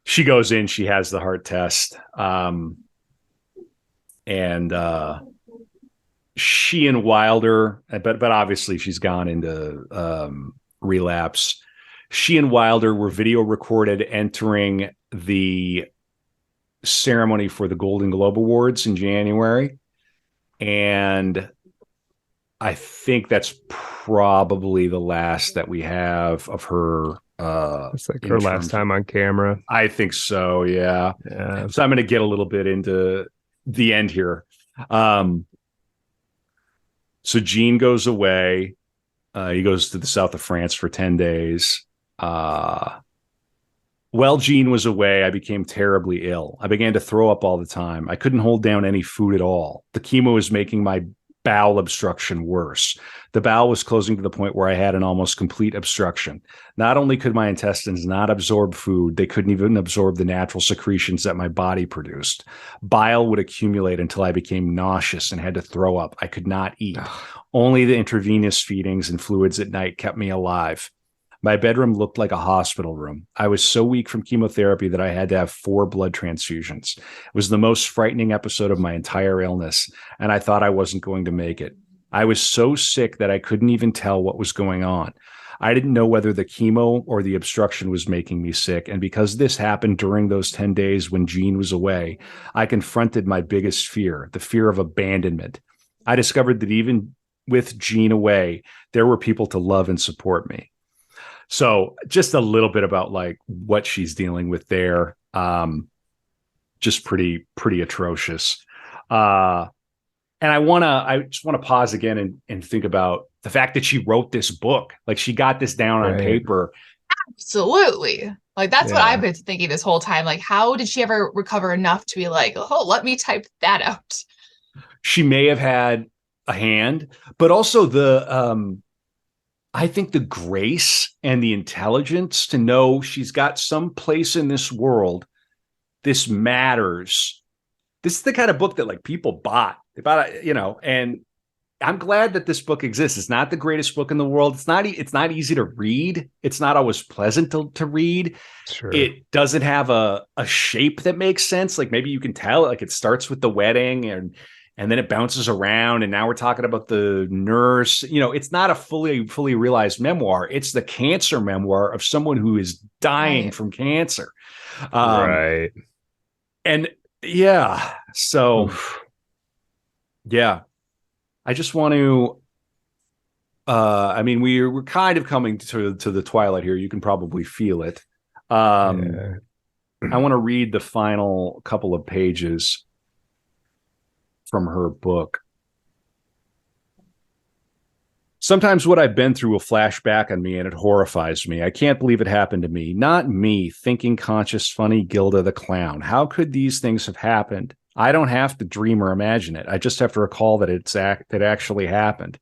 She goes in, she has the heart test. She and Wilder, but obviously she's gone into relapse. She and Wilder were video recorded entering the ceremony for the Golden Globe Awards in January. And I think that's probably the last that we have of her. It's like her last time on camera. I think so, yeah. So I'm going to get a little bit into the end here. So Jean goes away. He goes to the south of France for 10 days. While Jean was away, I became terribly ill. I began to throw up all the time. I couldn't hold down any food at all. The chemo was making my bowel obstruction worse. The bowel was closing to the point where I had an almost complete obstruction. Not only could my intestines not absorb food, they couldn't even absorb the natural secretions that my body produced. Bile would accumulate until I became nauseous and had to throw up. I could not eat. Only the intravenous feedings and fluids at night kept me alive. My bedroom looked like a hospital room. I was so weak from chemotherapy that I had to have 4 blood transfusions. It was the most frightening episode of my entire illness, and I thought I wasn't going to make it. I was so sick that I couldn't even tell what was going on. I didn't know whether the chemo or the obstruction was making me sick. And because this happened during those 10 days when Jean was away, I confronted my biggest fear, the fear of abandonment. I discovered that even with Jean away, there were people to love and support me. So just a little bit about like what she's dealing with there. Just pretty atrocious. And I just want to pause again and think about the fact that she wrote this book. Like she got this down on paper. Absolutely. Like that's what I've been thinking this whole time. Like, how did she ever recover enough to be like, oh, let me type that out? She may have had a hand, but also I think the grace and the intelligence to know she's got some place in this world. This matters. This is the kind of book that like people bought. They bought it, and I'm glad that this book exists. It's not the greatest book in the world. It's not easy to read. It's not always pleasant to read. Sure. It doesn't have a shape that makes sense. Like maybe you can tell like it starts with the wedding and then it bounces around. And now we're talking about the nurse. It's not a fully realized memoir. It's the cancer memoir of someone who is dying from cancer. Right. And yeah, so yeah. I just want to, we're kind of coming to the twilight here. You can probably feel it. I want to read the final couple of pages from her book. Sometimes what I've been through will flash back on me and it horrifies me. I can't believe it happened to me. Not me, thinking conscious, funny Gilda the clown. How could these things have happened? I don't have to dream or imagine it. I just have to recall that it actually happened.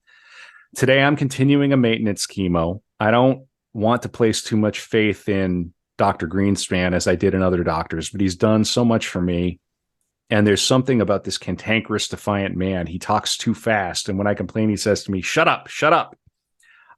Today, I'm continuing a maintenance chemo. I don't want to place too much faith in Dr. Greenspan as I did in other doctors, but he's done so much for me. And there's something about this cantankerous, defiant man. He talks too fast. And when I complain, he says to me, shut up, shut up.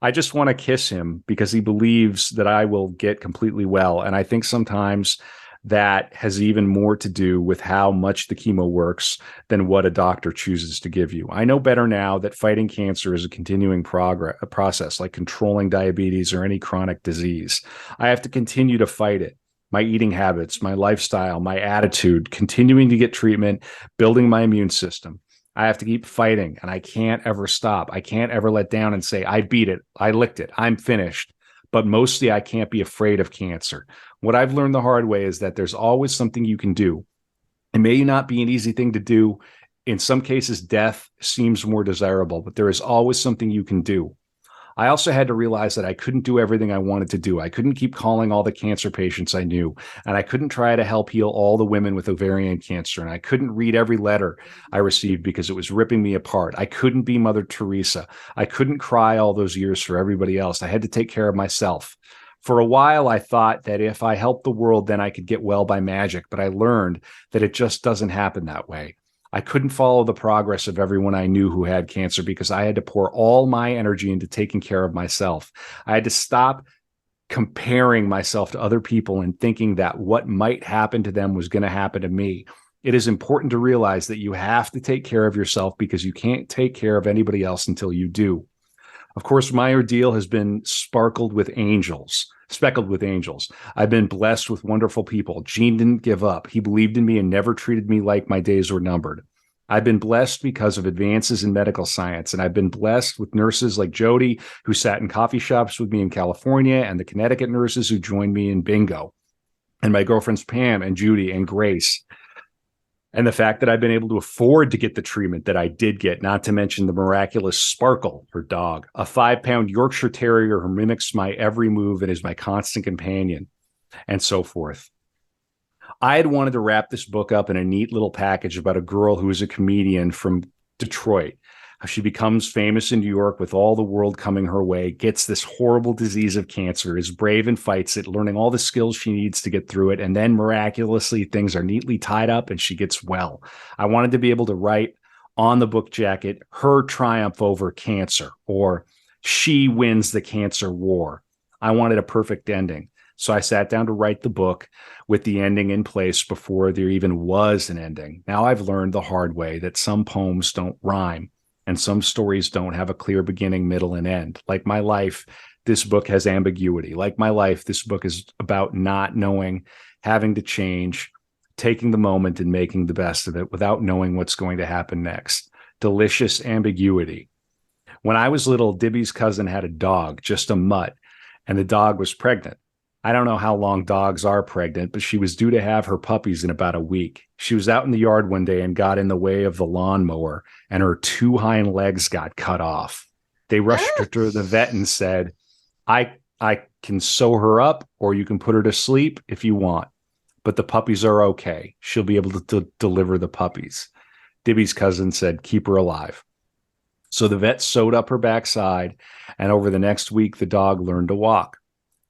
I just want to kiss him because he believes that I will get completely well. And I think sometimes that has even more to do with how much the chemo works than what a doctor chooses to give you. I know better now that fighting cancer is a continuing process, like controlling diabetes or any chronic disease. I have to continue to fight it. My eating habits, my lifestyle, my attitude, continuing to get treatment, building my immune system. I have to keep fighting, and I can't ever stop. I can't ever let down and say, I beat it. I licked it. I'm finished. But mostly I can't be afraid of cancer. What I've learned the hard way is that there's always something you can do. It may not be an easy thing to do. In some cases, death seems more desirable, but there is always something you can do. I also had to realize that I couldn't do everything I wanted to do. I couldn't keep calling all the cancer patients I knew, and I couldn't try to help heal all the women with ovarian cancer, and I couldn't read every letter I received because it was ripping me apart. I couldn't be Mother Teresa. I couldn't cry all those years for everybody else. I had to take care of myself. For a while, I thought that if I helped the world, then I could get well by magic, but I learned that it just doesn't happen that way. I couldn't follow the progress of everyone I knew who had cancer because I had to pour all my energy into taking care of myself. I had to stop comparing myself to other people and thinking that what might happen to them was going to happen to me. It is important to realize that you have to take care of yourself because you can't take care of anybody else until you do. Of course, my ordeal has been speckled with angels. I've been blessed with wonderful people. Gene didn't give up. He believed in me and never treated me like my days were numbered. I've been blessed because of advances in medical science, and I've been blessed with nurses like Jody, who sat in coffee shops with me in California, and the Connecticut nurses who joined me in bingo, and my girlfriends Pam and Judy and Grace. And the fact that I've been able to afford to get the treatment that I did get, not to mention the miraculous Sparkle, her dog, a 5-pound Yorkshire Terrier who mimics my every move and is my constant companion, and so forth. I had wanted to wrap this book up in a neat little package about a girl who is a comedian from Detroit. How she becomes famous in New York with all the world coming her way, gets this horrible disease of cancer, is brave and fights it, learning all the skills she needs to get through it. And then miraculously, things are neatly tied up and she gets well. I wanted to be able to write on the book jacket, her triumph over cancer, or she wins the cancer war. I wanted a perfect ending. So I sat down to write the book with the ending in place before there even was an ending. Now I've learned the hard way that some poems don't rhyme and some stories don't have a clear beginning, middle, and end. Like my life, this book has ambiguity. Like my life, this book is about not knowing, having to change, taking the moment and making the best of it without knowing what's going to happen next. Delicious ambiguity. When I was little, Dibby's cousin had a dog, just a mutt, and the dog was pregnant. I don't know how long dogs are pregnant, but she was due to have her puppies in about a week. She was out in the yard one day and got in the way of the lawnmower, and her 2 hind legs got cut off. They rushed her to the vet and said, I can sew her up, or you can put her to sleep if you want. But the puppies are okay. She'll be able to deliver the puppies. Dibby's cousin said, keep her alive. So the vet sewed up her backside, and over the next week, the dog learned to walk.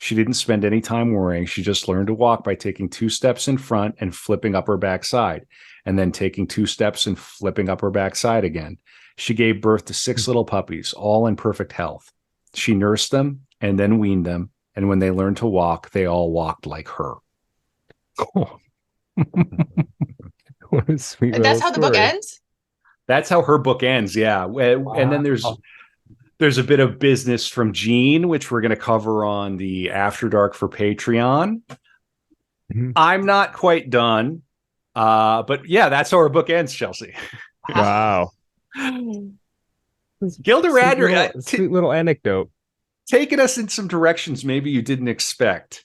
She didn't spend any time worrying. She just learned to walk by taking 2 steps in front and flipping up her backside, and then taking 2 steps and flipping up her backside again. She gave birth to 6 little puppies, all in perfect health. She nursed them and then weaned them, and when they learned to walk, they all walked like her. Oh. What a sweet And that's how story. the book ends? That's how her book ends, yeah. Wow. And then there's a bit of business from Jean, which we're going to cover on the After Dark for Patreon. Mm-hmm. I'm not quite done, but yeah, that's how her book ends, Chelsey. Wow. Gilda Radner, sweet little anecdote. Taking us in some directions maybe you didn't expect.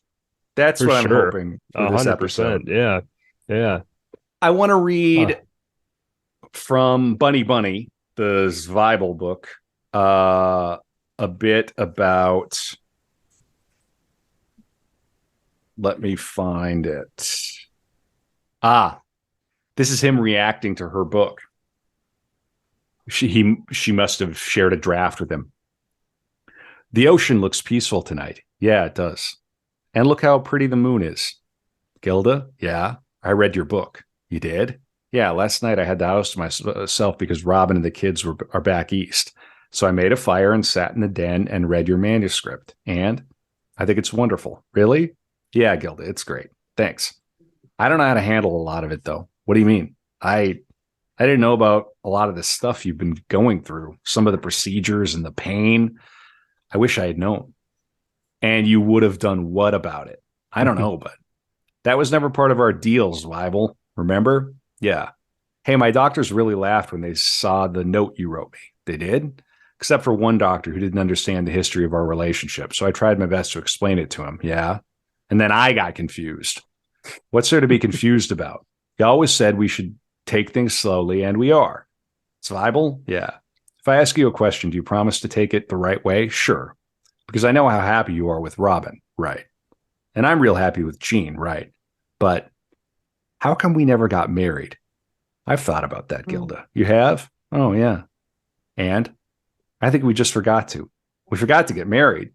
That's for what I'm hoping for this episode. Yeah. Yeah. I want to read from Bunny Bunny, the Zwiebel book, a bit about, let me find it. This is him reacting to her book. She must have shared a draft with him. The ocean looks peaceful tonight. Yeah, it does. And look how pretty the moon is. Gilda, yeah, I read your book. You did? Yeah, last night I had the house to myself because Robin and the kids are back east. So I made a fire and sat in the den and read your manuscript. And I think it's wonderful. Really? Yeah, Gilda, it's great. Thanks. I don't know how to handle a lot of it, though. What do you mean? I didn't know about a lot of the stuff you've been going through, some of the procedures and the pain. I wish I had known. And you would have done what about it? I don't know, but that was never part of our deal, Zwiebel. Remember? Yeah. Hey, my doctors really laughed when they saw the note you wrote me. They did? Except for one doctor who didn't understand the history of our relationship. So I tried my best to explain it to him. Yeah. And then I got confused. What's there to be confused about? You always said we should take things slowly, and we are. Zwiebel? Yeah. If I ask you a question, do you promise to take it the right way? Sure. Because I know how happy you are with Robin. Right. And I'm real happy with Jean. Right. But how come we never got married? I've thought about that, Gilda. You have? Oh, yeah. And I think we just forgot to. We forgot to get married.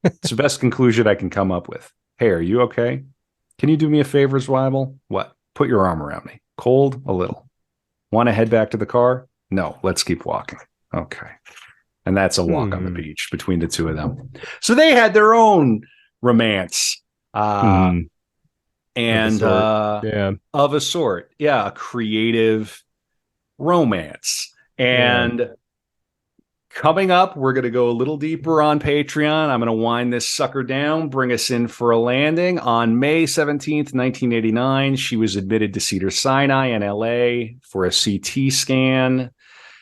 It's the best conclusion I can come up with. Hey, are you okay? Can you do me a favor, Zwiebel? What? Put your arm around me. Cold? A little. Want to head back to the car? No, let's keep walking. Okay. And that's a walk on the beach between the two of them. So they had their own romance. And of a sort. Yeah, a creative romance. And coming up, we're going to go a little deeper on Patreon. I'm going to wind this sucker down, bring us in for a landing. On May 17th, 1989, she was admitted to Cedars-Sinai in LA for a CT scan.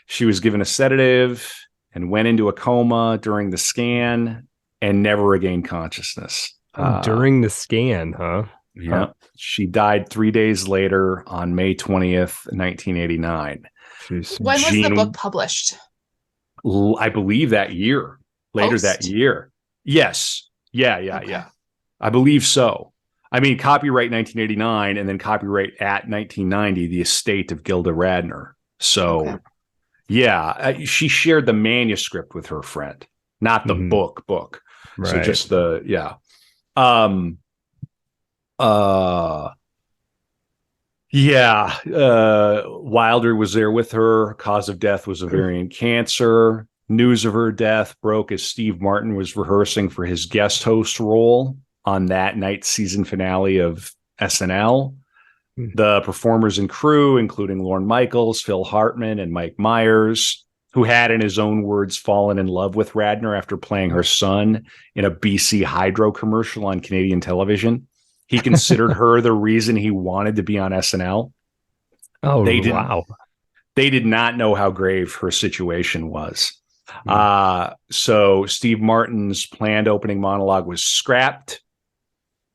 She was given a sedative and went into a coma during the scan and never regained consciousness. During the scan, huh? Yeah. She died 3 days later on May 20th, 1989. When was the book published? I believe that year. Later that year. Yes. Yeah. I believe so. I mean, copyright 1989 and then copyright at 1990, the estate of Gilda Radner. So, she shared the manuscript with her friend, not the book. Right. So just Wilder was there with her. Cause of death was ovarian cancer. News of her death broke as Steve Martin was rehearsing for his guest host role on that night's season finale of SNL. The performers and crew, including Lorne Michaels, Phil Hartman, and Mike Myers, who had, in his own words, fallen in love with Radner after playing her son in a BC Hydro commercial on Canadian television. He considered her the reason he wanted to be on SNL. Oh, wow. They did not know how grave her situation was. So Steve Martin's planned opening monologue was scrapped,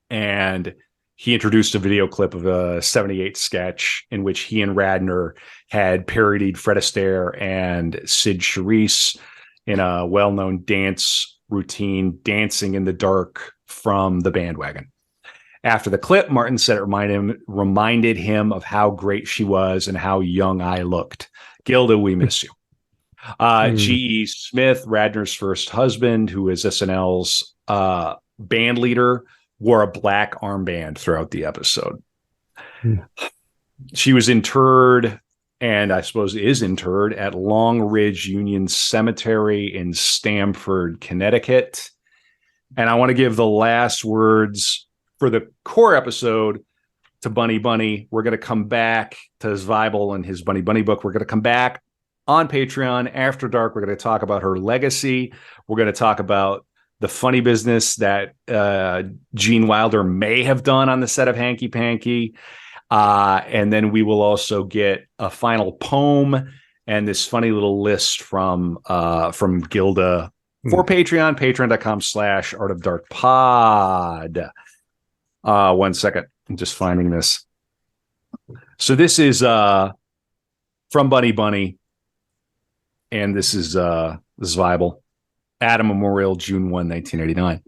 and he introduced a video clip of a 78 sketch in which he and Radner had parodied Fred Astaire and Sid Charisse in a well-known dance routine, Dancing in the Dark from the Bandwagon. After the clip, Martin said it reminded him of how great she was and how young I looked. Gilda, we miss you. G.E. Smith, Radner's first husband, who is SNL's band leader, wore a black armband throughout the episode. She was interred, and I suppose is interred, at Long Ridge Union Cemetery in Stamford, Connecticut. And I want to give the last words for the core episode to Bunny Bunny. We're going to come back to Zweibel and his Bunny Bunny book. We're going to come back on Patreon after dark. We're going to talk about her legacy. We're going to talk about the funny business that Gene Wilder may have done on the set of Hanky Panky. And then we will also get a final poem and this funny little list from Gilda for Patreon, patreon.com/artofdarkpod. 1 second. I'm just finding this. So this is from Bunny Bunny. And this is Zweibel. Adam Memorial, June 1, 1989.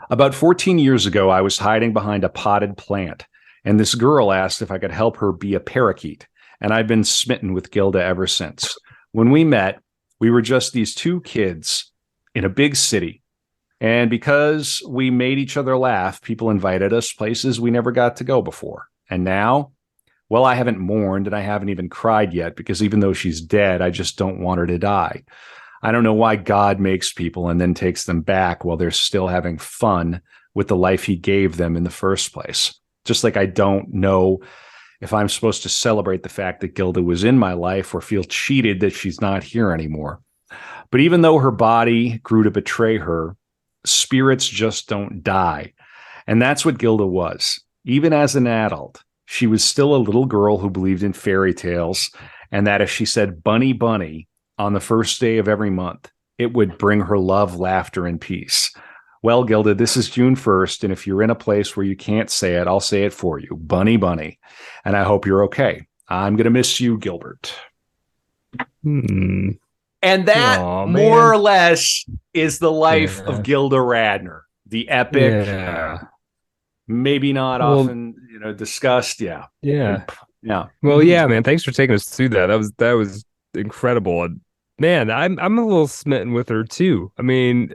About 14 years ago, I was hiding behind a potted plant, and this girl asked if I could help her be a parakeet, and I've been smitten with Gilda ever since. When we met, we were just these two kids in a big city, and because we made each other laugh, people invited us places we never got to go before. And now, well, I haven't mourned, and I haven't even cried yet, because even though she's dead, I just don't want her to die. I don't know why God makes people and then takes them back while they're still having fun with the life he gave them in the first place. Just like I don't know if I'm supposed to celebrate the fact that Gilda was in my life or feel cheated that she's not here anymore. But even though her body grew to betray her, spirits just don't die. And that's what Gilda was. Even as an adult, she was still a little girl who believed in fairy tales, and that if she said bunny bunny on the first day of every month, it would bring her love, laughter, and peace. Well, Gilda, this is June 1st, and if you're in a place where you can't say it, I'll say it for you. Bunny bunny. And I hope you're okay. I'm going to miss you, Gilbert. And that, more or less, is the life of Gilda Radner. The epic, maybe not often, discussed. Yeah. Well, yeah, man. Thanks for taking us through that. That was incredible. And man, I'm a little smitten with her too. I mean,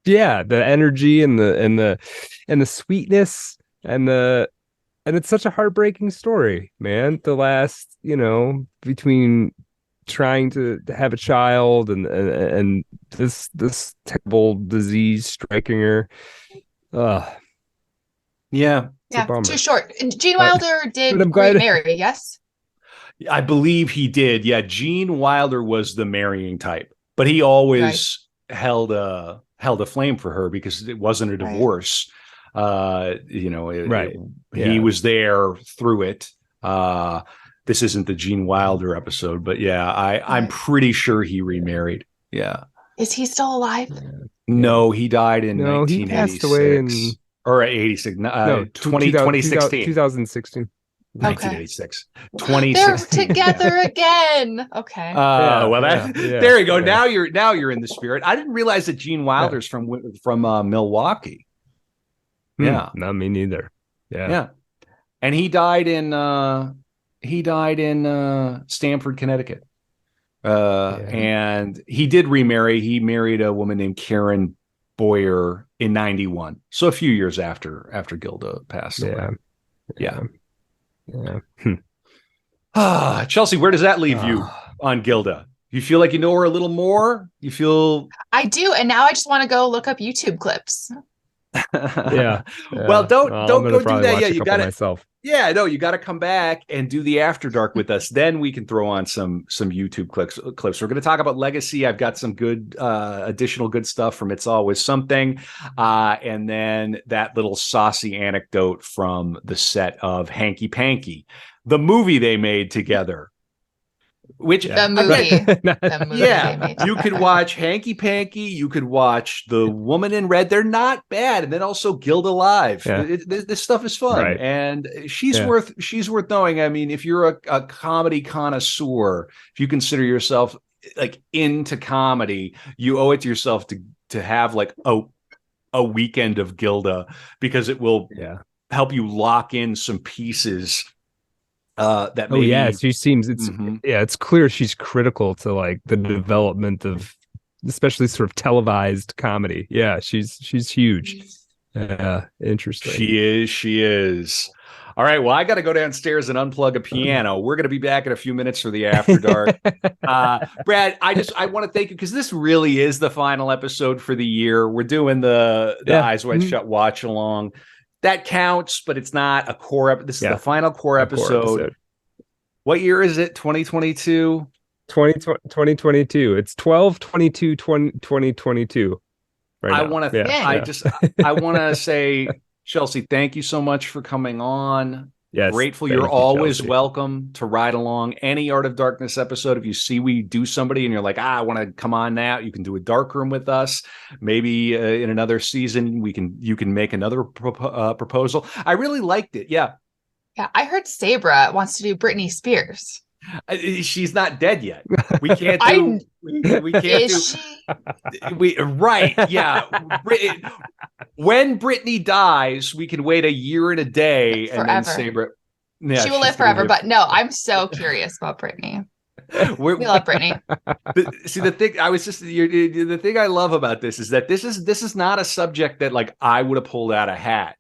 the energy and the sweetness and it's such a heartbreaking story, man. The last, between trying to have a child and this terrible disease striking her. Yeah, too short. Gene Wilder did remarry, yes? I believe he did. Yeah, Gene Wilder was the marrying type, but he always held a flame for her because it wasn't a divorce. He was there through it. This isn't the Gene Wilder episode, but yeah, I'm pretty sure he remarried. Yeah. Is he still alive? No, he died in 1986. He passed away in 86. 2016. 2016. 1986. 2016. They're together again. Okay. There you go. Now you're in the spirit. I didn't realize that Gene Wilder's from Milwaukee. Yeah. Not me neither. Yeah. And he died in Stamford, Connecticut. And he did remarry. He married a woman named Karen Boyer in 91. So a few years after Gilda passed away. Yeah. Chelsea, where does that leave you on Gilda? You feel like you know her a little more? You feel I do, and now I just want to go look up YouTube clips. Yeah. Well, don't I'm go gonna do probably that watch yet. a You couple got to myself. Yeah, no, you got to come back and do the After Dark with us. Then we can throw on some YouTube clips. We're going to talk about Legacy. I've got some good additional good stuff from It's Always Something, and then that little saucy anecdote from the set of Hanky Panky, the movie they made together. Which The movie, yeah, they made you could watch Hanky Panky, you could watch The Woman in Red. They're not bad, and then also Gilda Live. Yeah. This stuff is fun, Right. and she's worth knowing. I mean, if you're a comedy connoisseur, if you consider yourself like into comedy, you owe it to yourself to have like a weekend of Gilda, because it will help you lock in some pieces. That maybe, she seems it's clear she's critical to like the development of especially sort of televised comedy. Yeah, she's huge. Interesting. She is. All right, well, I got to go downstairs and unplug a piano. We're going to be back in a few minutes for the After Dark. Brad, I want to thank you, because this really is the final episode for the year. We're doing the Eyes Wide Shut watch along. That counts, but it's not a core episode. This is the final core episode. What year is it? 2022? 2022. It's 12/22/2022. Right I want to I want to say, Chelsey, thank you so much for coming on. Yes, grateful. You're always welcome to ride along any Art of Darkness episode. If you see we do somebody and you're like, I want to come on now, you can do a dark room with us. Maybe in another season you can make another proposal. I really liked it. Yeah, I heard Sabra wants to do Britney Spears. She's not dead yet. We can't do. We can't do. Yeah. When Britney dies, we can wait a year and a day, and then Sabra. Yeah, she will live forever. But no, I'm so curious about Britney. We love Britney. The thing I love about this is that this is not a subject that like I would have pulled out of a hat,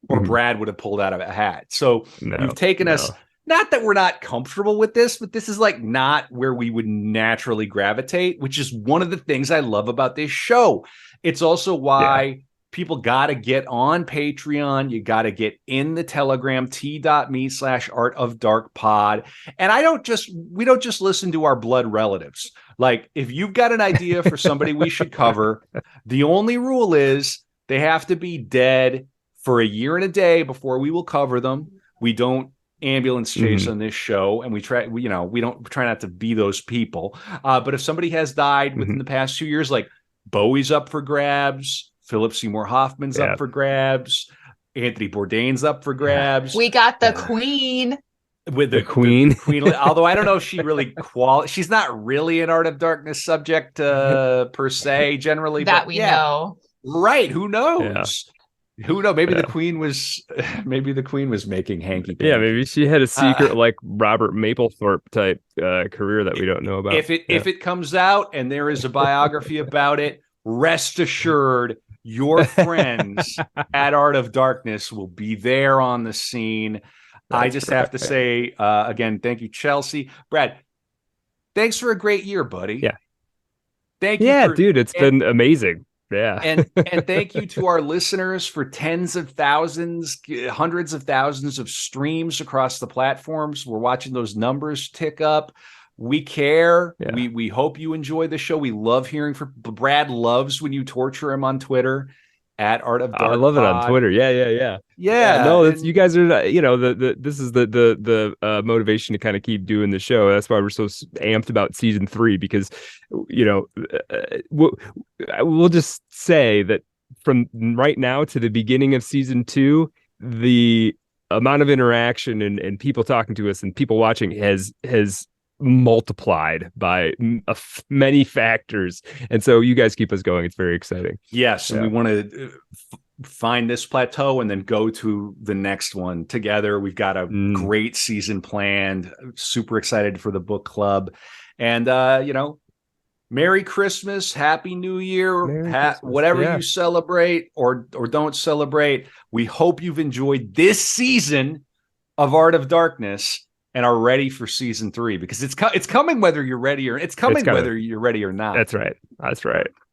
or Brad would have pulled out of a hat. So you've taken us. Not that we're not comfortable with this, but this is like not where we would naturally gravitate, which is one of the things I love about this show. It's also why people got to get on Patreon. You got to get in the Telegram, t.me/artofdarkpod. And we don't just listen to our blood relatives. Like, if you've got an idea for somebody we should cover, the only rule is they have to be dead for a year and a day before we will cover them. We don't ambulance chase on this show, and we don't try not to be those people. But if somebody has died within the past 2 years, like Bowie's up for grabs, Philip Seymour Hoffman's up for grabs, Anthony Bourdain's up for grabs. We got the Queen. With the Queen. Although I don't know if she really she's not really an Art of Darkness subject per se, generally. That we know. Right. Who knows? Who knows? Maybe the Queen was making Hanky Panky. Yeah, maybe she had a secret like Robert Mapplethorpe type career that we don't know about. If it comes out and there is a biography about it, rest assured your friends at Art of Darkness will be there on the scene. I just have to say again, thank you, Chelsey. Brad, thanks for a great year, buddy. Yeah. Thank you. Dude, it's been amazing. Yeah. and thank you to our listeners for tens of thousands, hundreds of thousands of streams across the platforms. We're watching those numbers tick up. We care. Yeah. We hope you enjoy the show. We love hearing from Brad. Loves when you torture him on Twitter at Art of Dark. I love it on Twitter. Yeah. No, you guys are. This is the motivation to kind of keep doing the show. That's why we're so amped about season 3, because we'll just say that from right now to the beginning of season 2, the amount of interaction and people talking to us and people watching has multiplied by many factors, and so you guys keep us going. It's very exciting. Yes, and we want to find this plateau and then go to the next one together. We've got a great season planned. Super excited for the book club, and Merry Christmas, Happy New Year, whatever you celebrate or don't celebrate. We hope you've enjoyed this season of Art of Darkness. and are ready for season 3, because it's coming whether you're ready or whether you're ready or not. That's right.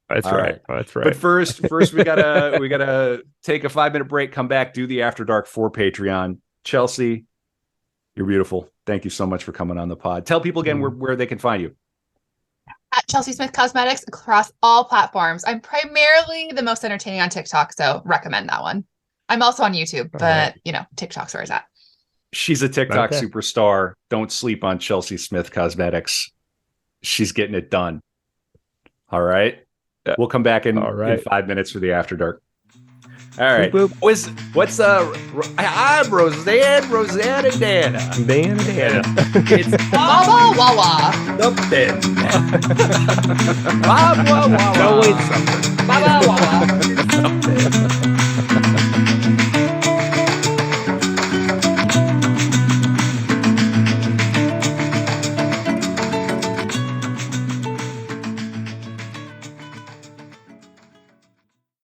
But first we gotta take a 5-minute break, come back, do the After Dark for Patreon. Chelsey, you're beautiful. Thank you so much for coming on the pod. Tell people again where they can find you. At Chelsey Smith Cosmetics across all platforms. I'm primarily the most entertaining on TikTok, so recommend that one. I'm also on YouTube, but TikTok's where it's at. She's a TikTok superstar. Don't sleep on Chelsey Smith Cosmetics. She's getting it done. All right. We'll come back in 5 minutes for the After Dark. All right. Boop, boop. What's I'm Roseanne and Dana. It's Wawa Wawa. something. Wawa Wawa. No, wait, something. Wawa Wawa. Something.